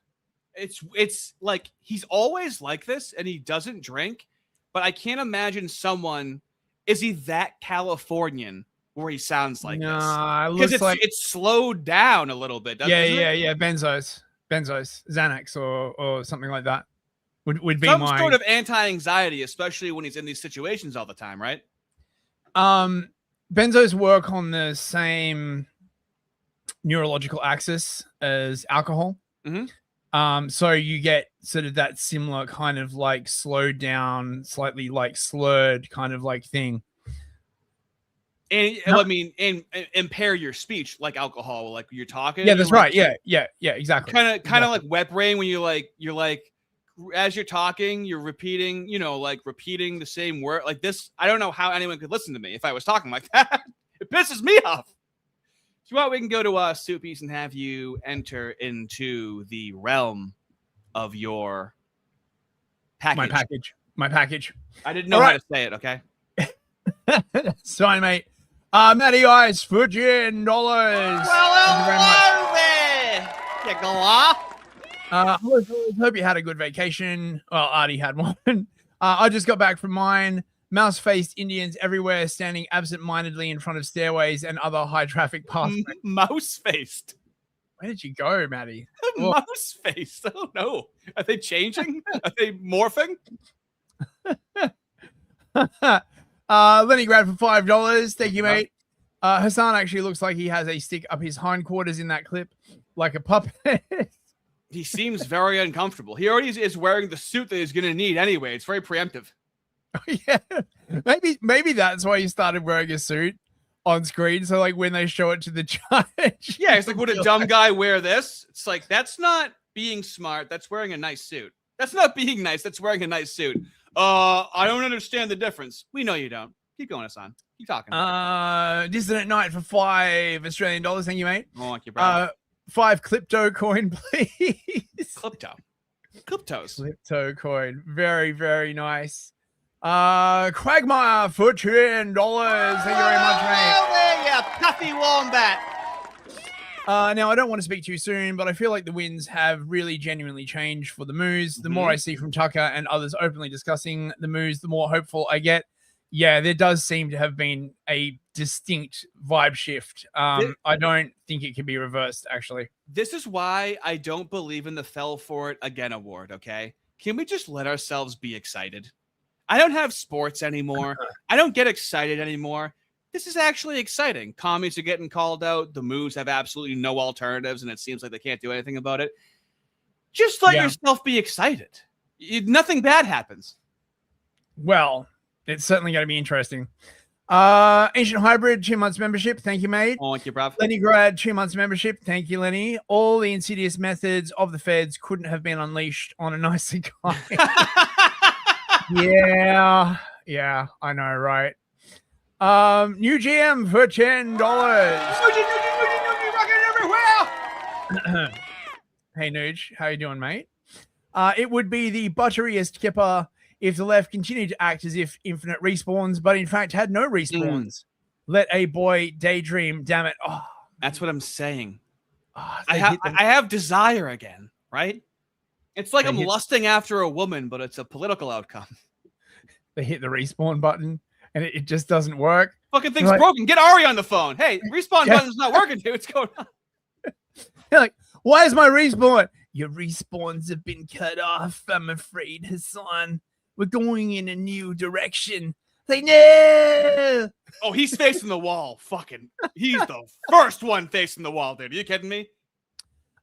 It's like he's always like this and he doesn't drink, but I can't imagine someone, is he that Californian where he sounds like this? Because it's slowed down a little bit, doesn't it? Yeah. Benzos, Xanax or something like that would be some my sort of anti-anxiety, especially when he's in these situations all the time, right? Benzos work on the same neurological axis as alcohol. So you get sort of that similar kind of like slowed down, slightly like slurred kind of like thing. And I mean, and impair your speech like alcohol, like you're talking. Yeah, that's right. Yeah, exactly. Kind of like wet brain when you're like as you're talking, you're repeating, repeating the same word like this. I don't know how anyone could listen to me if I was talking like that. It pisses me off. So what, we can go to Soupies and have you enter into the realm of your package. My package. I didn't know how to say it. Okay. Sorry, mate. Matty Ice, $14. Thank you very much. Yeah, go on. Hope you had a good vacation. Well, Ardy had one. I just got back from mine. Mouse-faced Indians everywhere standing absent-mindedly in front of stairways and other high-traffic pathways. Mouse-faced? Where did you go, Matty? Mouse-faced? I don't know. Are they changing? Are they morphing? Lenny Grad for $5. Thank you, mate. Hasan actually looks like he has a stick up his hindquarters in that clip, like a puppet. He seems very uncomfortable. He already is wearing the suit that he's going to need anyway. It's very preemptive. Yeah, maybe that's why he started wearing a suit on screen. So like when they show it to the judge, yeah, it's like, would a dumb guy wear this? It's like, that's not being smart. That's wearing a nice suit. That's not being nice. That's wearing a nice suit. I don't understand the difference. We know you don't. Keep going, Hasan. Keep talking. Dissident Knight for $5 Australian. Thank you, mate. Oh, thank you, bro. 5 Clipto coin, please. Clipto coin. Very, very nice. Quagmire for $10. Thank you very much, mate. Oh, there you puffy wombat. Now, I don't want to speak too soon, but I feel like the winds have really genuinely changed for the Moose. The more I see from Tucker and others openly discussing the Moose, the more hopeful I get. Yeah, there does seem to have been a distinct vibe shift. I don't think it can be reversed, actually. This is why I don't believe in the Fell For It Again award, okay? Can we just let ourselves be excited? I don't have sports anymore. I don't get excited anymore. This is actually exciting. Commies are getting called out. The Moves have absolutely no alternatives, and it seems like they can't do anything about it. Just let yourself be excited. Nothing bad happens. Well, it's certainly going to be interesting. Ancient Hybrid, 2 months membership. Thank you, mate. Oh, thank you, bruv. Lenny Grad, 2 months membership. Thank you, Lenny. All the insidious methods of the feds couldn't have been unleashed on a nicely guy. Yeah, I know, right? New GM for $10. Hey, Nuge, how you doing, mate? It would be the butteriest kipper if the left continued to act as if infinite respawns, but in fact had no respawns. Let a boy daydream, damn it. Oh, That's what I'm saying. Oh, I have desire again, right? It's like They I'm hit- lusting after a woman, but it's a political outcome. They hit the respawn button and it just doesn't work. Fucking thing's Like- broken. Get Ari on the phone. Hey, respawn Yeah. button's not working, dude. What's going on? You're like, why is my respawn? Your respawns have been cut off, I'm afraid, Hasan. We're going in a new direction. Like, no! Oh, he's facing the wall. Fucking, he's the first one facing the wall, dude. Are you kidding me?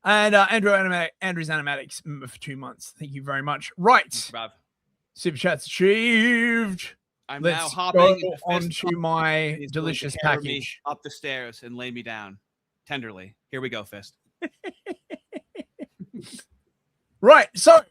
And Andrew's animatics for 2 months. Thank you very much. Right. Bruv. Super chat's achieved. I'm Let's now hopping go into Fist onto Pump, my and he's going to delicious carry me package. up the stairs and lay me down tenderly. Here we go, Fist. Right. So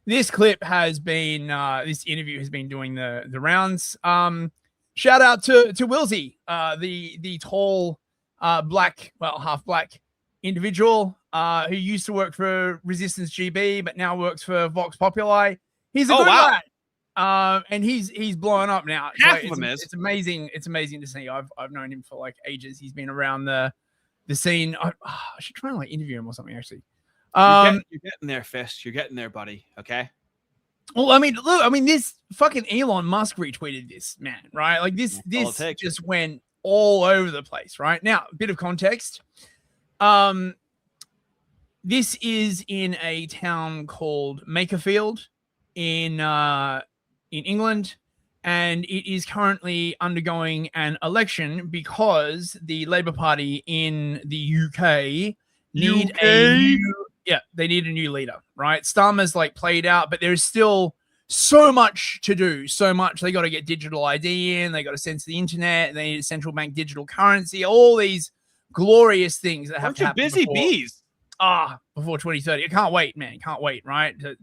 this clip has been this interview has been doing the rounds. Shout out to Wilsey, the tall black, well, half black individual who used to work for Resistance GB but now works for Vox Populi. He's a good lad. And he's blowing up now. Half of him is. It's amazing. It's amazing to see. I've known him for like ages. He's been around the scene. I should try and like interview him or something actually. You're getting there, Fist. You're getting there, buddy. Okay. Well, I mean, look, I mean, this fucking Elon Musk retweeted this, man, right? Like this just went all over the place, right? Now, a bit of context. This is in a town called Makerfield in England, and it is currently undergoing an election because the Labour Party in the UK need they need a new leader, right? Starmer's like played out, but there's still so much to do. So much. They got to get digital ID in. They got to censor the internet. They need a central bank digital currency. All these glorious things that have to happen. Busy bees. Before 2030. I can't wait, man. Can't wait, right? To,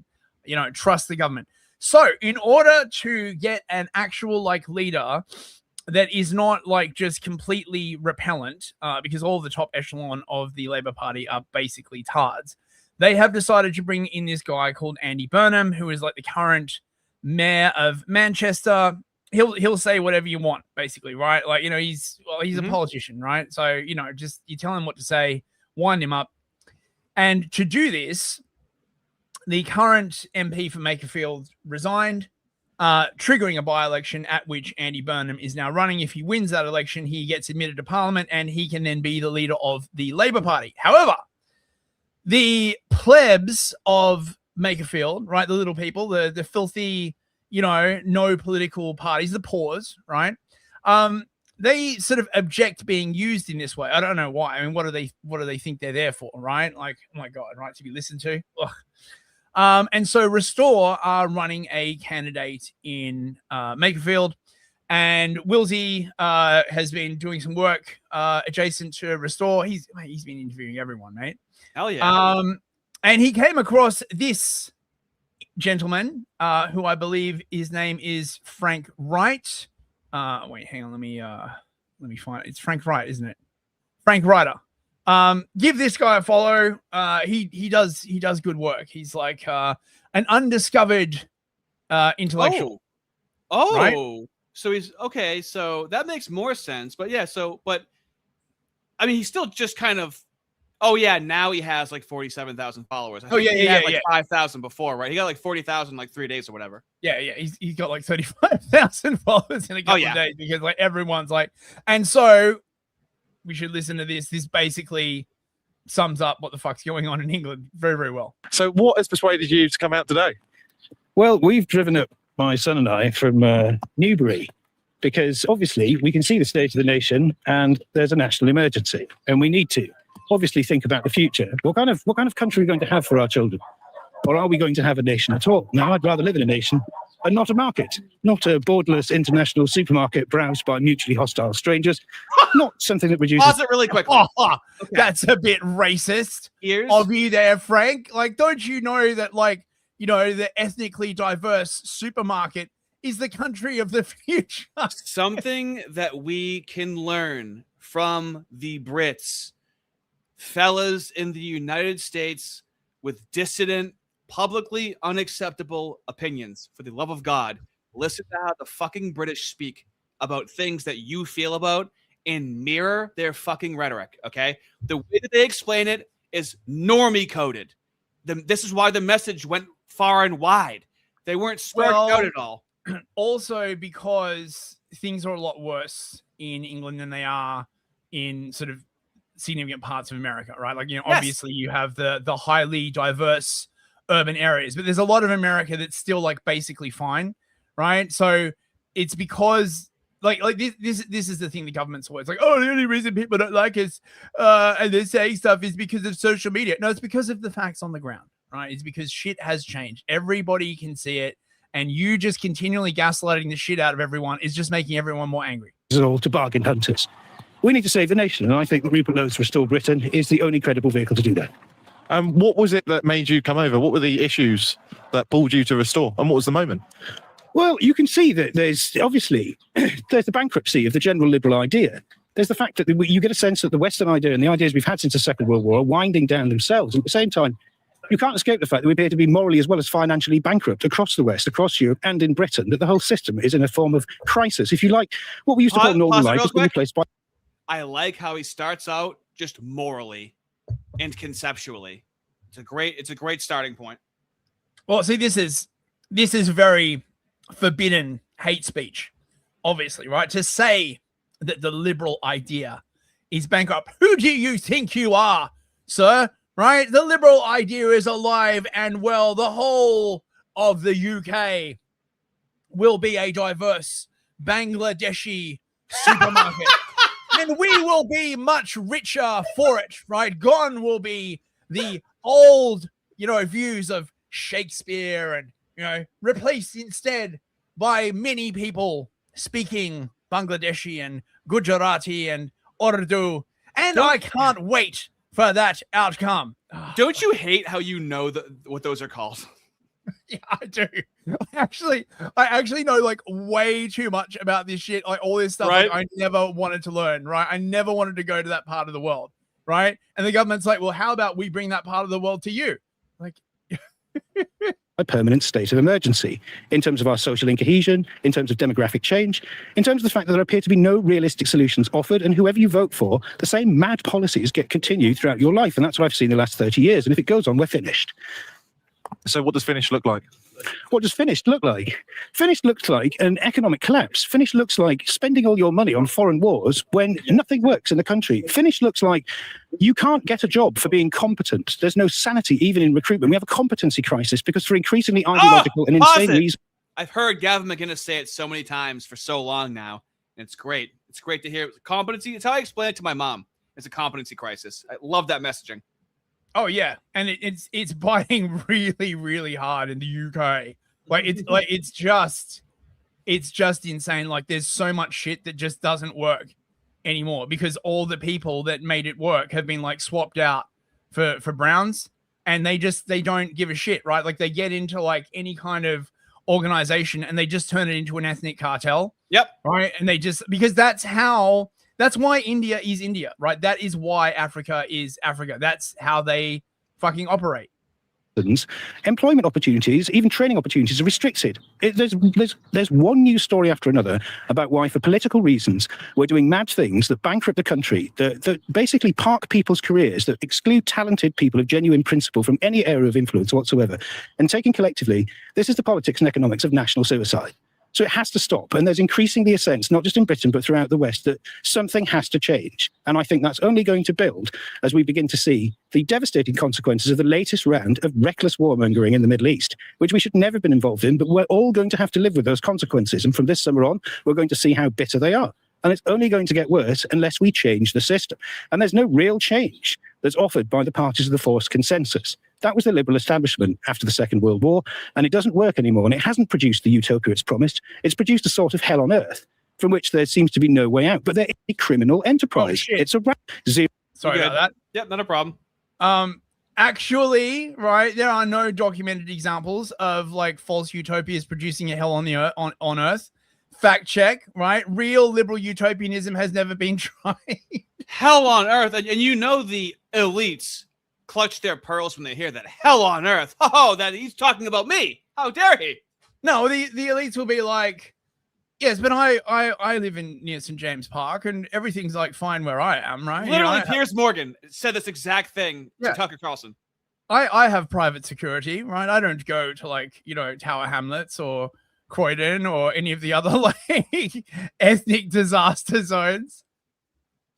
trust the government. So in order to get an actual like leader that is not like just completely repellent, because all the top echelon of the Labour Party are basically tards. They have decided to bring in this guy called Andy Burnham, who is like the current mayor of Manchester. He'll say whatever you want, basically, right? Like, he's a politician, right? So, just you tell him what to say, wind him up. And to do this, the current MP for Makerfield resigned, triggering a by-election at which Andy Burnham is now running. If he wins that election, he gets admitted to Parliament and he can then be the leader of the Labour Party. However, the plebs of Makerfield, right, the little people, the filthy, no political parties, the poors, right, they sort of object being used in this way. I don't know why. I mean, what do they think they're there for, right? Like, oh my God, right, to be listened to. Ugh. And so Restore are running a candidate in Makerfield, and Wilsey has been doing some work adjacent to Restore. He's been interviewing everyone, mate. Hell yeah. And he came across this gentleman who I believe his name is Frank Wright. Wait, hang on, let me find it. It's Frank Wright, isn't it? Frank Ryder. Give this guy a follow. He does good work. He's like an undiscovered intellectual. Oh, right? So he's okay. So that makes more sense. But yeah, but I mean, he's still just kind of. Oh yeah, now he has like 47,000 followers. I think he had like 5,000 before, right? He got like 40,000 like 3 days or whatever. Yeah. He's got like 35,000 followers in a couple of days because like everyone's like, and so we should listen to this. This basically sums up what the fuck's going on in England very, very well. So what has persuaded you to come out today? Well, we've driven up, my son and I, from Newbury because obviously we can see the state of the nation and there's a national emergency and we need to obviously think about the future. What kind of country are we going to have for our children? Or are we going to have a nation at all? Now, I'd rather live in a nation and not a market, not a borderless international supermarket browsed by mutually hostile strangers, not something that reduces... Pause it really quickly. Okay. That's a bit racist of you there, Frank. Like, don't you know that, like, the ethnically diverse supermarket is the country of the future? Something that we can learn from the Brits. Fellas in the United States with dissident, publicly unacceptable opinions. For the love of God, listen to how the fucking British speak about things that you feel about and mirror their fucking rhetoric, okay? The way that they explain it is normie coded. This is why the message went far and wide. They weren't spread out at all. Also, because things are a lot worse in England than they are in sort of significant parts of America, right? Like, obviously you have the highly diverse urban areas, but there's a lot of America that's still like basically fine, right? So it's because like this is the thing the government's always like, oh, the only reason people don't like us and they're saying stuff is because of social media. No, it's because of the facts on the ground, right? It's because shit has changed. Everybody can see it. And you just continually gaslighting the shit out of everyone is just making everyone more angry. It's all to bargain hunters. We need to save the nation, and I think that Rupert Lowe's Restore Britain is the only credible vehicle to do that. What was it that made you come over? What were the issues that pulled you to Restore, and what was the moment? Well, you can see that there's obviously there's the bankruptcy of the general liberal idea. There's the fact that you get a sense that the Western idea and the ideas we've had since the Second World War are winding down themselves. And at the same time, you can't escape the fact that we appear to be morally as well as financially bankrupt across the West, across Europe, and in Britain, that the whole system is in a form of crisis. If you like, what we used to call normal life has been replaced by... I like how he starts out just morally and conceptually. It's a great starting point. Well, see, this is very forbidden hate speech, obviously, right? To say that the liberal idea is bankrupt. Who do you think you are, sir? Right? The liberal idea is alive and well. The whole of the UK will be a diverse Bangladeshi supermarket. And we will be much richer for it, right? Gone will be the old, views of Shakespeare and, replaced instead by many people speaking Bangladeshi and Gujarati and Urdu. And I can't wait for that outcome. Don't you hate how you know what those are called? Yeah, I do. I actually know like way too much about this shit. Like all this stuff right? I never wanted to learn, right? I never wanted to go to that part of the world, right? And the government's like, well, how about we bring that part of the world to you? Like a permanent state of emergency in terms of our social incohesion, in terms of demographic change, in terms of the fact that there appear to be no realistic solutions offered, and whoever you vote for, the same mad policies get continued throughout your life. And that's what I've seen the last 30 years. And if it goes on, we're finished. So what does finished look like? What does finished look like? Finished looks like an economic collapse. Finished looks like spending all your money on foreign wars when nothing works in the country. Finished looks like you can't get a job for being competent. There's no sanity even in recruitment. We have a competency crisis because for increasingly ideological and insane reasons. I've heard Gavin McInnes say it so many times for so long now. And it's great. It's great to hear. Competency. It's how I explain it to my mom. It's a competency crisis. I love that messaging. Oh yeah, and it's biting really, really hard in the UK. It's just insane. Like there's so much shit that just doesn't work anymore because all the people that made it work have been like swapped out for Browns, and they don't give a shit, right? Like they get into like any kind of organization and they just turn it into an ethnic cartel. Yep. Right, and they just because that's why India is India, right? That is why Africa is Africa. That's how they fucking operate. Employment opportunities, even training opportunities are restricted. There's one news story after another about why, for political reasons, we're doing mad things that bankrupt the country, that basically park people's careers, that exclude talented people of genuine principle from any area of influence whatsoever. And taken collectively, this is the politics and economics of national suicide. So it has to stop. And there's increasingly a sense, not just in Britain, but throughout the West, that something has to change. And I think that's only going to build as we begin to see the devastating consequences of the latest round of reckless warmongering in the Middle East, which we should never have been involved in, but we're all going to have to live with those consequences. And from this summer on, we're going to see how bitter they are. And it's only going to get worse unless we change the system. And there's no real change that's offered by the parties of the forced consensus. That was the liberal establishment after the Second World War, and it doesn't work anymore. And it hasn't produced the utopia it's promised. It's produced a sort of hell on earth from which there seems to be no way out. But they're a criminal enterprise. It's a zero. Sorry about that. Yep, not a problem. Actually, right, there are no documented examples of like false utopias producing a hell on the earth, on Earth. Fact check, right? Real liberal utopianism has never been tried. Hell on earth. And you know the elites clutch their pearls when they hear that. Hell on earth. Oh, that he's talking about me. How dare he? No, the elites will be like, Yes, but I live near St. James Park, and everything's like fine where I am, right? Literally, Piers Morgan said this exact thing to Tucker Carlson. I have private security, right? I don't go to like, Tower Hamlets or Croydon or any of the other like ethnic disaster zones.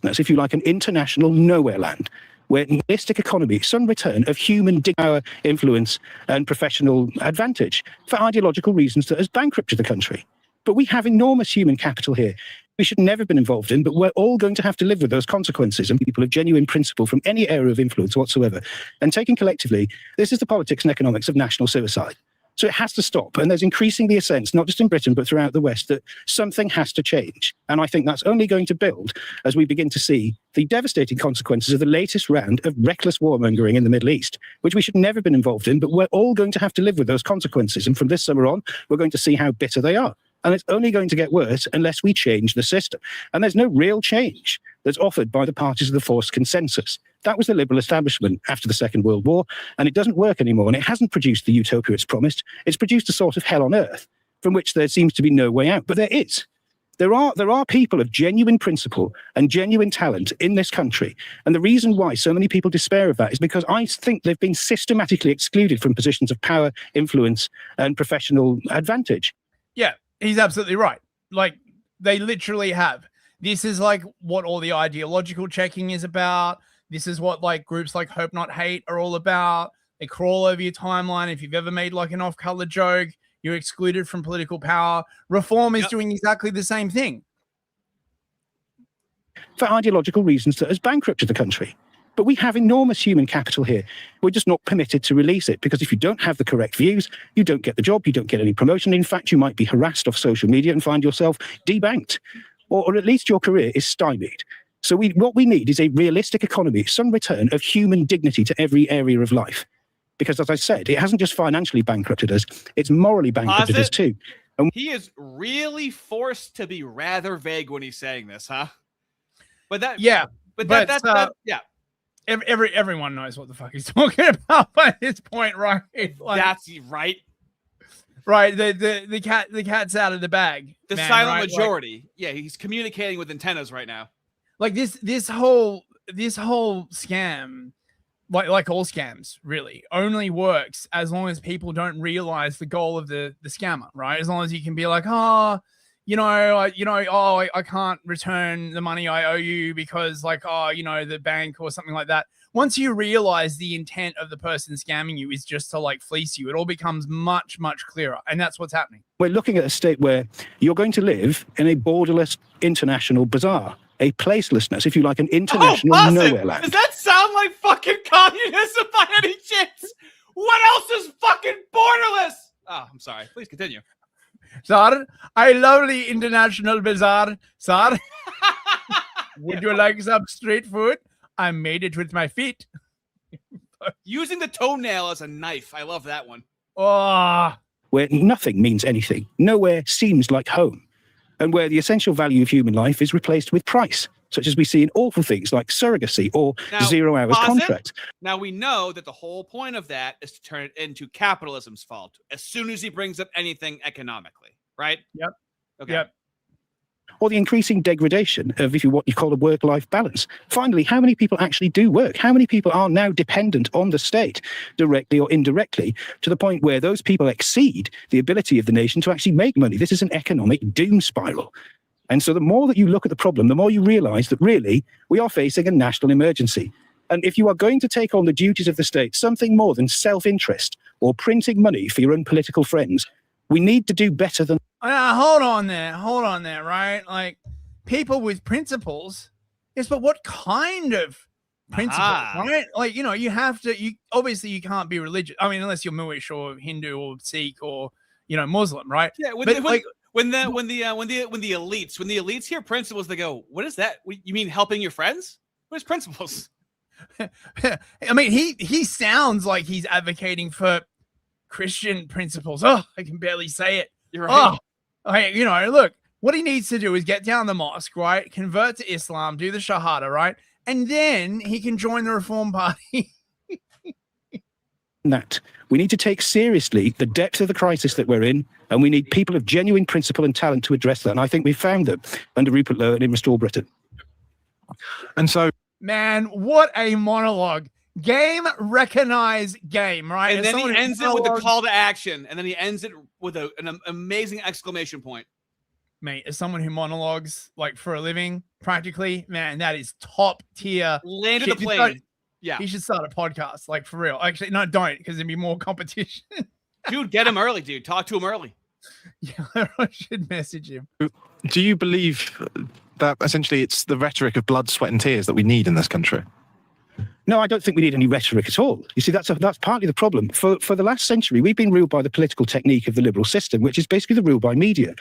That's, if you like, an international nowhere land where holistic economy, some return of human power, influence, and professional advantage for ideological reasons that has bankrupted the country. But we have enormous human capital here. We should never have been involved in, but we're all going to have to live with those consequences, and people of genuine principle from any area of influence whatsoever. And taken collectively, this is the politics and economics of national suicide. So it has to stop. And there's increasingly a sense, not just in Britain, but throughout the West, that something has to change. And I think that's only going to build as we begin to see the devastating consequences of the latest round of reckless warmongering in the Middle East, which we should never have been involved in, but we're all going to have to live with those consequences. And from this summer on, we're going to see how bitter they are. And it's only going to get worse unless we change the system. And there's no real change that's offered by the parties of the forced consensus. That was the liberal establishment after the Second World War, and it doesn't work anymore. And it hasn't produced the utopia it's promised. It's produced a sort of hell on earth from which there seems to be no way out. But there is. There are people of genuine principle and genuine talent in this country. And the reason why so many people despair of that is because I think they've been systematically excluded from positions of power, influence, and professional advantage. Yeah, he's absolutely right. Like, they literally have. This is like what all the ideological checking is about. This is what like groups like Hope Not Hate are all about. They crawl over your timeline. If you've ever made like an off-color joke, you're excluded from political power. Reform is doing exactly the same thing. For ideological reasons that has bankrupted the country. But we have enormous human capital here. We're just not permitted to release it, because if you don't have the correct views, you don't get the job, you don't get any promotion. In fact, you might be harassed off social media and find yourself debanked, or at least your career is stymied. So what we need is a realistic economy, some return of human dignity to every area of life. Because as I said, it hasn't just financially bankrupted us, it's morally bankrupted us too. And he is really forced to be rather vague when he's saying this, huh? But that, yeah, but but that's yeah. Everyone knows what the fuck he's talking about by this point, right? Like, that's right. Right, the cat's out of the bag. The man, silent right? majority. Like, yeah, he's communicating with antennas right now. Like this whole scam, like all scams, really only works as long as people don't realize the goal of the scammer, right? As long as you can be like, I can't return the money I owe you because the bank or something like that. Once you realize the intent of the person scamming you is just to like fleece you, it all becomes much, much clearer. And that's what's happening. we're looking at a state where you're going to live in a borderless international bazaar, a placelessness, if you like, an international nowhere land. Does that sound like fucking communism by any chance? What else is fucking borderless? Oh, I'm sorry. Please continue. Sir, I love the international bazaar. Sir, would you like some street food? I made it with my feet. Using the toenail as a knife. I love that one. Oh. Where nothing means anything. Nowhere seems like home. And where the essential value of human life is replaced with price, such as we see in awful things like surrogacy or 0 hours contracts. Now, we know that the whole point of that is to turn it into capitalism's fault as soon as he brings up anything economically, right? Yep. Okay. Yep. Or the increasing degradation of what you call a work-life balance. Finally, how many people actually do work? How many people are now dependent on the state, directly or indirectly, to the point where those people exceed the ability of the nation to actually make money? This is an economic doom spiral. And so the more that you look at the problem, the more you realize that really we are facing a national emergency. And if you are going to take on the duties of the state, something more than self-interest or printing money for your own political friends, we need to do better than... Hold on there, right? Like, people with principles, yes, but what kind of principles, right? Like, you have to, obviously you can't be religious. I mean, unless you're Moorish or Hindu or Sikh or, Muslim, right? Yeah, when the elites hear principles, they go, what is that? You mean helping your friends? What is principles? I mean, he sounds like he's advocating for Christian principles. Oh, I can barely say it. You're right. Oh, look, what he needs to do is get down the mosque, right? Convert to Islam, do the Shahada, right? And then he can join the Reform Party. that. We need to take seriously the depth of the crisis that we're in, and we need people of genuine principle and talent to address that. And I think we found them under Rupert Lowe and in Restore Britain. And so, man, what a monologue. Game, recognize game, right? And As then he someone who ends it with a monologues- call to action, and then he ends it with an amazing exclamation point. Mate, as someone who monologues like for a living, practically, man, that is top tier. Landed shit. the plane. Yeah. He should start a podcast, like for real. Actually, no, don't, because there'd be more competition. Dude, get him early, dude. Talk to him early. Yeah, I should message him. do you believe that essentially it's the rhetoric of blood, sweat, and tears that we need in this country? No, I don't think we need any rhetoric at all. You see, that's partly the problem. For the last century, we've been ruled by the political technique of the liberal system, which is basically the rule by media.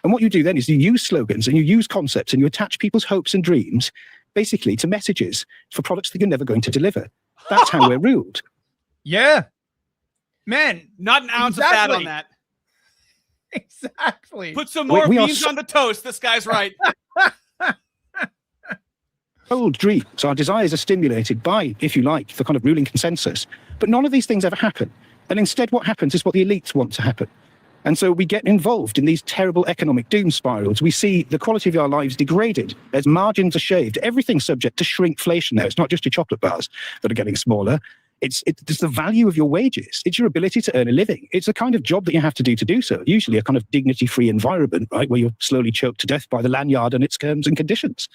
And what you do then is you use slogans and you use concepts and you attach people's hopes and dreams basically to messages for products that you're never going to deliver. That's how we're ruled. Yeah. Man, not an ounce of fat on that. Exactly. Put some more We are beans so- on the toast. This guy's right. Old dreams, our desires are stimulated by, if you like, the kind of ruling consensus. But none of these things ever happen. And instead, what happens is what the elites want to happen. And so we get involved in these terrible economic doom spirals. We see the quality of our lives degraded as margins are shaved. Everything's subject to shrinkflation now. It's not just your chocolate bars that are getting smaller. It's the value of your wages. It's your ability to earn a living. It's the kind of job that you have to do so. Usually a kind of dignity-free environment, right, where you're slowly choked to death by the lanyard and its terms and conditions.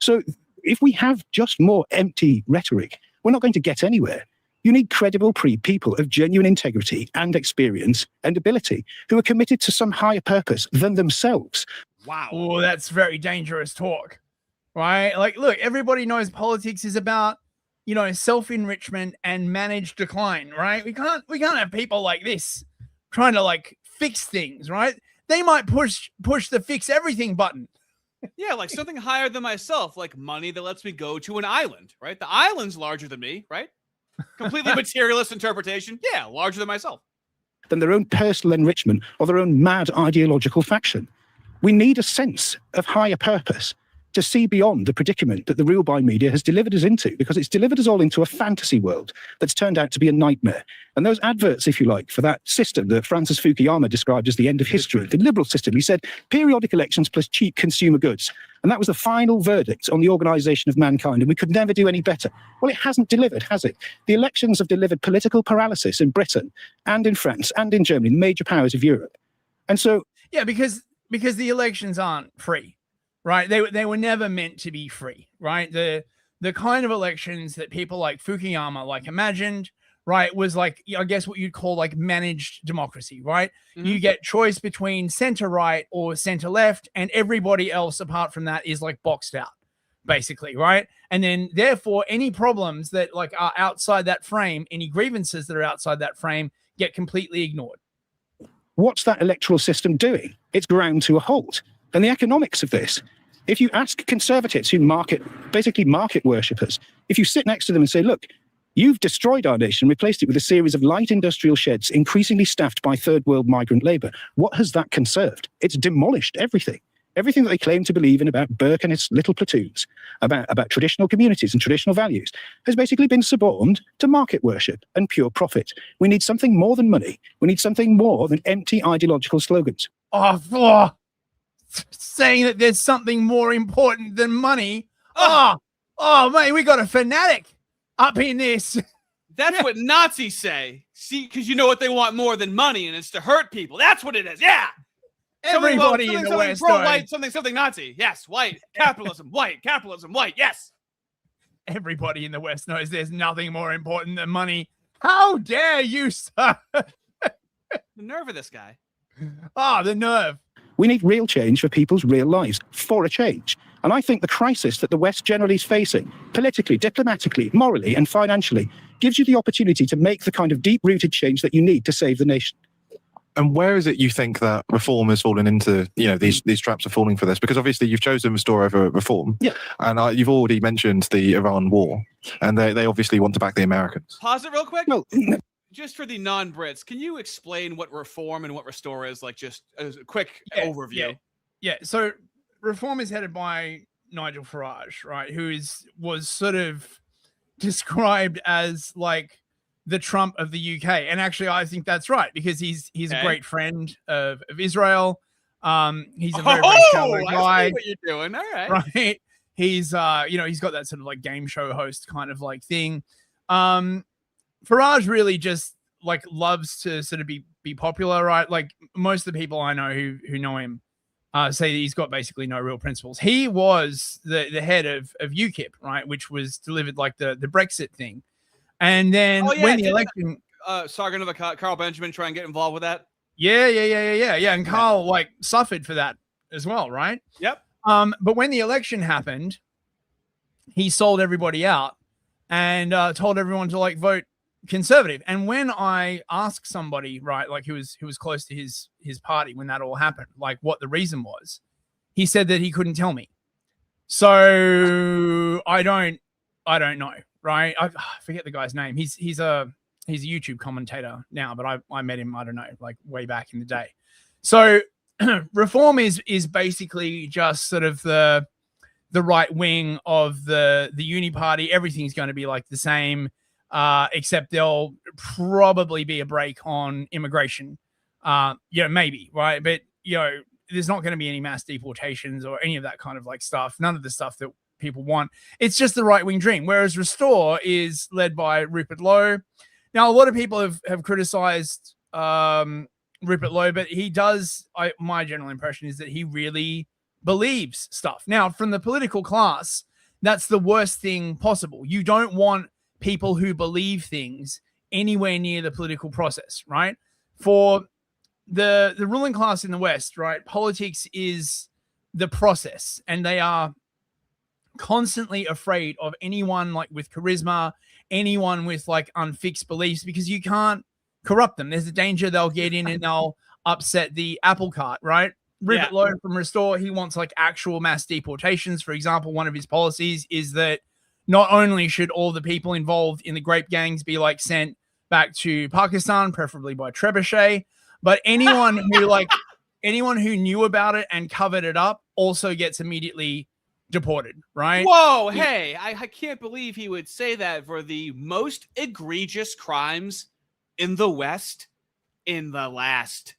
So if we have just more empty rhetoric, we're not going to get anywhere. You need credible people of genuine integrity and experience and ability who are committed to some higher purpose than themselves. Wow. Oh, that's very dangerous talk, right? Like, look, everybody knows politics is about, you know, self-enrichment and managed decline, right? We can't have people like this trying to like fix things, right? They might push the fix everything button. Yeah, like something higher than myself, like money that lets me go to an island, right? The island's larger than me, right? Completely materialist interpretation. Yeah, larger than myself. Than their own personal enrichment or their own mad ideological faction. We need a sense of higher purpose to see beyond the predicament that the rule by media has delivered us into, because it's delivered us all into a fantasy world that's turned out to be a nightmare. And those adverts, if you like, for that system that Francis Fukuyama described as the end of history, the liberal system, he said, periodic elections plus cheap consumer goods. And that was the final verdict on the organization of mankind, and we could never do any better. Well, it hasn't delivered, has it? The elections have delivered political paralysis in Britain and in France and in Germany, the major powers of Europe. And so... Yeah, because the elections aren't free. Right, they were never meant to be free, right? The kind of elections that people like Fukuyama like imagined, right, was like, I guess what you'd call like managed democracy, right? Mm-hmm. You get choice between center right or center left, and everybody else apart from that is like boxed out, basically, right? And then therefore any problems that like are outside that frame, any grievances that are outside that frame get completely ignored. What's that electoral system doing? It's ground to a halt. And the economics of this, if you ask conservatives who basically market worshippers, if you sit next to them and say, look, you've destroyed our nation, replaced it with a series of light industrial sheds, increasingly staffed by third world migrant labor, what has that conserved? It's demolished everything. Everything that they claim to believe in about Burke and his little platoons, about traditional communities and traditional values, has basically been suborned to market worship and pure profit. We need something more than money. We need something more than empty ideological slogans. Saying that there's something more important than money. Oh, mate, we got a fanatic up in this. That's what Nazis say. See, because you know what they want more than money, and it's to hurt people. That's what it is. Yeah. Everybody in the West. Pro-white, something Nazi. Yes, white. Capitalism, white. Capitalism, white. Yes. Everybody in the West knows there's nothing more important than money. How dare you, sir? The nerve of this guy. The nerve. We need real change for people's real lives, for a change. And I think the crisis that the West generally is facing, politically, diplomatically, morally, and financially, gives you the opportunity to make the kind of deep-rooted change that you need to save the nation. And where is it you think that reform has fallen into, you know, these traps are falling for this? Because obviously you've chosen restore over reform. Yeah. And you've already mentioned the Iran war, and they obviously want to back the Americans. Pause it real quick. No. Just for the non-Brits, can you explain what reform and what restore is? Like just as a quick overview. Yeah. So reform is headed by Nigel Farage, right? Who was sort of described as like the Trump of the UK. And actually, I think that's right because he's Okay. a great friend of Israel. He's a very, very shallow I guy. see what you're doing. All right. Right. He's he's got that sort of like game show host kind of like thing. Farage really just like loves to sort of be popular, right? Like most of the people I know who know him say that he's got basically no real principles. He was the head of UKIP, right, which was delivered like the Brexit thing. And then when the election Sargon of Carl Benjamin try and get involved with that. Yeah. And Carl like suffered for that as well, right? Yep. But when the election happened, he sold everybody out and told everyone to like vote conservative. And when I asked somebody, right, like who was close to his party when that all happened, like what the reason was, he said that he couldn't tell me. So I don't know, right? I forget the guy's name. He's a YouTube commentator now, but I met him, I don't know, like way back in the day. So reform is basically just sort of the right wing of the uni party. Everything's going to be like the same, except there'll probably be a break on immigration. Maybe, right? But there's not going to be any mass deportations or any of that kind of like stuff. None of the stuff that people want. It's just the right wing dream. Whereas Restore is led by Rupert Lowe. Now, a lot of people have criticized Rupert Lowe, but he does. My general impression is that he really believes stuff. Now, from the political class, that's the worst thing possible. You don't want people who believe things anywhere near the political process, right? For the ruling class in the West, right? Politics is the process, and they are constantly afraid of anyone like with charisma, anyone with like unfixed beliefs, because you can't corrupt them. There's a danger they'll get in and they'll upset the apple cart, right? Rupert Lowe from Restore, he wants like actual mass deportations. For example, one of his policies is that not only should all the people involved in the grape gangs be like sent back to Pakistan, preferably by trebuchet, but anyone who knew about it and covered it up also gets immediately deported, right? Whoa, hey, I can't believe he would say that for the most egregious crimes in the West in the last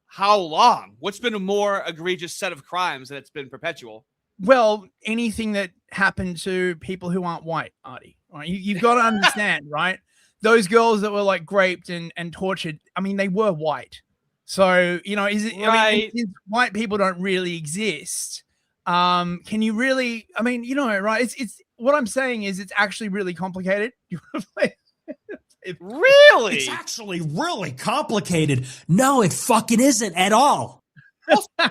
how long? What's been a more egregious set of crimes that's been perpetual? Well, anything that happened to people who aren't white, Ardy. Right? You've got to understand, right? Those girls that were like raped and tortured, I mean, they were white. So, is it, right. I mean, since white people don't really exist, can you really, right? It's what I'm saying is it's actually really complicated. Really? It's actually really complicated. No, it fucking isn't at all. For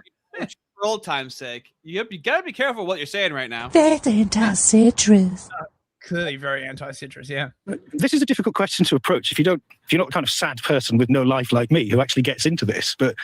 old time's sake, you gotta be careful what you're saying right now. That's anti-citrus. Clearly very anti-citrus, yeah. This is a difficult question to approach if you're not a kind of sad person with no life like me who actually gets into this. But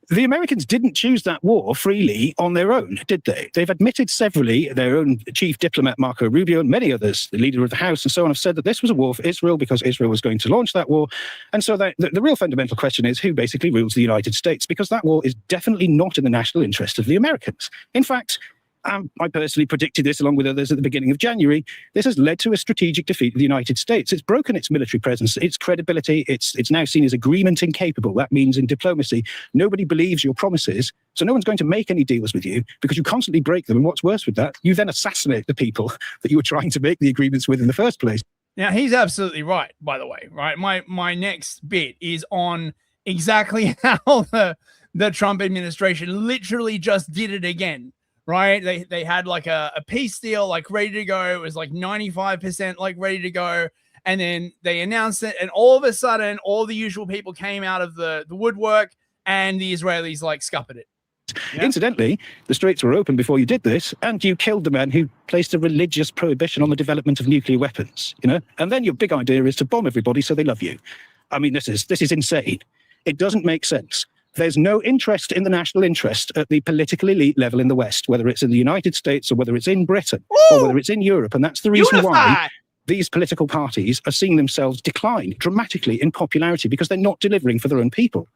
the Americans didn't choose that war freely on their own, did they? They've admitted severally, their own chief diplomat, Marco Rubio, and many others, the leader of the House and so on, have said that this was a war for Israel because Israel was going to launch that war. And so the real fundamental question is who basically rules the United States, because that war is definitely not in the national interest of the Americans. In fact, I personally predicted this along with others at the beginning of January. This has led to a strategic defeat of the United States. It's broken its military presence, its credibility. It's now seen as agreement incapable. That means in diplomacy, nobody believes your promises. So no one's going to make any deals with you because you constantly break them. And what's worse with that, you then assassinate the people that you were trying to make the agreements with in the first place. Now, he's absolutely right, by the way, right? My next bit is on exactly how the Trump administration literally just did it again. Right? They had like a peace deal like ready to go. It was like 95% like ready to go. And then they announced it. And all of a sudden, all the usual people came out of the woodwork and the Israelis like scuppered it. Yeah. Incidentally, the Straits were open before you did this, and you killed the man who placed a religious prohibition on the development of nuclear weapons, And then your big idea is to bomb everybody so they love you. I mean, this is insane. It doesn't make sense. There's no interest in the national interest at the political elite level in the West, whether it's in the United States or whether it's in Britain or whether it's in Europe. And that's the reason why these political parties are seeing themselves decline dramatically in popularity, because they're not delivering for their own people.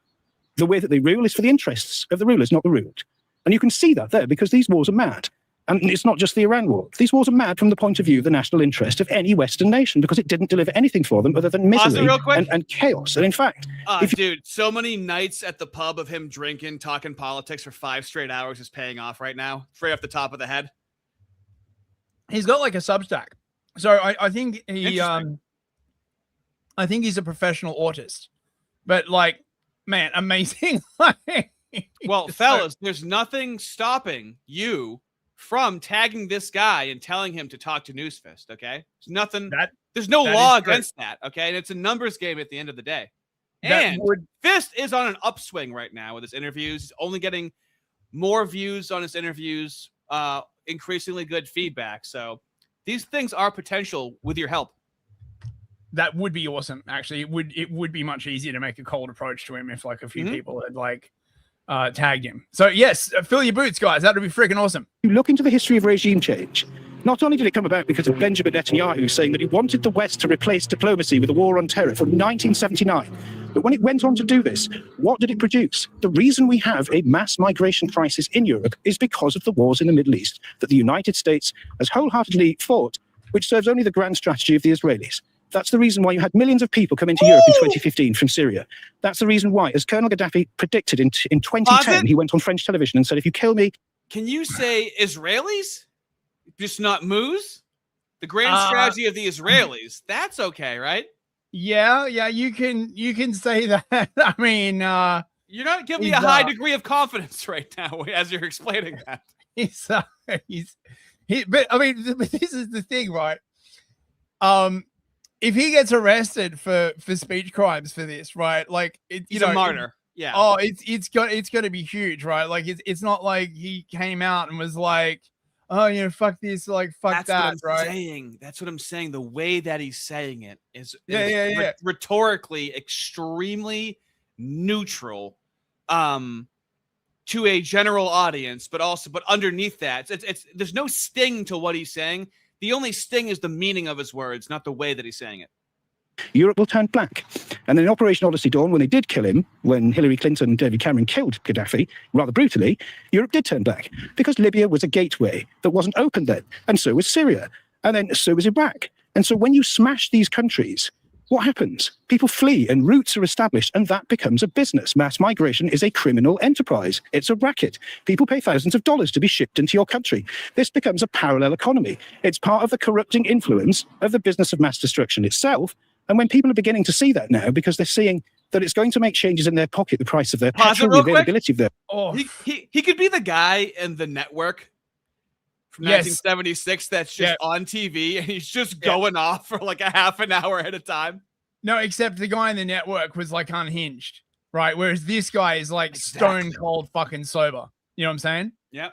The way that they rule is for the interests of the rulers, not the ruled. And you can see that there because these wars are mad. And it's not just the Iran war. These wars are mad from the point of view of the national interest of any Western nation because it didn't deliver anything for them other than Pause it misery real quick. and chaos. And in fact, dude, so many nights at the pub of him drinking, talking politics for 5 straight hours is paying off right now. Straight off the top of the head. He's got like a Substack. So I think he's a professional autist. But like, man, amazing. Well, fellas, there's nothing stopping you from tagging this guy and telling him to talk to Newsfist, okay? There's nothing. There's no law against that, okay? And it's a numbers game at the end of the day. And Fist is on an upswing right now with his interviews. He's only getting more views on his interviews, increasingly good feedback. So these things are potential with your help. That would be awesome. Actually, it would be much easier to make a cold approach to him if like a few people had like tagged him. So yes, fill your boots, guys. That would be freaking awesome. You look into the history of regime change. Not only did it come about because of Benjamin Netanyahu saying that he wanted the West to replace diplomacy with a war on terror from 1979, but when it went on to do this, what did it produce? The reason we have a mass migration crisis in Europe is because of the wars in the Middle East that the United States has wholeheartedly fought, which serves only the grand strategy of the Israelis. That's the reason why you had millions of people come into Europe in 2015 from Syria. That's the reason why, as Colonel Gaddafi predicted in 2010, he went on French television and said, if you kill me... Can you say Israelis? Just not moose? The grand strategy of the Israelis. That's okay, right? Yeah, you can say that. I mean, you're not giving me a high degree of confidence right now as you're explaining that. But I mean, this is the thing, right? If he gets arrested for speech crimes for this, right? Like he's a martyr. Yeah. Oh, it's gonna be huge, right? Like it's not like he came out and was like, oh, fuck this, like fuck that, right? That's what I'm saying. The way that he's saying it is rhetorically extremely neutral to a general audience, but underneath that, it's there's no sting to what he's saying. The only sting is the meaning of his words, not the way that he's saying it. Europe will turn black. And then in Operation Odyssey Dawn, when they did kill him, when Hillary Clinton and David Cameron killed Gaddafi, rather brutally, Europe did turn black because Libya was a gateway that wasn't open then. And so was Syria. And then so was Iraq. And so when you smash these countries, what happens? People flee and routes are established, and that becomes a business. Mass migration is a criminal enterprise. It's a racket. People pay thousands of dollars to be shipped into your country. This becomes a parallel economy. It's part of the corrupting influence of the business of mass destruction itself. And when people are beginning to see that now, because they're seeing that it's going to make changes in their pocket, the price of their petrol, the availability of their... He could be the guy in The Network from 1976 that's just on TV and he's just going off for like a half an hour at a time. No, except the guy in The Network was like unhinged, right? Whereas this guy is like stone cold fucking sober. You know what I'm saying? Yeah.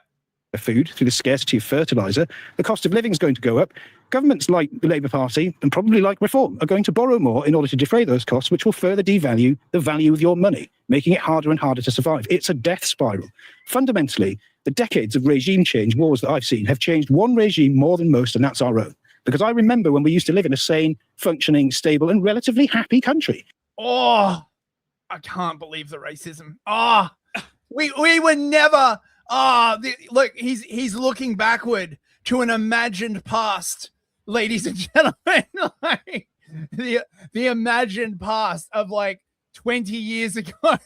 Food through the scarcity of fertilizer, the cost of living is going to go up. Governments like the Labour Party and probably like Reform are going to borrow more in order to defray those costs, which will further devalue the value of your money, making it harder and harder to survive. It's a death spiral. Fundamentally, the decades of regime change wars that I've seen have changed one regime more than most, and that's our own. Because I remember when we used to live in a sane, functioning, stable, and relatively happy country. Oh, I can't believe the racism. We were never... look, he's looking backward to an imagined past, ladies and gentlemen. Like, the imagined past of like 20 years ago,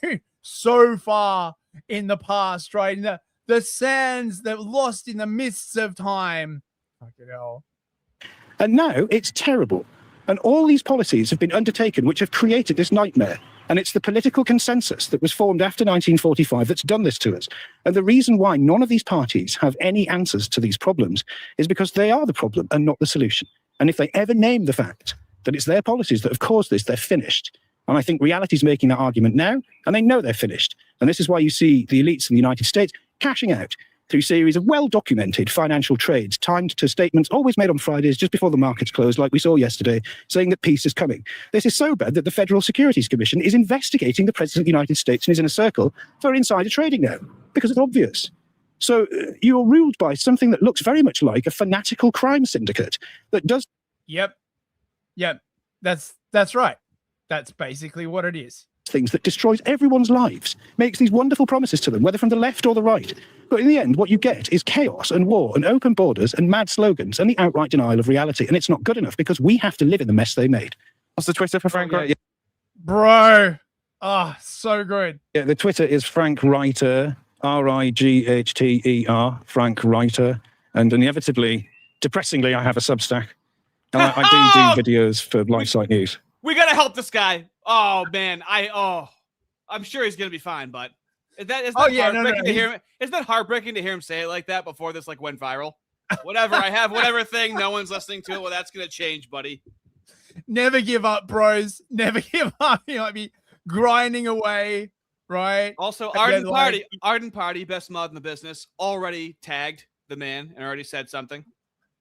so far in the past, right? And the sands that lost in the mists of time. Fucking hell. And now it's terrible. And all these policies have been undertaken which have created this nightmare. And it's the political consensus that was formed after 1945 that's done this to us. And the reason why none of these parties have any answers to these problems is because they are the problem and not the solution. And if they ever name the fact that it's their policies that have caused this, they're finished. And I think reality's making that argument now, and they know they're finished. And this is why you see the elites in the United States cashing out through series of well-documented financial trades timed to statements always made on Fridays just before the markets closed, like we saw yesterday, saying that peace is coming. This is so bad that the Federal Securities Commission is investigating the President of the United States and is in a circle for insider trading now, because it's obvious. So you're ruled by something that looks very much like a fanatical crime syndicate that does... Yep. That's right. That's basically what it is. things that destroys everyone's lives, makes these wonderful promises to them, whether from the left or the right. But in the end, what you get is chaos and war and open borders and mad slogans and the outright denial of reality. And it's not good enough because we have to live in the mess they made. What's the Twitter for Frank? Bro. Oh, so good. Yeah, the Twitter is Frank Reiter, Righteter, Frank Reiter. And inevitably, depressingly, I have a Substack. And I do videos for LifeSite News. We got to help this guy. Oh, man. I'm sure he's going to be fine, but isn't that heartbreaking to hear him say it like that before this went viral? Whatever, I have whatever thing, no one's listening to it. Well, that's going to change, buddy. Never give up, bros. Never give up. You might be grinding away, right? Also, Again, Arden Party, best mod in the business, already tagged the man and already said something.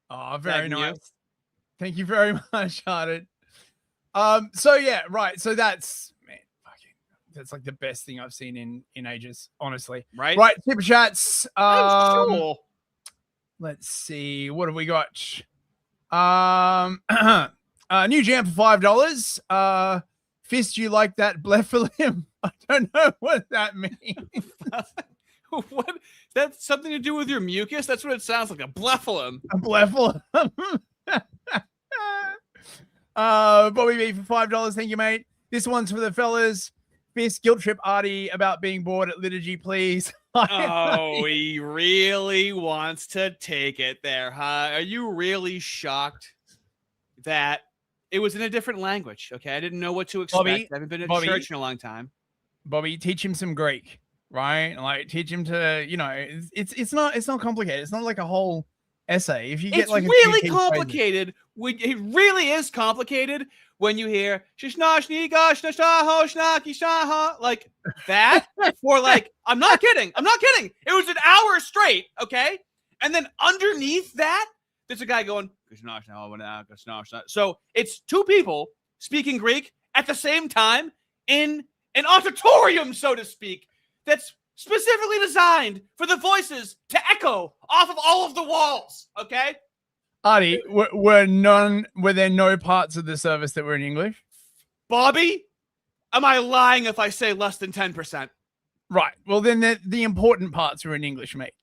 Oh, very Tagging nice. you. Thank you very much, Arden. So yeah, right. So that's that's like the best thing I've seen in ages, honestly. Right? Right. Super chats. Sure. Let's see. What have we got? New jam for $5. Fist, you like that blephilim? I don't know what that means. What? That's something to do with your mucus? That's what it sounds like. A blephilim. A blephilim. Bobby B for $5. Thank you, mate. This one's for the fellas. Fist, guilt trip Ardy about being bored at liturgy, please. Oh, he really wants to take it there, huh? Are you really shocked that it was in a different language? Okay, I didn't know what to expect. Bobby, I haven't been in Bobby, church in a long time. Bobby, teach him some Greek, right? Like teach him to, it's not complicated. It's not like a whole essay. If you get It's like really complicated. It really is complicated when you hear like that for I'm not kidding. It was an hour straight, okay? And then underneath that, there's a guy going, so it's two people speaking Greek at the same time in an auditorium, so to speak, that's specifically designed for the voices to echo off of all of the walls, okay? Ardy, were there no parts of the service that were in English? Bobby, am I lying if I say less than 10%? Right. Well, then the important parts were in English, mate.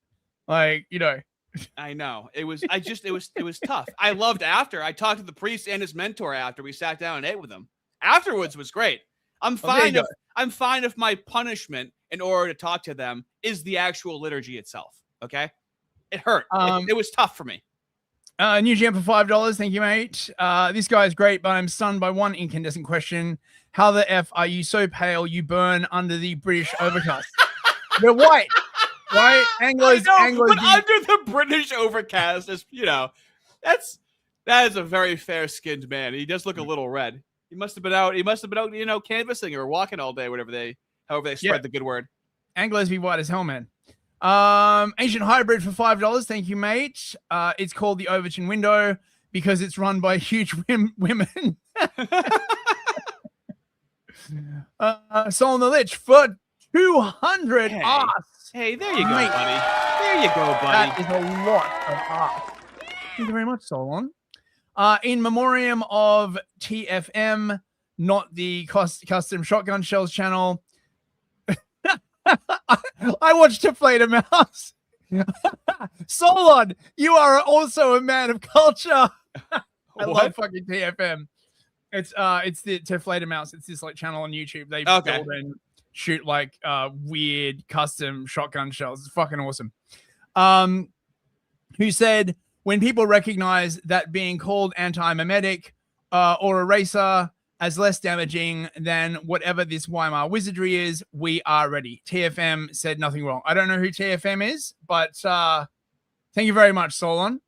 I know. It was tough. I loved after. I talked to the priest and his mentor after we sat down and ate with him. Afterwards was great. I'm fine if my punishment in order to talk to them is the actual liturgy itself. Okay? It hurt. It was tough for me. New jam for $5. Thank you, mate. This guy is great, but I'm stunned by one incandescent question. How the F are you so pale you burn under the British overcast? They're white, right? Anglos. But under the British overcast is, that is a very fair-skinned man. He does look a little red. He must have been out, canvassing or walking all day, however they spread the good word. Anglos be white as hell, man. Ancient hybrid for $5. Thank you, mate. It's called the Overton Window because it's run by huge women. Soul in the Lich for 200. Hey, there you go, buddy. There you go, buddy. That is a lot of art. Thank you very much, Solon. In memoriam of TFM, not the custom shotgun shells channel. I watched Deflate a Mouse. Solon, you are also a man of culture. I love fucking TFM. It's the Deflate a Mouse. It's this channel on YouTube. They build and shoot weird custom shotgun shells. It's fucking awesome. Who said when people recognize that being called anti-memetic or a racer as less damaging than whatever this Weimar wizardry is, we are ready. TFM said nothing wrong. I don't know who TFM is, but thank you very much, Solon.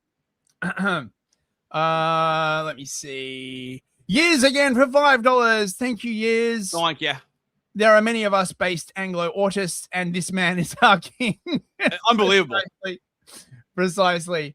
Let me see. Years again for $5. Thank you, Years. Thank you. There are many of us based Anglo autists, and this man is our king. Unbelievable. Precisely.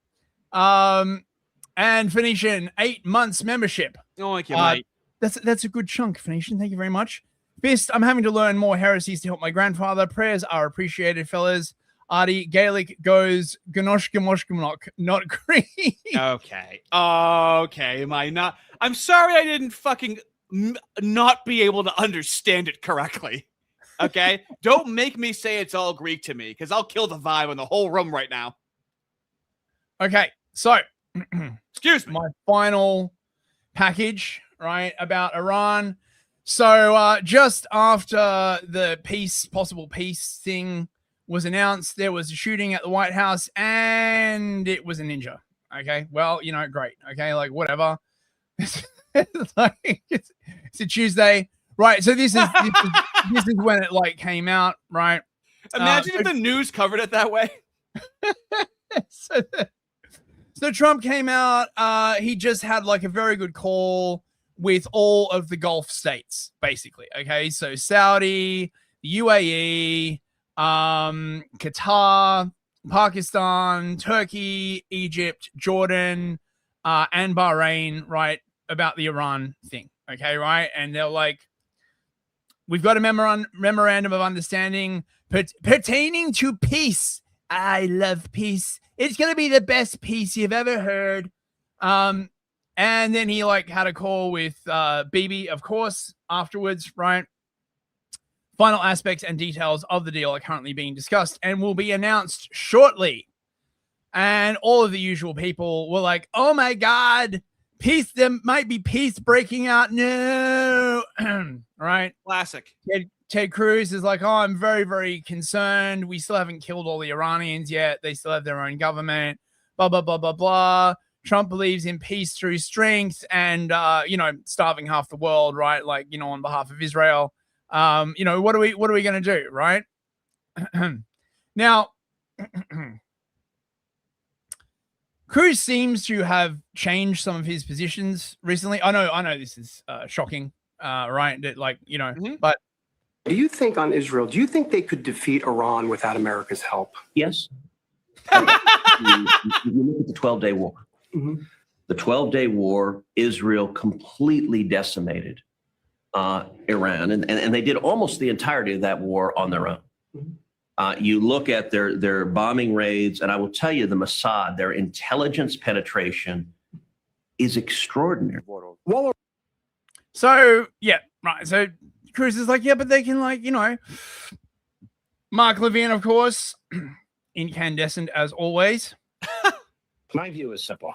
And Phoenician, 8 months membership. Thank you, mate. That's a good chunk, Phoenician. Thank you very much. Fist, I'm having to learn more heresies to help my grandfather. Prayers are appreciated, fellas. Ardy, Gaelic goes ganosh gamosh gamnock, not Greek. Okay. Am I not? I'm sorry I didn't fucking not be able to understand it correctly. Okay? Don't make me say it's all Greek to me, because I'll kill the vibe in the whole room right now. Okay, so excuse me. My final package, right, about Iran. So just after the possible peace thing was announced, there was a shooting at the White House, and it was a ninja. Okay, well, great. Okay, like whatever. It's a Tuesday, right? So this is when it like came out, right? Imagine if the news covered it that way. So Trump came out. He just had like a very good call with all of the Gulf states, basically. Okay, so Saudi, UAE, Qatar, Pakistan, Turkey, Egypt, Jordan, and Bahrain, right, about the Iran thing. Okay, right? And they're like, we've got a memorandum of understanding pertaining to peace. I love peace. It's going to be the best peace you've ever heard. And then he like had a call with Bibi, of course, afterwards, right? Final aspects and details of the deal are currently being discussed and will be announced shortly. And all of the usual people were like, oh my God, peace, there might be peace breaking out. No. Right? Classic. Ted Cruz is like, oh, I'm very, very concerned. We still haven't killed all the Iranians yet. They still have their own government. Blah, blah, blah, blah, blah. Trump believes in peace through strength and, starving half the world, right? Like, on behalf of Israel. What are we going to do, right? Now, Cruz seems to have changed some of his positions recently. I know this is shocking, right? That, but Do you think on Israel, do you think they could defeat Iran without America's help? Yes. You look at the 12-Day War. Mhm. The 12-Day War, Israel completely decimated Iran, and they did almost the entirety of that war on their own. You look at their bombing raids, and I will tell you, the Mossad, their intelligence penetration is extraordinary. So, yeah, right. So Cruz is like, yeah, but they can Mark Levin, of course, incandescent as always. My view is simple.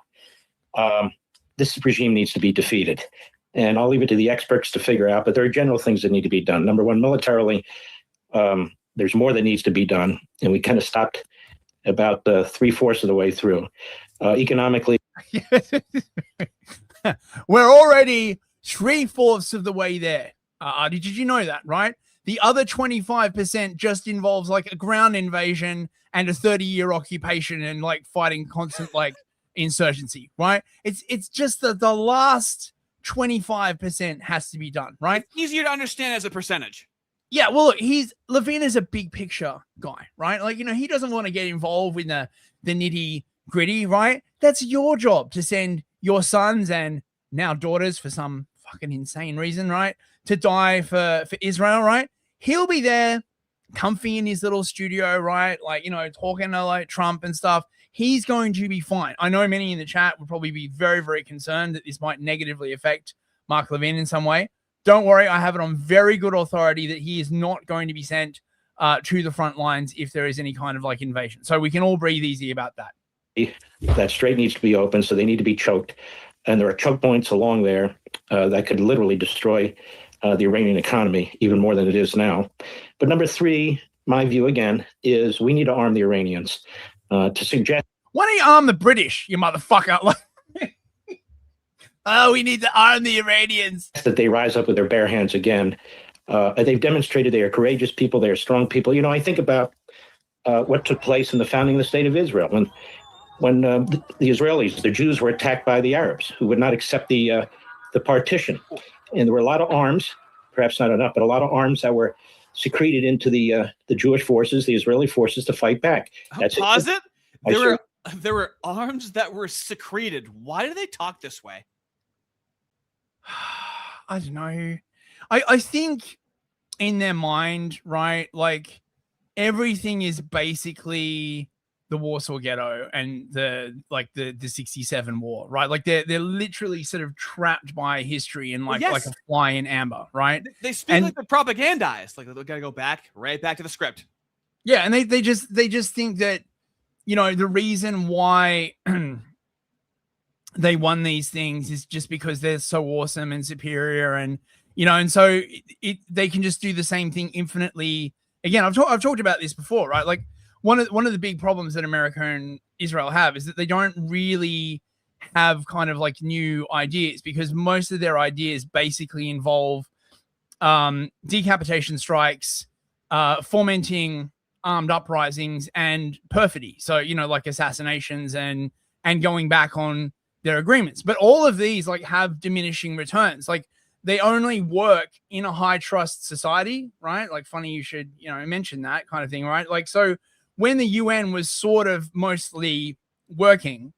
This regime needs to be defeated. And I'll leave it to the experts to figure out, but there are general things that need to be done. Number one, militarily, there's more that needs to be done. And we kind of stopped about 3/4 of the way through. Economically. We're already 3/4 of the way there. Ardy, did you know that, right? The other 25% just involves like a ground invasion and a 30-year occupation and like fighting constant like insurgency, right? It's just the last 25% has to be done, right? It's easier to understand as a percentage. Yeah, well, look, Levine is a big picture guy, right? Like, he doesn't want to get involved with the nitty gritty, right? That's your job to send your sons and now daughters for some fucking insane reason, right? To die for Israel, right? He'll be there comfy in his little studio, right? Like, talking to like Trump and stuff. He's going to be fine. I know many in the chat would probably be very, very concerned that this might negatively affect Mark Levin in some way. Don't worry. I have it on very good authority that he is not going to be sent to the front lines if there is any kind of like invasion. So we can all breathe easy about that. That strait needs to be open, so they need to be choked. And there are choke points along there that could literally destroy the Iranian economy even more than it is now. But number three, my view again, is we need to arm the Iranians. To suggest, why don't you arm the British, you motherfucker? Oh, we need to arm the Iranians. That they rise up with their bare hands again. They've demonstrated they are courageous people. They are strong people. I think about what took place in the founding of the state of Israel when the Israelis, the Jews, were attacked by the Arabs who would not accept the partition. And there were a lot of arms, perhaps not enough, but a lot of arms that were secreted into the Jewish forces, the Israeli forces, to fight back. That's Posit? There were arms that were secreted. Why do they talk this way? I don't know. I think in their mind, right, like everything is basically the Warsaw Ghetto and the 67 war, right? Like they're literally sort of trapped by history and like a fly in amber, right? They speak like they're propagandized. Like they gotta go right back to the script. Yeah, and they just think that, you know, the reason why they won these things is just because they're so awesome and superior, and you know, and so they can just do the same thing infinitely. Again, I've talked about this before, right? Like one of the big problems that America and Israel have is that they don't really have kind of like new ideas, because most of their ideas basically involve decapitation strikes, fomenting armed uprisings, and perfidy. So, you know, like assassinations and going back on their agreements. But all of these like have diminishing returns. Like they only work in a high trust society, right? Like funny you should, you know, mention that kind of thing, right? Like, so when the UN was sort of mostly working,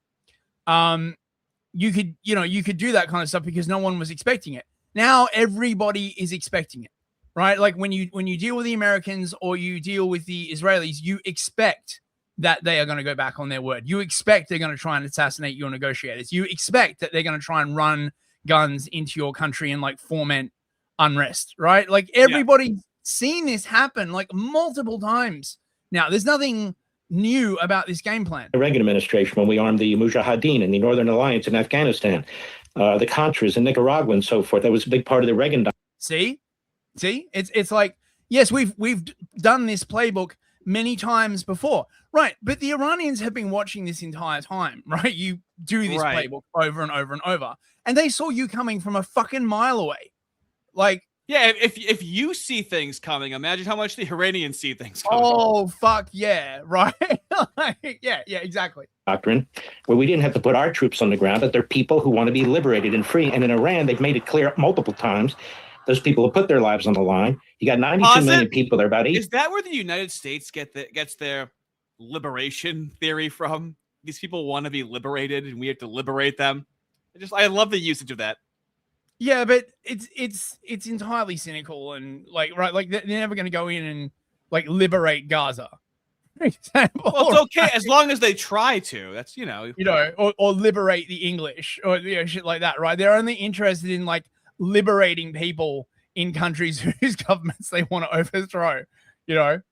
you could do that kind of stuff because no one was expecting it. Now everybody is expecting it, right? Like when you deal with the Americans or you deal with the Israelis, you expect that they are going to go back on their word. You expect they're going to try and assassinate your negotiators. You expect that they're going to try and run guns into your country and like foment unrest, right? Like everybody's seen this happen like multiple times. Now, there's nothing new about this game plan. The Reagan administration, when we armed the Mujahideen and the Northern Alliance in Afghanistan, the Contras in Nicaragua and so forth, that was a big part of the Reagan. See, it's like, yes, we've done this playbook many times before, right? But the Iranians have been watching this entire time, right? You do this playbook over and over and over, and they saw you coming from a fucking mile away. Like, yeah, if you see things coming, imagine how much the Iranians see things coming. Oh, fuck yeah, right? yeah, exactly. Doctrine, where we didn't have to put our troops on the ground, but they're people who want to be liberated and free. And in Iran, they've made it clear multiple times, those people who put their lives on the line. You got 92 million people. They're about 8. Is that where the United States gets their liberation theory from? These people want to be liberated, and we have to liberate them. I love the usage of that. Yeah, but it's entirely cynical and like they're never going to go in and like liberate Gaza. Well, it's okay as long as they try to. That's or liberate the English or shit like that, right? They're only interested in like liberating people in countries whose governments they want to overthrow. 80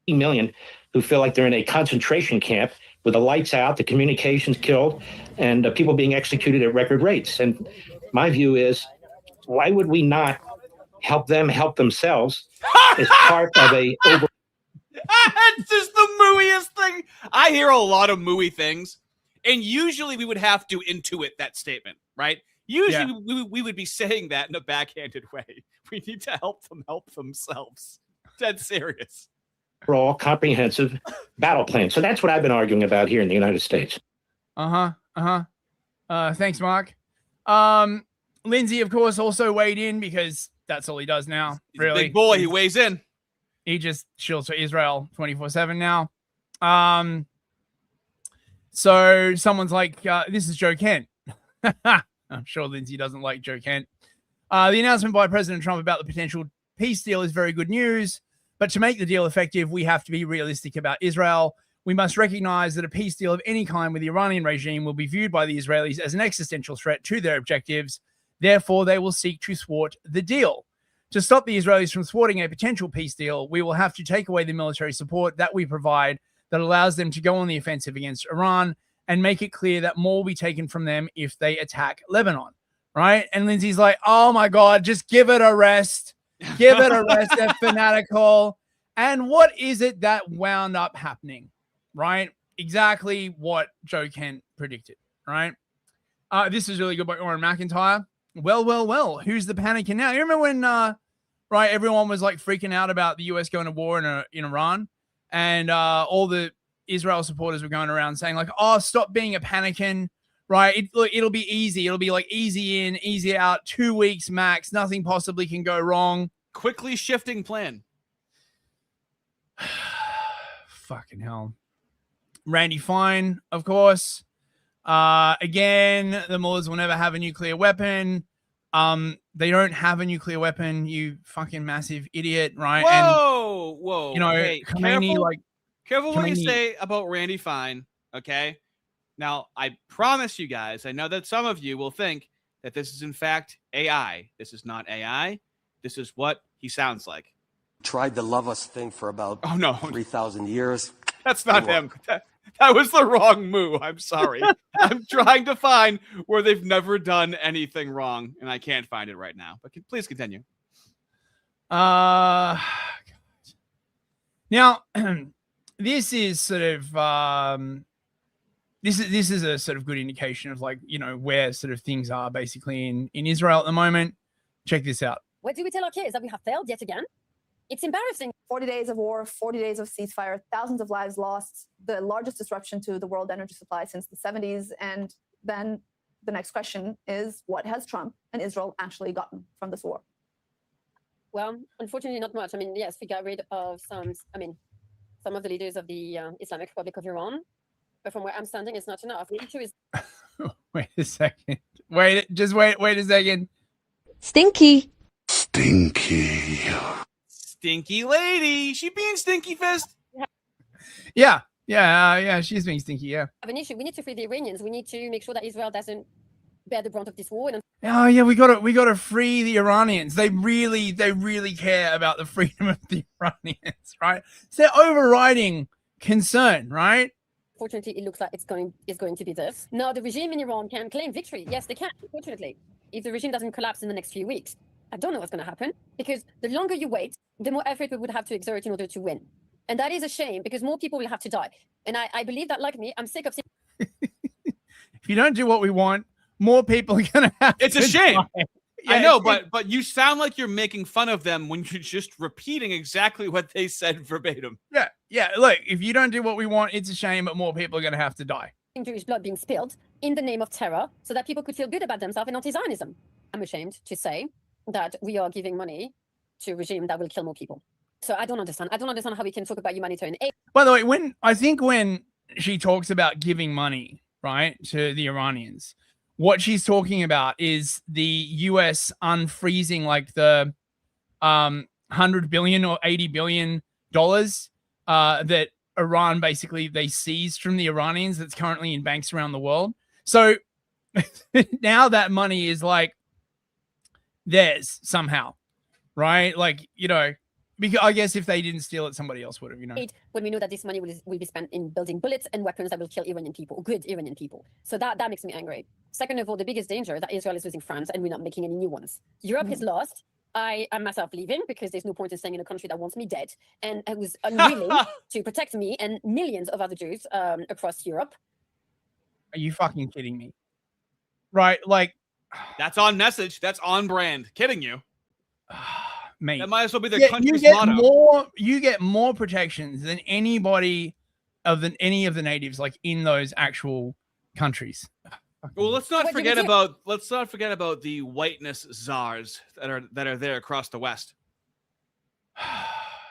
million who feel like they're in a concentration camp with the lights out, the communications killed, and people being executed at record rates. And my view is, why would we not help them help themselves as part of a over? It's just the mooiest thing. I hear a lot of mooey things, and usually we would have to intuit that statement, right? Usually we would be saying that in a backhanded way. We need to help them help themselves. Dead serious. Overall comprehensive battle plan. So that's what I've been arguing about here in the United States. Thanks, Mark. Lindsay, of course, also weighed in because that's all he does now. He's a big boy. He weighs in. He just shields for Israel 24/7 now. So someone's like, this is Joe Kent. I'm sure Lindsay doesn't like Joe Kent. The announcement by President Trump about the potential peace deal is very good news. But to make the deal effective, we have to be realistic about Israel. We must recognize that a peace deal of any kind with the Iranian regime will be viewed by the Israelis as an existential threat to their objectives. Therefore, they will seek to thwart the deal. To stop the Israelis from thwarting a potential peace deal, we will have to take away the military support that we provide that allows them to go on the offensive against Iran and make it clear that more will be taken from them if they attack Lebanon, right? And Lindsay's like, oh my God, just give it a rest. Give it a rest. They're fanatical. And what is it that wound up happening, right? Exactly what Joe Kent predicted, right? This is really good by Oren McIntyre. Well, who's the panicking now? You remember when, right, everyone was like freaking out about the US going to war in Iran, and all the Israel supporters were going around saying like, oh, stop being a panicking, right? It'll be easy. It'll be like easy in, easy out, 2 weeks max. Nothing possibly can go wrong. Quickly shifting plan. Fucking hell. Randy Fine, of course. Again, the mullahs will never have a nuclear weapon. They don't have a nuclear weapon, you fucking massive idiot, right? Whoa. Hey, Khomeini, Careful what you Khamenei- say about Randy Fine, okay? Now, I promise you guys, I know that some of you will think that this is in fact AI. This is not AI. This is what he sounds like. Tried the love us thing for about 3,000 years. That's not him. That was the wrong move. I'm sorry. I'm trying to find where they've never done anything wrong, and I can't find it right now. But please continue. Now, this is sort of this is a sort of good indication of like, you know, where sort of things are basically in Israel at the moment. Check this out. What do we tell our kids? That we have failed yet again? It's embarrassing. 40 days of war, 40 days of ceasefire, thousands of lives lost, the largest disruption to the world energy supply since the 70s. And then the next question is, what has Trump and Israel actually gotten from this war? Well, unfortunately, not much. I mean, yes, we got rid of some of the leaders of the Islamic Republic of Iran. But from where I'm standing, it's not enough. The issue is... Wait a second. Wait a second. Stinky. Stinky lady. She being stinky fist. Yeah, she's being stinky, yeah. Have an issue. We need to free the Iranians. We need to make sure that Israel doesn't bear the brunt of this war. And Oh yeah, we gotta free the Iranians. They really care about the freedom of the Iranians, right? It's their overriding concern, right? Fortunately, it looks like it's going to be this. Now, the regime in Iran can claim victory. Yes, they can, unfortunately. If the regime doesn't collapse in the next few weeks. I don't know what's going to happen, because the longer you wait, the more effort we would have to exert in order to win. And that is a shame, because more people will have to die. And I believe that, like me, I'm sick of seeing... If you don't do what we want, more people are gonna have It's a to shame. die. I Yeah, know, it's- but you sound like you're making fun of them when you're just repeating exactly what they said verbatim. Yeah, look, if you don't do what we want, it's a shame, but more people are gonna have to die. Jewish blood being spilled in the name of terror so that people could feel good about themselves and anti-Zionism. I'm ashamed to say that we are giving money to a regime that will kill more people. So I don't understand. I don't understand how we can talk about humanitarian aid. By the way, when she talks about giving money, right, to the Iranians, what she's talking about is the US unfreezing like the $100 billion or $80 billion that Iran basically they seized from the Iranians that's currently in banks around the world. So now that money is like theirs somehow, right? Like, you know, because I guess if they didn't steal it, somebody else would have, you know. When we know that this money will be spent in building bullets and weapons that will kill Iranian people, good Iranian people. So that makes me angry. Second of all, the biggest danger that Israel is losing France and we're not making any new ones. Europe is lost. I am myself leaving because there's no point in staying in a country that wants me dead and was unwilling to protect me and millions of other Jews across Europe. Are you fucking kidding me? Right, like that's on message. That's on brand. Kidding you, mate. That might as well be their Yeah, country's motto. You get more protections than anybody any of the natives like in those actual countries. Well, let's not What do we forget do? about the whiteness czars that are there across the West.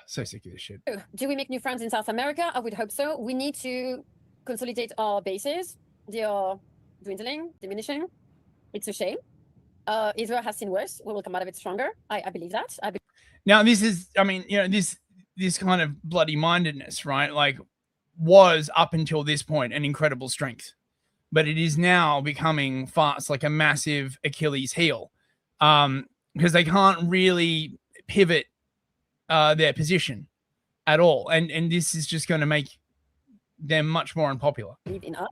So sick of this shit. Do we make new friends in South America? I would hope so. We need to consolidate our bases. They are dwindling, diminishing. It's a shame. Israel has seen worse. We will come out of it stronger. I believe that. Now, this is, I mean, you know, this kind of bloody mindedness, right? Like, was up until this point an incredible strength, but it is now becoming fast, like a massive Achilles heel, because they can't really pivot their position at all, and this is just going to make them much more unpopular. Believe in us.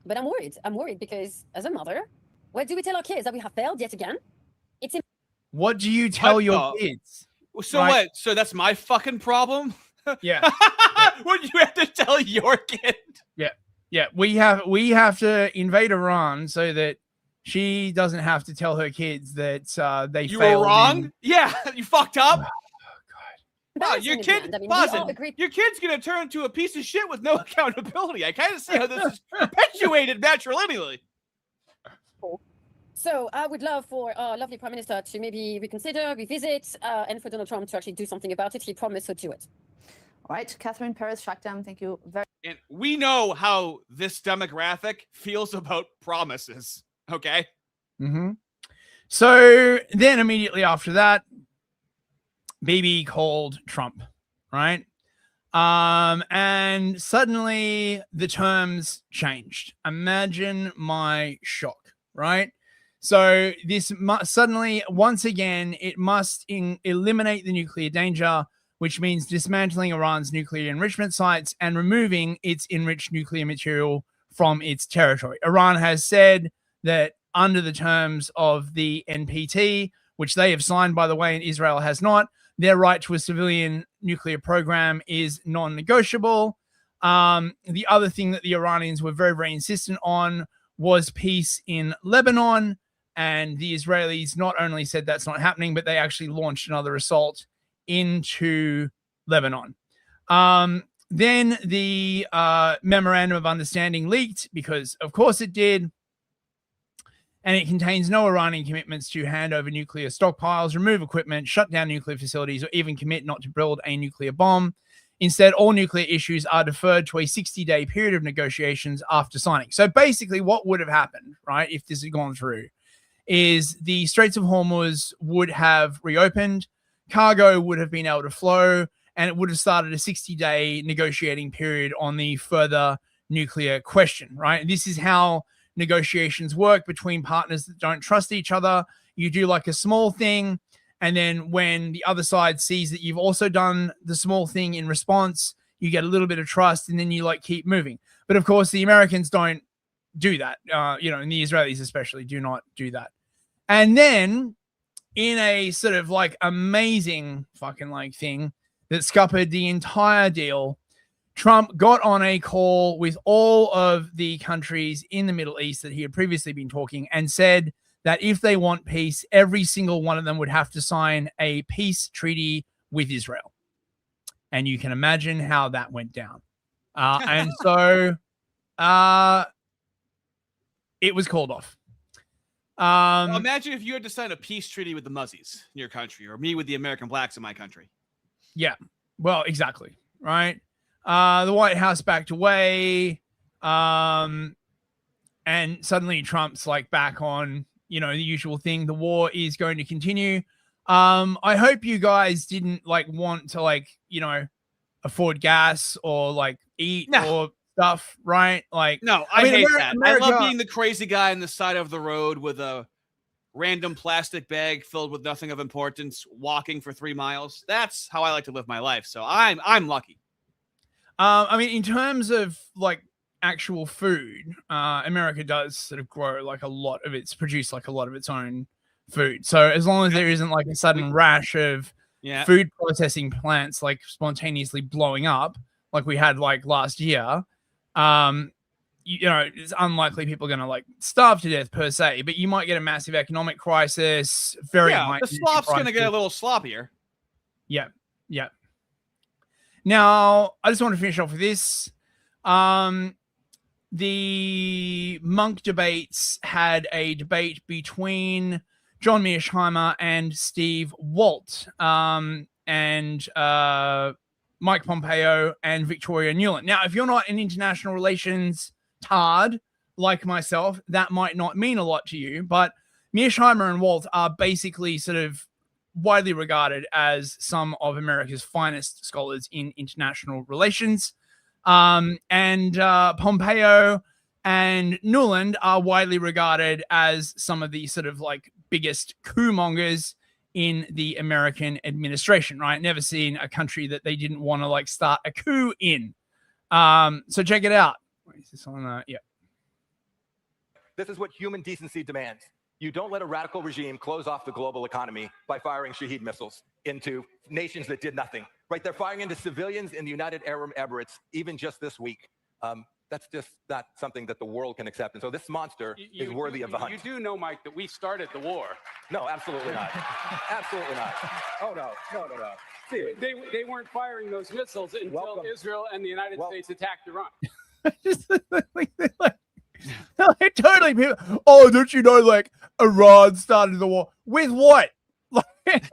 But I'm worried. I'm worried because as a mother, what do we tell our kids? That we have failed yet again? What do you tell your kids? So Right. what? So that's my fucking problem? Yeah. What do you have to tell your kid? Yeah, we have to invade Iran so that she doesn't have to tell her kids that they You failed were wrong? in- Yeah, you fucked up. Wow, Embarrassing your in the kid, end. I mean, we pause all it. agree- Your kid's gonna turn into a piece of shit with no accountability. I kind of see how this is perpetuated matrilineally. So I would love for our lovely Prime Minister to maybe reconsider, revisit, and for Donald Trump to actually do something about it. He promised to do it. All right, Catherine Perez Shackdown, thank you very And we know how this demographic feels about promises. Okay. Mm-hmm. So then immediately after that, Bibi called Trump, right? And suddenly the terms changed. Imagine my shock, right? So this suddenly, once again, it must eliminate the nuclear danger, which means dismantling Iran's nuclear enrichment sites and removing its enriched nuclear material from its territory. Iran has said that under the terms of the NPT, which they have signed, by the way, and Israel has not, their right to a civilian nuclear program is non-negotiable. The other thing that the Iranians were very, very insistent on was peace in Lebanon. And the Israelis not only said that's not happening, but they actually launched another assault into Lebanon. Then the memorandum of understanding leaked because, of course, it did. And it contains no Iranian commitments to hand over nuclear stockpiles, remove equipment, shut down nuclear facilities, or even commit not to build a nuclear bomb. Instead, all nuclear issues are deferred to a 60-day period of negotiations after signing. So basically what would have happened, right, if this had gone through, is the Straits of Hormuz would have reopened, cargo would have been able to flow, and it would have started a 60-day negotiating period on the further nuclear question, right? This is how negotiations work between partners that don't trust each other. You do like a small thing, and then when the other side sees that you've also done the small thing in response, you get a little bit of trust, and then you like keep moving. But of course, the Americans don't do that, and the Israelis especially do not do that. And then in a sort of like amazing fucking like thing that scuppered the entire deal, Trump got on a call with all of the countries in the Middle East that he had previously been talking and said that if they want peace, every single one of them would have to sign a peace treaty with Israel. And you can imagine how that went down. And so it was called off. Well, imagine if you had to sign a peace treaty with the Muzzies in your country, or me with the American blacks in my country. Yeah, well, exactly, right? The White House backed away, and suddenly Trump's like back on, the usual thing. The war is going to continue. I hope you guys didn't like want to afford gas or like eat or stuff, right? Like, no, I hate that. I love being the crazy guy on the side of the road with a random plastic bag filled with nothing of importance, walking for 3 miles. That's how I like to live my life. So I'm lucky. I mean, in terms of like actual food, America does sort of grow like a lot of produce like a lot of its own food. So as long as there isn't like a sudden rash of food processing plants like spontaneously blowing up, like we had like last year, it's unlikely people are going to like starve to death per se, but you might get a massive economic crisis. The slop's going to get a little sloppier. Yeah. Now, I just want to finish off with this. The Monk debates had a debate between John Mearsheimer and Steve Walt, and Mike Pompeo and Victoria Nuland. Now, if you're not an international relations tard like myself, that might not mean a lot to you, but Mearsheimer and Walt are basically sort of widely regarded as some of America's finest scholars in international relations. And Pompeo and Nuland are widely regarded as some of the sort of like biggest coup mongers in the American administration, right? Never seen a country that they didn't want to like start a coup in. So check it out. Is this on? Yeah. This is what human decency demands. You don't let a radical regime close off the global economy by firing Shahed missiles into nations that did nothing, right? They're firing into civilians in the United Arab Emirates, even just this week. That's just not something that the world can accept. And so this monster is worthy of the hunt. You do know, Mike, that we started the war. No, absolutely not. Absolutely not. Oh, no. See, they weren't firing those missiles until Israel and the United States attacked Iran. Like, totally people. Oh, don't you know, like, Iran started the war with what? Like,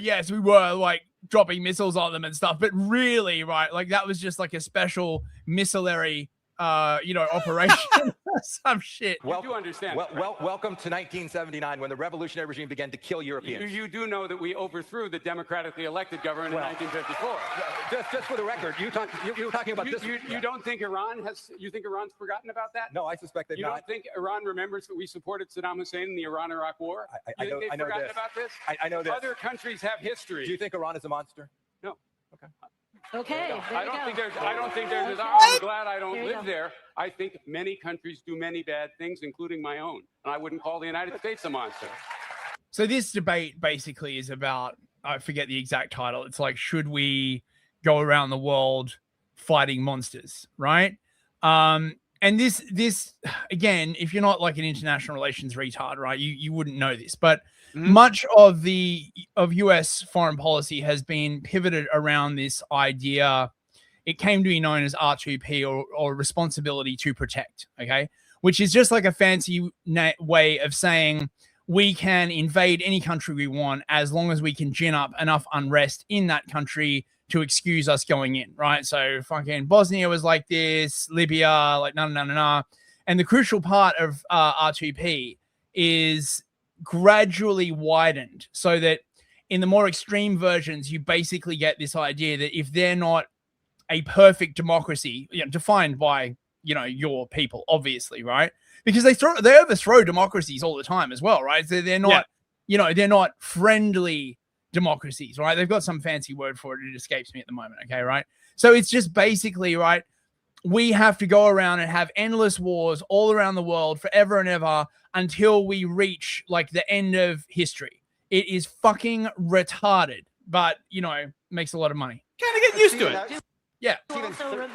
yes, we were like dropping missiles on them and stuff, but really, right, like that was just like a special missile operation. Some shit. You do understand. Welcome to 1979, when the revolutionary regime began to kill Europeans. You do know that we overthrew the democratically elected government in 1954. Just for the record, you were talking about this. You don't think Iran has? You think Iran's forgotten about that? No, I suspect they've You not. don't think Iran remembers that we supported Saddam Hussein in the Iran-Iraq War? I know forgotten this. about this. I know this. Other countries have history. Do you think Iran is a monster? No. Okay. Okay. I don't think there's. Oh, I'm glad I don't live there. I think many countries do many bad things, including my own, and I wouldn't call the United States a monster. So this debate basically is about, I forget the exact title. It's like, should we go around the world fighting monsters, right? And this again, if you're not like an international relations retard, right, you wouldn't know this, but much of US foreign policy has been pivoted around this idea. It came to be known as R2P, or responsibility to protect, okay? Which is just like a fancy way of saying we can invade any country we want as long as we can gin up enough unrest in that country to excuse us going in, right? So fucking Bosnia was like this, Libya, like no. And the crucial part of R2P is gradually widened so that in the more extreme versions, you basically get this idea that if they're not a perfect democracy, defined by, your people, obviously, right? Because they overthrow democracies all the time as well, right? So they're not, they're not friendly democracies, right? They've got some fancy word for it. It escapes me at the moment. Okay, right? So it's just basically, right, we have to go around and have endless wars all around the world forever and ever until we reach like the end of history. It is fucking retarded, but makes a lot of money. Kind of get used to it. Yeah.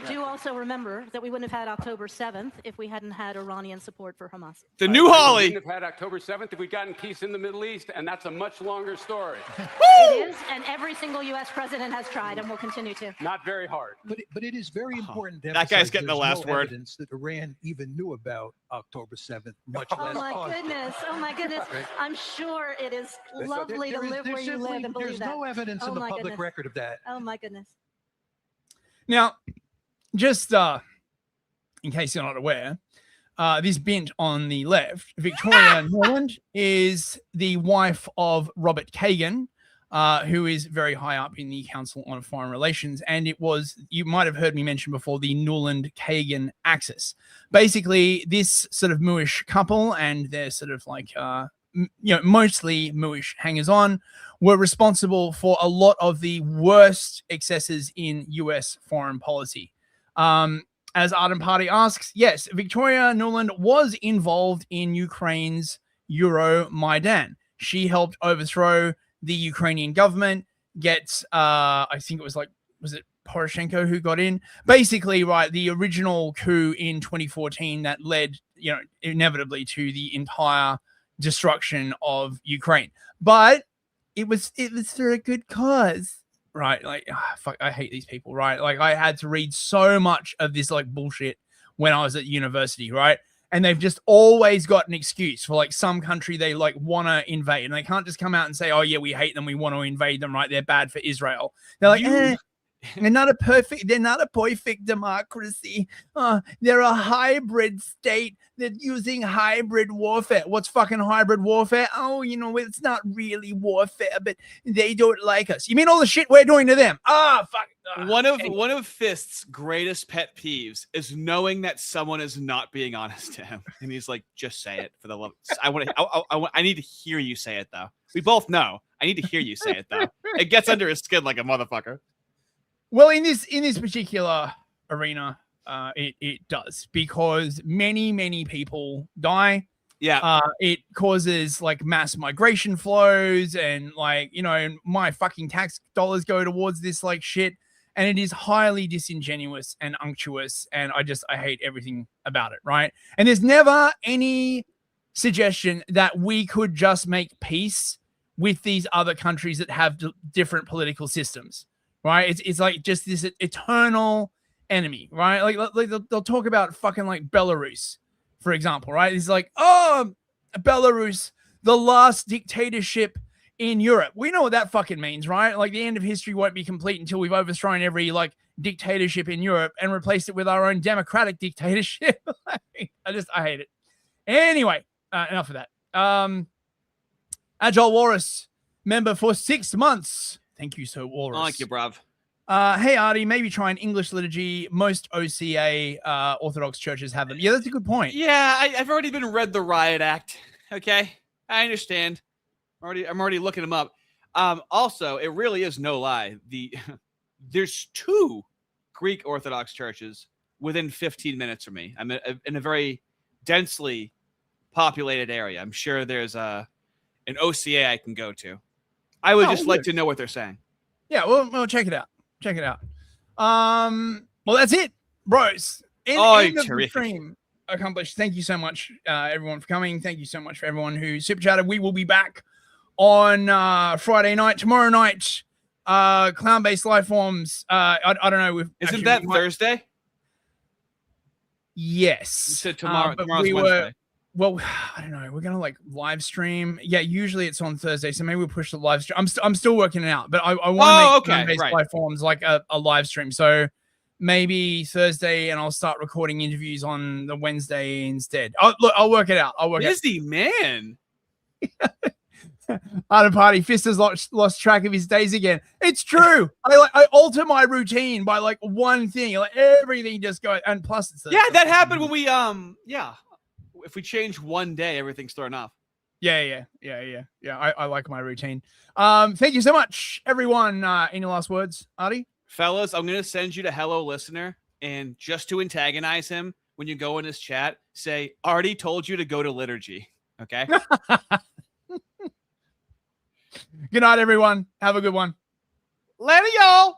Do also remember that we wouldn't have had October 7th if we hadn't had Iranian support for Hamas. The new Holly. We wouldn't have had October 7th if we'd gotten peace in the Middle East, and that's a much longer story. It is, and every single U.S. president has tried and will continue to. Not very hard. But it is very important to that guy's getting the last word. Evidence that Iran even knew about October 7th, much less. Oh my goodness. I'm sure it is lovely to live where you live and believe there's that. no evidence in the public record of that. Oh my goodness. Now, just in case you're not aware, this bint on the left, Victoria Nuland, is the wife of Robert Kagan, who is very high up in the Council on Foreign Relations. And it was, you might have heard me mention before, the Nuland-Kagan axis. Basically, this sort of mooish couple and their sort of like, mostly mooish hangers-on were responsible for a lot of the worst excesses in US foreign policy. As Arden Party asks, yes, Victoria Nuland was involved in Ukraine's Euromaidan. She helped overthrow the Ukrainian government, get, I think it was it Poroshenko who got in? Basically, right, the original coup in 2014 that led, inevitably to the entire destruction of Ukraine. But it was for a good cause, right? Like, fuck, I hate these people, right? Like, I had to read so much of this like bullshit when I was at university, right? And they've just always got an excuse for like some country they like want to invade, and they can't just come out and say, "Oh yeah, we hate them, we want to invade them," right? They're bad for Israel. They're like, they're not a perfect democracy. They're a hybrid state. They're using hybrid warfare. What's fucking hybrid warfare? Oh, it's not really warfare, but they don't like us. You mean all the shit we're doing to them? Fuck. One of Fist's greatest pet peeves is knowing that someone is not being honest to him, and he's like, "Just say it for the love." I need to hear you say it though. We both know. I need to hear you say it though. It gets under his skin like a motherfucker. Well, in this particular arena, it does, because many people die. Yeah. It causes like mass migration flows, and like, my fucking tax dollars go towards this like shit, and it is highly disingenuous and unctuous, and I hate everything about it, right? And there's never any suggestion that we could just make peace with these other countries that have different political systems. Right, it's like just this eternal enemy, right? Like they'll talk about fucking like Belarus, for example, right? It's like, oh, Belarus, the last dictatorship in Europe. We know what that fucking means, right? Like the end of history won't be complete until we've overthrown every like dictatorship in Europe and replaced it with our own democratic dictatorship. I hate it. Anyway, enough of that. Agile Walrus member for 6 months. Thank you, so Walrus. Thank you, bruv. Hey, Ardy, maybe try an English liturgy. Most OCA Orthodox churches have them. Yeah, that's a good point. Yeah, I've already been read the Riot Act. Okay, I understand. I'm already looking them up. Also, it really is no lie. There's 2 Greek Orthodox churches within 15 minutes from me. I'm in a very densely populated area. I'm sure there's an OCA I can go to. I would just like to know what they're saying. Yeah, we'll check it out. Check it out. Well, that's it, bros. End of the stream accomplished. Thank you so much, everyone, for coming. Thank you so much for everyone who super chatted. We will be back on Friday night, tomorrow night. Clown-based life forms. I don't know. Isn't that Thursday? Yes. You said tomorrow. But Tomorrow's Wednesday. Well, I don't know. We're gonna like live stream. Yeah, usually it's on Thursday, so maybe we'll push the live stream. I'm still working it out, but I want to make clown-based life forms like a live stream. So maybe Thursday, and I'll start recording interviews on the Wednesday instead. I'll work it out. Busy man. At a party, Fist has lost track of his days again. It's true. I alter my routine by like one thing. Like everything just goes, and plus it's that happened when we if we change one day, everything's thrown off. Yeah. I like my routine. Thank you so much, everyone. Any last words, Ardy? Fellas, I'm gonna send you to Hello Listener, and just to antagonize him, when you go in his chat, say Ardy told you to go to liturgy. Okay. Good night, everyone. Have a good one. Later, y'all.